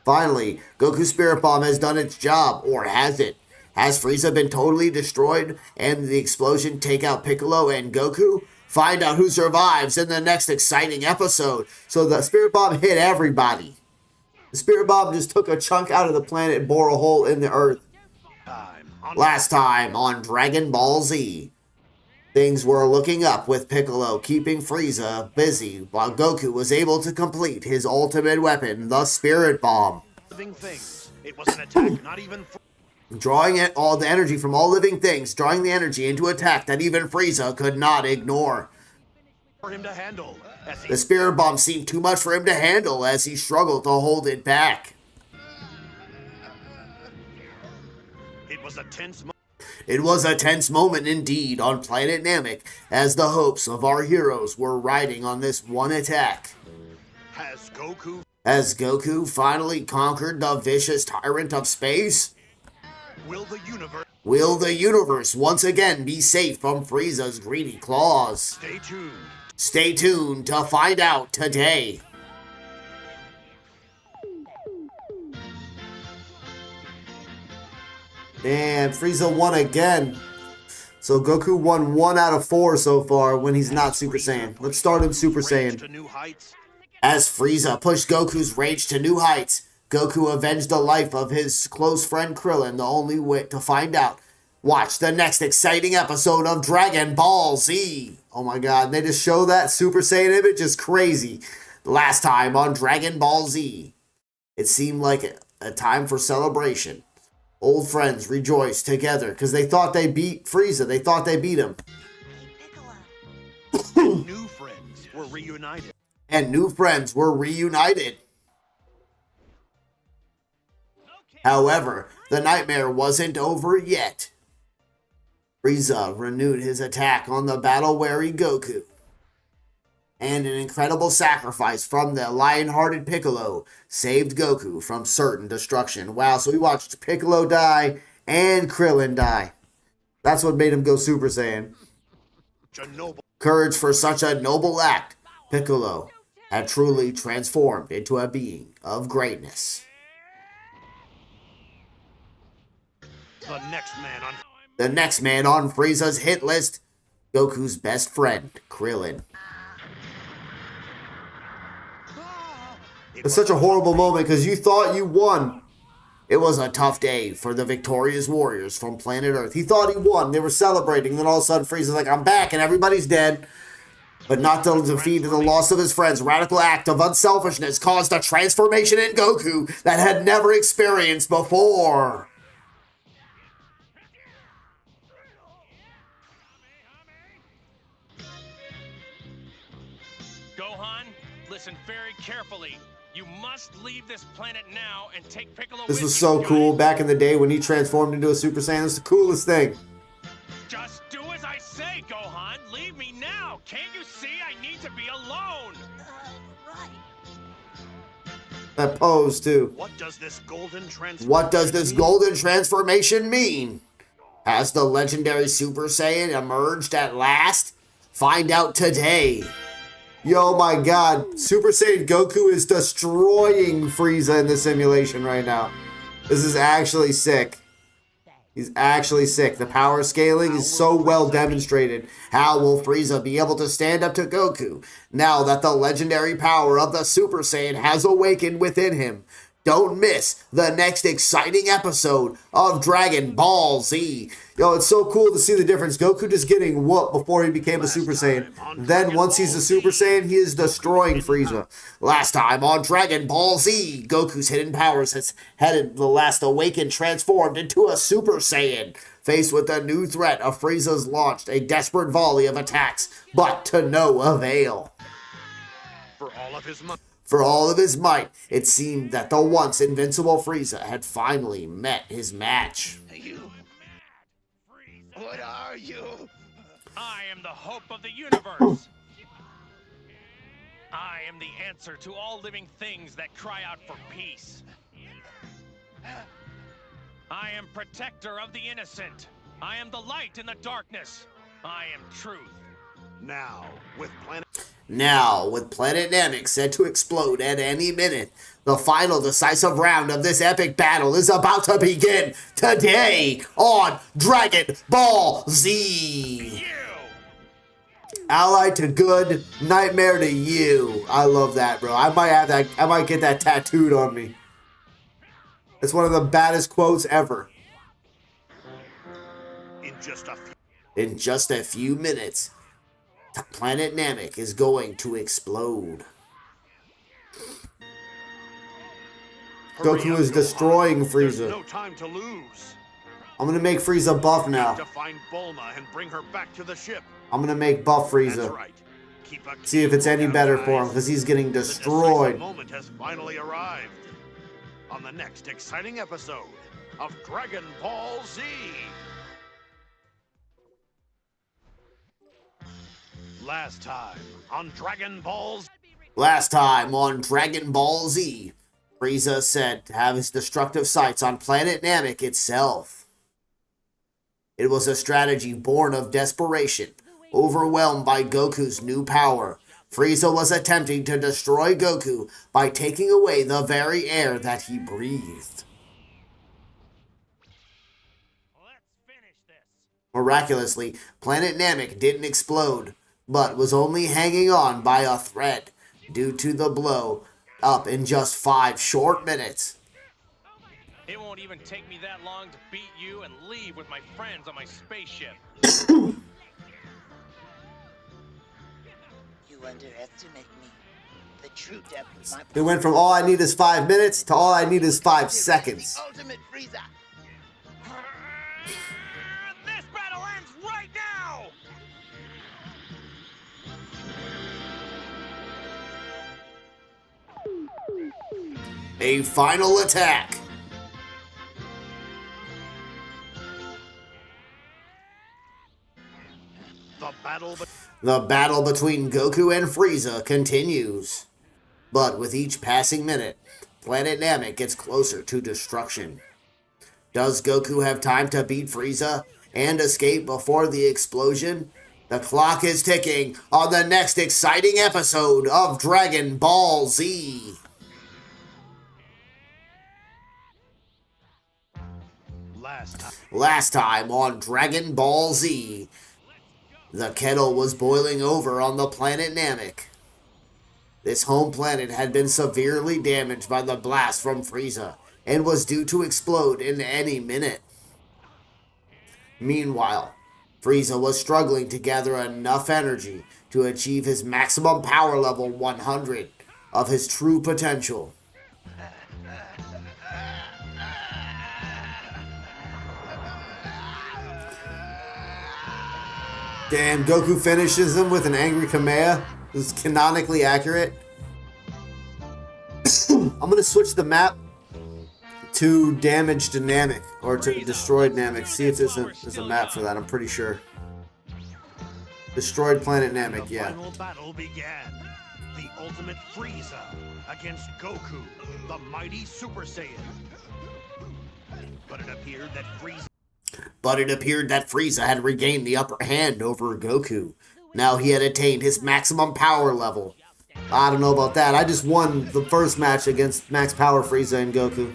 Finally, Goku's Spirit Bomb has done its job, or has it? Has Frieza been totally destroyed and the explosion take out Piccolo and Goku? Find out who survives in the next exciting episode. So the Spirit Bomb hit everybody. The Spirit Bomb just took a chunk out of the planet and bore a hole in the earth. Last time on Dragon Ball Z. Things were looking up with Piccolo keeping Frieza busy while Goku was able to complete his ultimate weapon, the Spirit Bomb. It was an attack, not even Drawing all the energy from all living things, drawing the energy into attack that even Frieza could not ignore. for him to handle. The Spirit Bomb seemed too much for him to handle as he struggled to hold it back. It was a tense moment. It was a tense moment indeed on planet Namek as the hopes of our heroes were riding on this one attack. Has Goku finally conquered the vicious tyrant of space? Will the universe once again be safe from Frieza's greedy claws? Stay tuned. Stay tuned to find out today. And Frieza won again. So Goku won 1 out of 4 so far when he's not Super Saiyan. Let's start him Super Saiyan. To new heights. As Frieza pushed Goku's rage to new heights, Goku avenged the life of his close friend Krillin, the only way to find out. Watch the next exciting episode of Dragon Ball Z. Oh my god, they just show that Super Saiyan image is crazy. Last time on Dragon Ball Z, it seemed like a time for celebration. Old friends rejoiced together because they thought they beat Frieza. They thought they beat him. New friends were reunited. And new friends were reunited. However, the nightmare wasn't over yet. Frieza renewed his attack on the battle-weary Goku. And an incredible sacrifice from the lion-hearted Piccolo saved Goku from certain destruction. Wow, so we watched Piccolo die and Krillin die. That's what made him go Super Saiyan. Courage for such a noble act. Piccolo had truly transformed into a being of greatness. The next man on Frieza's hit list, Goku's best friend, Krillin. It's such a horrible moment because you thought you won. It was a tough day for the victorious warriors from planet Earth. He thought he won. They were celebrating. Then all of a sudden Frieza's like, I'm back and everybody's dead. But not the defeat and the loss of his friends. Radical act of unselfishness caused a transformation in Goku that had never experienced before. Gohan, listen very carefully. You must leave this planet now and take Piccolo This with was you, so got cool it? back in the day when he transformed into a Super Saiyan. It's the coolest thing. Just do as I say, Gohan. Leave me now. Can't you see I need to be alone? Right. That pose too. What does this golden transformation mean? Has the legendary Super Saiyan emerged at last? Find out today. Yo, my god. Super Saiyan Goku is destroying Frieza in the simulation right now. This is actually sick. He's actually sick. The power scaling is so well demonstrated. How will Frieza be able to stand up to Goku now that the legendary power of the Super Saiyan has awakened within him? Don't miss the next exciting episode of Dragon Ball Z. Yo, it's so cool to see the difference. Goku just getting whooped before he became a Super Saiyan. Then once he's a Super Saiyan, he is destroying Frieza. Last time on Dragon Ball Z, Goku's hidden powers has headed the last awakened transformed into a Super Saiyan. Faced with the new threat of Frieza's launched a desperate volley of attacks, but to no avail. For all of his might, it seemed that the once invincible Frieza had finally met his match. What are you? I am the hope of the universe. I am the answer to all living things that cry out for peace. I am protector of the innocent. I am the light in the darkness. I am truth. Now, with Planet Namek set to explode at any minute, the final decisive round of this epic battle is about to begin today on Dragon Ball Z. Ally to good, nightmare to you. I love that, bro. I might get that tattooed on me. It's one of the baddest quotes ever. In just a few minutes, Planet Namek is going to explode. Goku is destroying Frieza. No time to lose. I'm gonna make Frieza buff now. To find Bulma and bring her back to the ship. I'm gonna make buff Frieza. That's right. See if it's any better for him, because he's getting destroyed. The moment has finally arrived. On the next exciting episode of Dragon Ball Z. Last time on Dragon Ball Z. Frieza said to have his destructive sights on planet Namek itself. It was a strategy born of desperation. Overwhelmed by Goku's new power, Frieza was attempting to destroy Goku by taking away the very air that he breathed. Miraculously, planet Namek didn't explode, but was only hanging on by a thread due to the blow up in just 5 short minutes. It won't even take me that long to beat you and leave with my friends on my spaceship. You underestimate me. The true depth of my It went from all I need is 5 minutes to all I need is 5 seconds. ultimate Frieza. This battle ends right now! A final attack. The battle between Goku and Frieza continues. But with each passing minute, Planet Namek gets closer to destruction. Does Goku have time to beat Frieza and escape before the explosion? The clock is ticking on the next exciting episode of Dragon Ball Z. Last time on Dragon Ball Z, the kettle was boiling over on the planet Namek. This home planet had been severely damaged by the blast from Frieza and was due to explode in any minute. Meanwhile, Frieza was struggling to gather enough energy to achieve his maximum power level 100 of his true potential. Damn, Goku finishes him with an angry Kamea. This is canonically accurate. I'm going to switch the map to damaged Namek, or to destroyed Namek. See if there's a map for that, I'm pretty sure. Destroyed planet Namek, yeah. The final battle began. The ultimate Frieza against Goku, the mighty Super Saiyan. But it appeared that Frieza had regained the upper hand over Goku. Now he had attained his maximum power level. I don't know about that. I just won the first match against Max Power Frieza and Goku.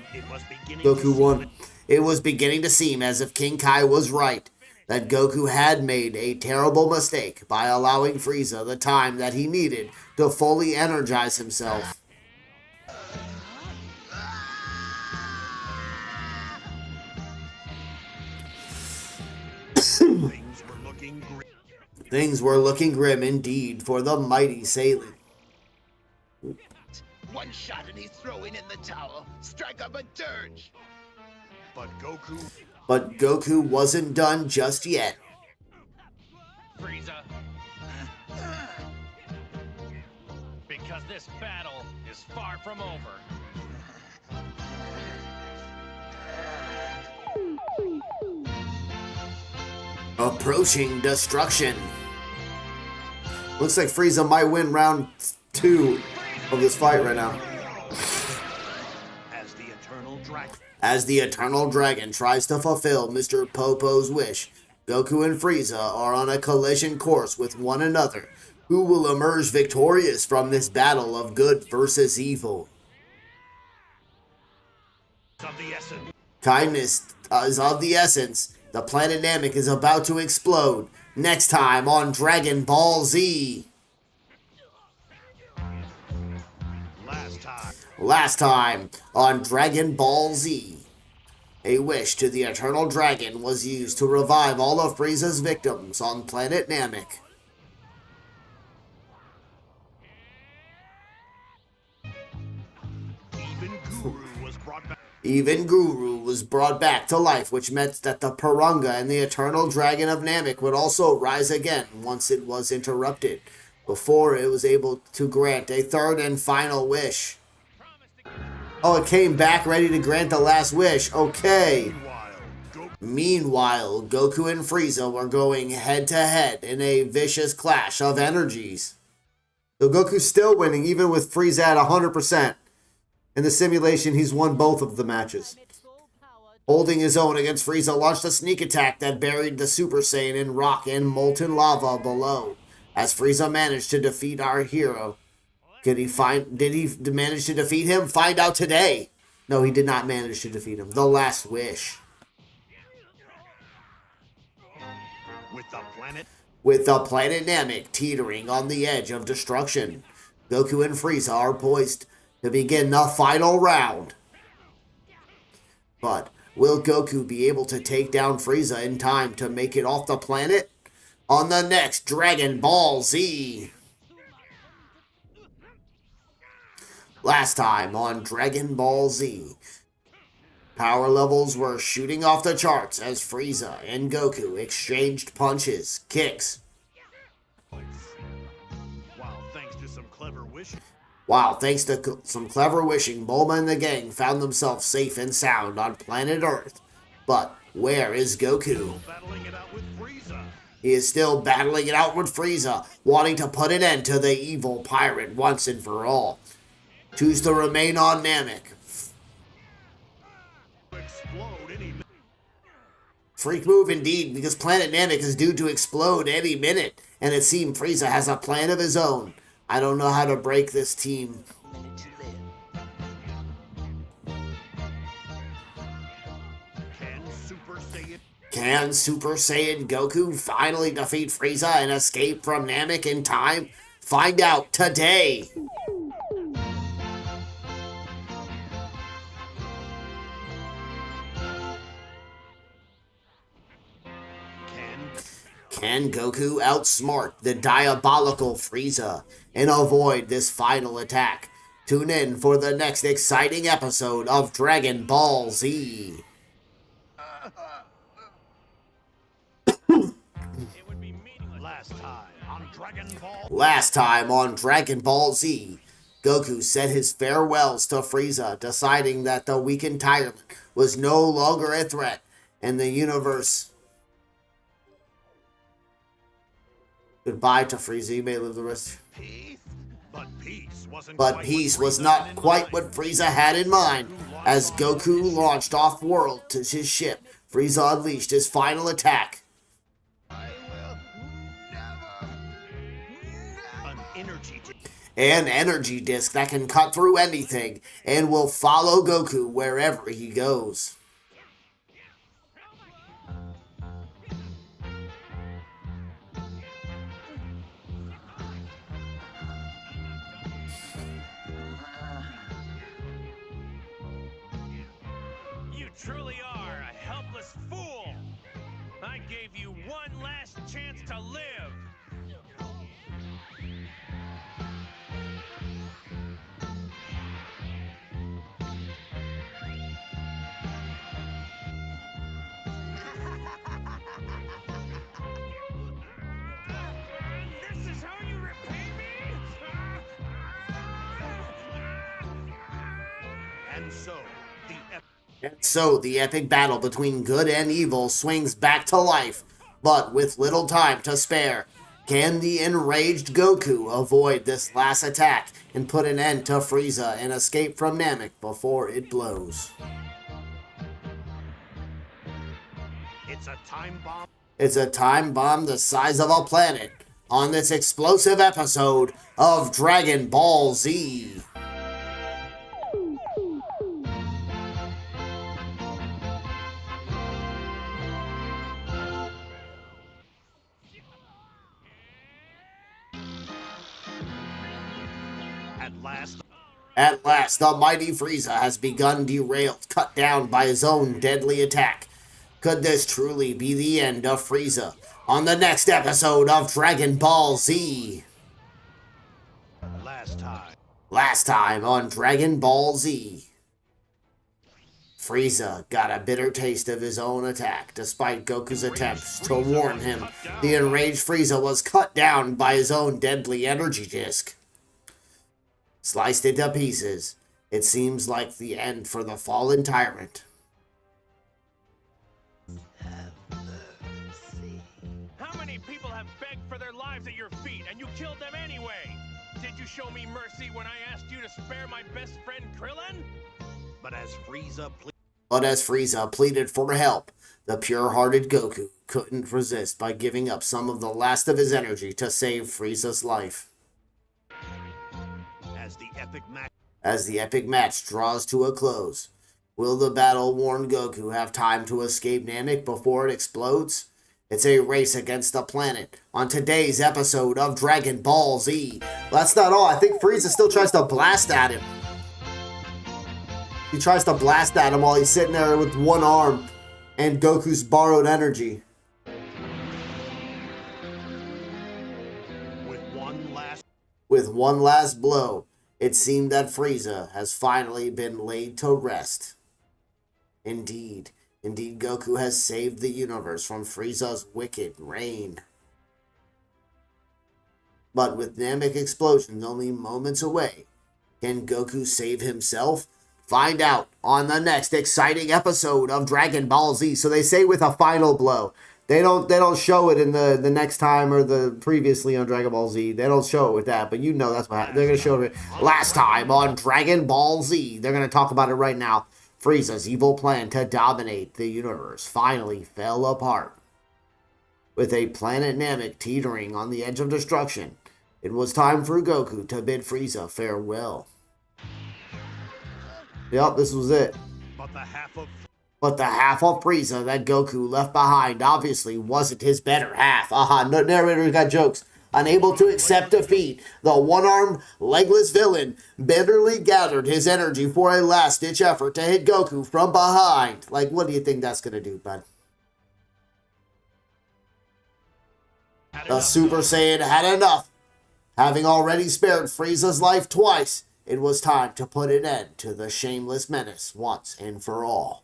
Goku won. It was beginning to seem as if King Kai was right, that Goku had made a terrible mistake by allowing Frieza the time that he needed to fully energize himself. Things were looking grim indeed for the mighty Sailing. One shot and he's throwing in the towel. Strike up a dirge. But Goku wasn't done just yet. Frieza. Because this battle is far from over. Approaching destruction. Looks like Frieza might win round 2 of this fight right now. As the Eternal Dragon tries to fulfill Mr. Popo's wish, Goku and Frieza are on a collision course with one another. Who will emerge victorious from this battle of good versus evil? Kindness is of the essence. The planet Namek is about to explode. Next time on Dragon Ball Z. Last time on Dragon Ball Z. A wish to the Eternal Dragon was used to revive all of Frieza's victims on planet Namek. Even Guru was brought back to life, which meant that the Piranga and the Eternal Dragon of Namek would also rise again once it was interrupted, before it was able to grant a third and final wish. Oh, it came back ready to grant the last wish. Okay. Meanwhile, Goku and Frieza were going head to head in a vicious clash of energies. So Goku's still winning, even with Frieza at 100%. In the simulation, he's won both of the matches. Holding his own against Frieza, launched a sneak attack that buried the Super Saiyan in rock and molten lava below. As Frieza managed to defeat our hero. Did he manage to defeat him? Find out today. No, he did not manage to defeat him. The last wish. With the planet Namek teetering on the edge of destruction, Goku and Frieza are poised to begin the final round. But will Goku be able to take down Frieza in time to make it off the planet? On the next Dragon Ball Z. Last time on Dragon Ball Z, power levels were shooting off the charts as Frieza and Goku exchanged punches, kicks. Wow, thanks to some clever wishing, Bulma and the gang found themselves safe and sound on planet Earth. But where is Goku? He is still battling it out with Frieza, wanting to put an end to the evil pirate once and for all. Choose to remain on Namek. Freak move indeed, because planet Namek is due to explode any minute, and it seems Frieza has a plan of his own. I don't know how to break this team. Can Super Saiyan Goku finally defeat Frieza and escape from Namek in time? Find out today! Can Goku outsmart the diabolical Frieza and avoid this final attack? Tune in for the next exciting episode of Dragon Ball Z. Last time on Dragon Ball Z, Goku said his farewells to Frieza, deciding that the weakened tyrant was no longer a threat and the universe. Goodbye to Frieza, you may live the rest. But peace was not quite what Frieza had in mind. As Goku launched off-world to his ship, Frieza unleashed his final attack. An energy disc that can cut through anything and will follow Goku wherever he goes. You truly are a helpless fool. I gave you one last chance to live. This is how you repay me? And so, the And so the epic battle between good and evil swings back to life, but with little time to spare. Can the enraged Goku avoid this last attack and put an end to Frieza and escape from Namek before it blows? It's a time bomb. It's a time bomb the size of a planet on this explosive episode of Dragon Ball Z. At last, the mighty Frieza has begun derailed, cut down by his own deadly attack. Could this truly be the end of Frieza? On the next episode of Dragon Ball Z. Last time on Dragon Ball Z. Frieza got a bitter taste of his own attack, despite Goku's attempts to warn him. The enraged Frieza was cut down by his own deadly energy disc. Sliced into pieces, it seems like the end for the fallen tyrant. How many people have begged for their lives at your feet and you killed them anyway? Did you show me mercy when I asked you to spare my best friend Krillin? But as Frieza pleaded for help, the pure-hearted Goku couldn't resist by giving up some of the last of his energy to save Frieza's life. As the epic match draws to a close, will the battle-worn Goku have time to escape Namek before it explodes? It's a race against the planet on today's episode of Dragon Ball Z. That's not all. I think Frieza still tries to blast at him. He tries to blast at him while he's sitting there with one arm and Goku's borrowed energy. With one last blow, it seemed that Frieza has finally been laid to rest. Indeed, Goku has saved the universe from Frieza's wicked reign. But with Namek explosions only moments away, can Goku save himself? Find out on the next exciting episode of Dragon Ball Z. So they say with a final blow. They don't show it in the next time or the previously on Dragon Ball Z. They don't show it with that, but you know that's what happened. They're going to show it last time on Dragon Ball Z. They're going to talk about it right now. Frieza's evil plan to dominate the universe finally fell apart. With a planet Namek teetering on the edge of destruction, it was time for Goku to bid Frieza farewell. Yep, this was it. But the half of Frieza that Goku left behind obviously wasn't his better half. No narrator got jokes. Unable to accept defeat, the one-armed, legless villain bitterly gathered his energy for a last-ditch effort to hit Goku from behind. Like, what do you think that's gonna do, bud? The Super Saiyan had enough. Having already spared Frieza's life twice, it was time to put an end to the shameless menace once and for all.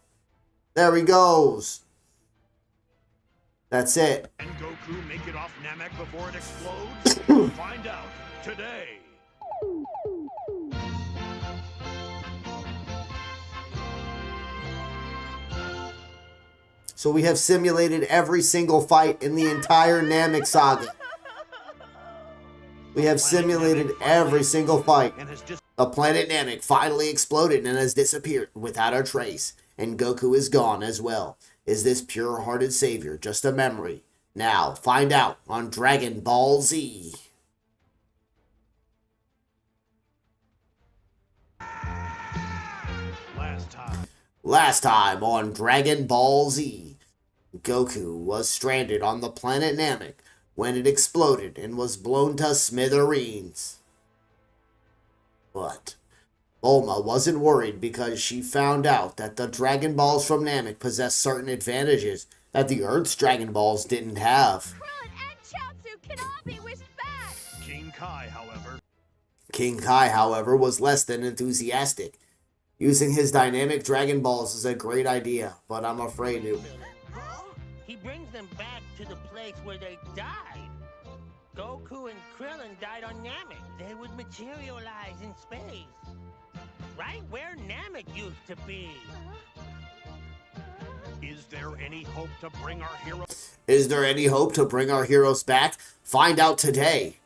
There he goes. That's it. Can Goku make it off Namek before it explodes? Find out today. So we have simulated every single fight in the entire Namek Saga. We have simulated every single fight. The planet Namek finally exploded and has disappeared without a trace. And Goku is gone as well. Is this pure-hearted savior just a memory? Now, find out on Dragon Ball Z. Last time on Dragon Ball Z, Goku was stranded on the planet Namek when it exploded and was blown to smithereens. But Bulma wasn't worried because she found out that the Dragon Balls from Namek possess certain advantages that the Earth's Dragon Balls didn't have. Krillin and Chaozu can all be wished back. King Kai, however, was less than enthusiastic. Using his dynamic Dragon Balls is a great idea, but I'm afraid it... He brings them back to the place where they died. Goku and Krillin died on Namek. They would materialize in space. Right where Namek used to be. Is there any hope to bring our heroes? Is there any hope to bring our heroes back? Find out today.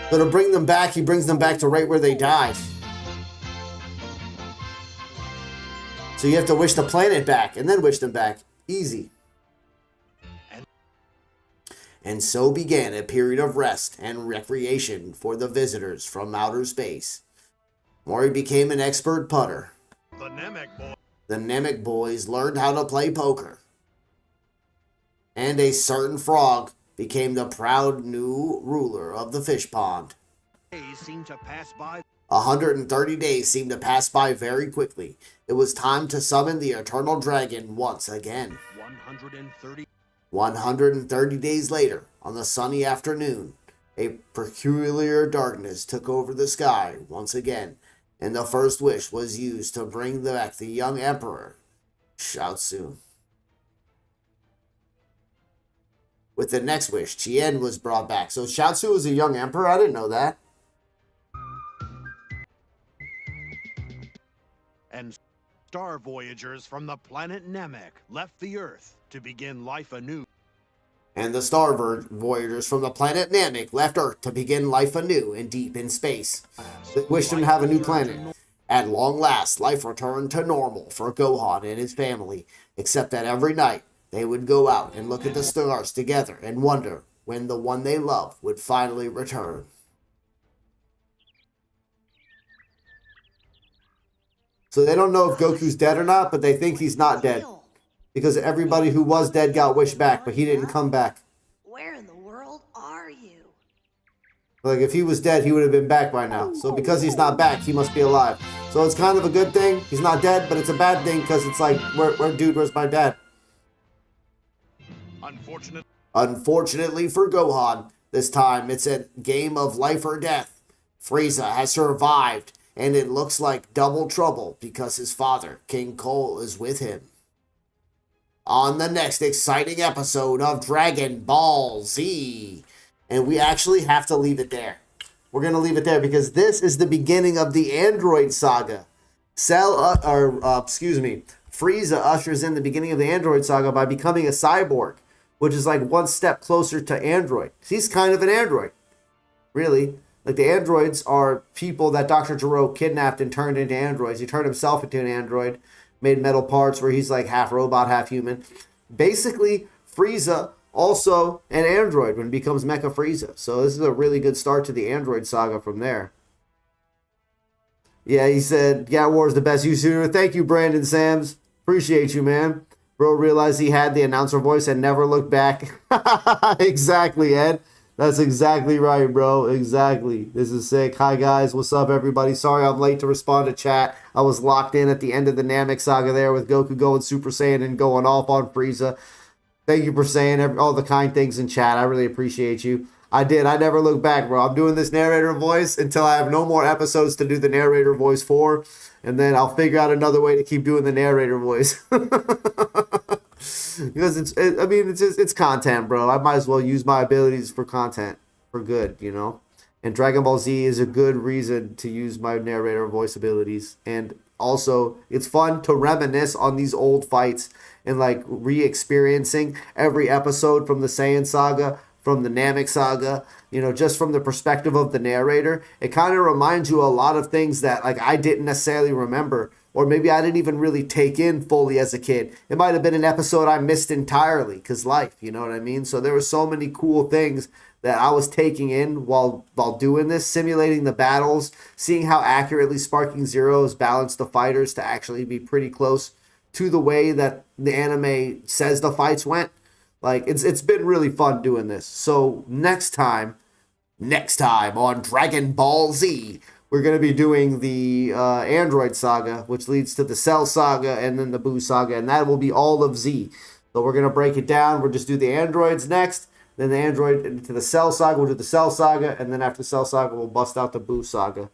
So to bring them back, he brings them back to right where they died. So you have to wish the planet back and then wish them back. Easy. And so began a period of rest and recreation for the visitors from outer space. Mori became an expert putter. The Namek boys learned how to play poker. And a certain frog became the proud new ruler of the fish pond. 130 days seemed to pass by very quickly. It was time to summon the Eternal Dragon once again. 130 days later, on the sunny afternoon, a peculiar darkness took over the sky once again, and the first wish was used to bring back the young emperor, Chaozu. With the next wish, Tien was brought back. So Chaozu was a young emperor? I didn't know that. And star voyagers from the planet Namek left the Earth to begin life anew. And the star voyagers from the planet Namek left Earth to begin life anew and deep in space. They wished him to have a new planet. At long last, life returned to normal for Gohan and his family, except that every night they would go out and look at the stars together and wonder when the one they love would finally return. So they don't know if Goku's dead or not, but they think he's not dead. Because everybody who was dead got wished back, but he didn't come back. Where in the world are you? Like, if he was dead, he would have been back by now. So because he's not back, he must be alive. So it's kind of a good thing. He's not dead, but it's a bad thing because it's like, dude, where's my dad? Unfortunately for Gohan, this time it's a game of life or death. Frieza has survived, and it looks like double trouble because his father, King Cole, is with him. On the next exciting episode of Dragon Ball Z. And we actually have to leave it there. We're going to leave it there because this is the beginning of the Android Saga. Frieza ushers in the beginning of the Android Saga by becoming a cyborg, which is like one step closer to Android. He's kind of an android, really. Like, the androids are people that Dr. Gero kidnapped and turned into androids. He turned himself into an android, made metal parts where he's like half robot, half human. Basically, Frieza also an android when he becomes Mecha Frieza. So this is a really good start to the Android Saga from there. Yeah, he said, Gat War is the best YouTuber. Thank you, Brandon Sams. Appreciate you, man. Bro realized he had the announcer voice and never looked back. Exactly, Ed. That's exactly right, bro. Exactly. This is sick. Hi, guys. What's up, everybody? Sorry I'm late to respond to chat. I was locked in at the end of the Namek Saga there with Goku going Super Saiyan and going off on Frieza. Thank you for saying all the kind things in chat. I really appreciate you. I did. I never look back, bro. I'm doing this narrator voice until I have no more episodes to do the narrator voice for, and then I'll figure out another way to keep doing the narrator voice. Because it's content, bro. I might as well use my abilities for content for good, you know. And Dragon Ball Z is a good reason to use my narrator voice abilities. And also, it's fun to reminisce on these old fights and like re-experiencing every episode from the Saiyan Saga, from the Namek Saga, you know, just from the perspective of the narrator. It kind of reminds you a lot of things that like I didn't necessarily remember, or maybe I didn't even really take in fully as a kid. It might have been an episode I missed entirely because life, you know what I mean? So there were so many cool things that I was taking in while doing this, simulating the battles, seeing how accurately Sparking Zero's balanced the fighters to actually be pretty close to the way that the anime says the fights went. Like, it's been really fun doing this. So next time on Dragon Ball Z, we're going to be doing the Android Saga, which leads to the Cell Saga and then the Buu Saga, and that will be all of Z. So we're going to break it down. We'll just do the androids next. Then the android into the Cell Saga. We'll do the Cell Saga. And then after Cell Saga, we'll bust out the Boo Saga.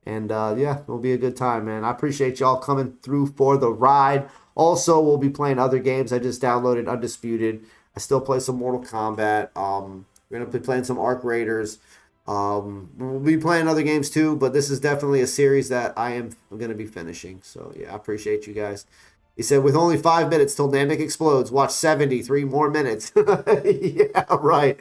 And yeah, it'll be a good time, man. I appreciate y'all coming through for the ride. Also, we'll be playing other games. I just downloaded Undisputed. I still play some Mortal Kombat. We're going to be playing some Arc Raiders. We'll be playing other games too, but this is definitely a series that I am going to be finishing. So yeah, I appreciate you guys. He said, with only 5 minutes till Namek explodes, watch 73 more minutes. Yeah, right.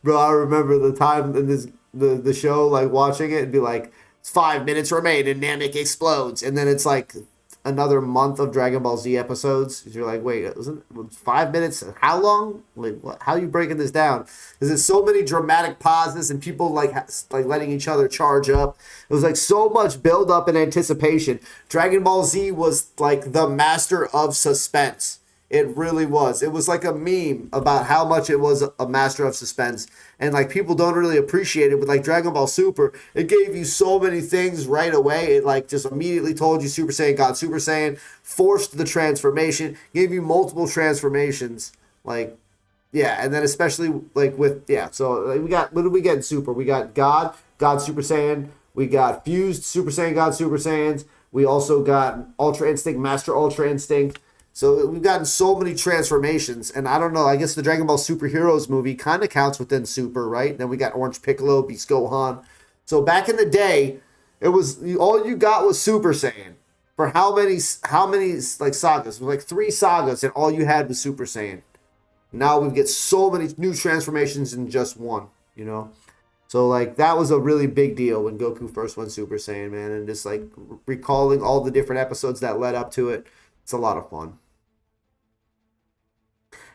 Bro, I remember the time in the show, like watching it and be like, 5 minutes remain and Namek explodes. And then it's like another month of Dragon Ball Z episodes. You're like, wait, it 5 minutes? How long? Like, what? How are you breaking this down? Because there's so many dramatic pauses and people like letting each other charge up. It was like so much build up and anticipation. Dragon Ball Z was like the master of suspense. It really was. It was like a meme about how much it was a master of suspense. And like people don't really appreciate it. But like Dragon Ball Super, it gave you so many things right away. It like just immediately told you Super Saiyan God Super Saiyan, forced the transformation, gave you multiple transformations. Like, yeah, and then especially like with, yeah, so like, we got, what did we get in Super? We got God Super Saiyan. We got Fused Super Saiyan God Super Saiyans. We also got Ultra Instinct, Master Ultra Instinct. So we've gotten so many transformations, and I don't know, I guess the Dragon Ball Superheroes movie kind of counts within Super, right? Then we got Orange Piccolo, Beast Gohan. So back in the day, it was, all you got was Super Saiyan. For how many like sagas? It was like 3 sagas, and all you had was Super Saiyan. Now we get so many new transformations in just one, you know? So like that was a really big deal when Goku first went Super Saiyan, man, and just like recalling all the different episodes that led up to it. It's a lot of fun.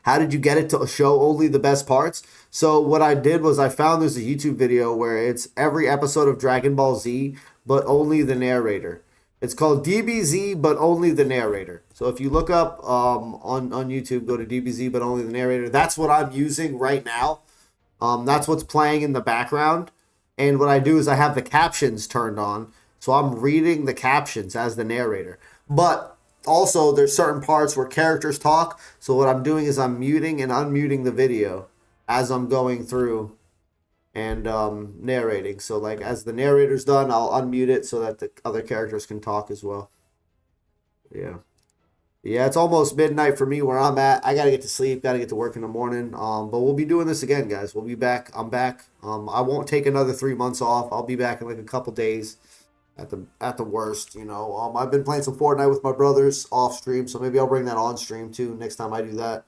How did you get it to show only the best parts? So what I did was I found there's a YouTube video where it's every episode of Dragon Ball Z, but only the narrator. It's called DBZ, but only the narrator. So if you look up on YouTube, go to DBZ, but only the narrator. That's what I'm using right now. That's what's playing in the background. And what I do is I have the captions turned on. So I'm reading the captions as the narrator. But also, there's certain parts where characters talk. So what I'm doing is I'm muting and unmuting the video as I'm going through and narrating. So like as the narrator's done, I'll unmute it so that the other characters can talk as well. Yeah. Yeah, it's almost midnight for me where I'm at. I got to get to sleep, got to get to work in the morning. But we'll be doing this again, guys. We'll be back. I'm back. I won't take another 3 months off. I'll be back in like a couple days. At the worst, you know. I've been playing some Fortnite with my brothers off stream, so maybe I'll bring that on stream too next time I do that.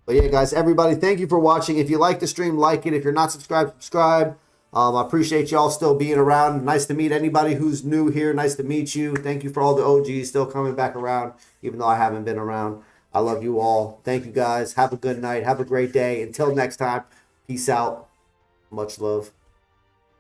But yeah, guys, everybody, thank you for watching. If you like the stream, like it. If you're not subscribed, subscribe. I appreciate y'all still being around. Nice to meet anybody who's new here. Nice to meet you. Thank you for all the OGs still coming back around, even though I haven't been around. I love you all. Thank you, guys. Have a good night. Have a great day. Until next time, peace out. Much love.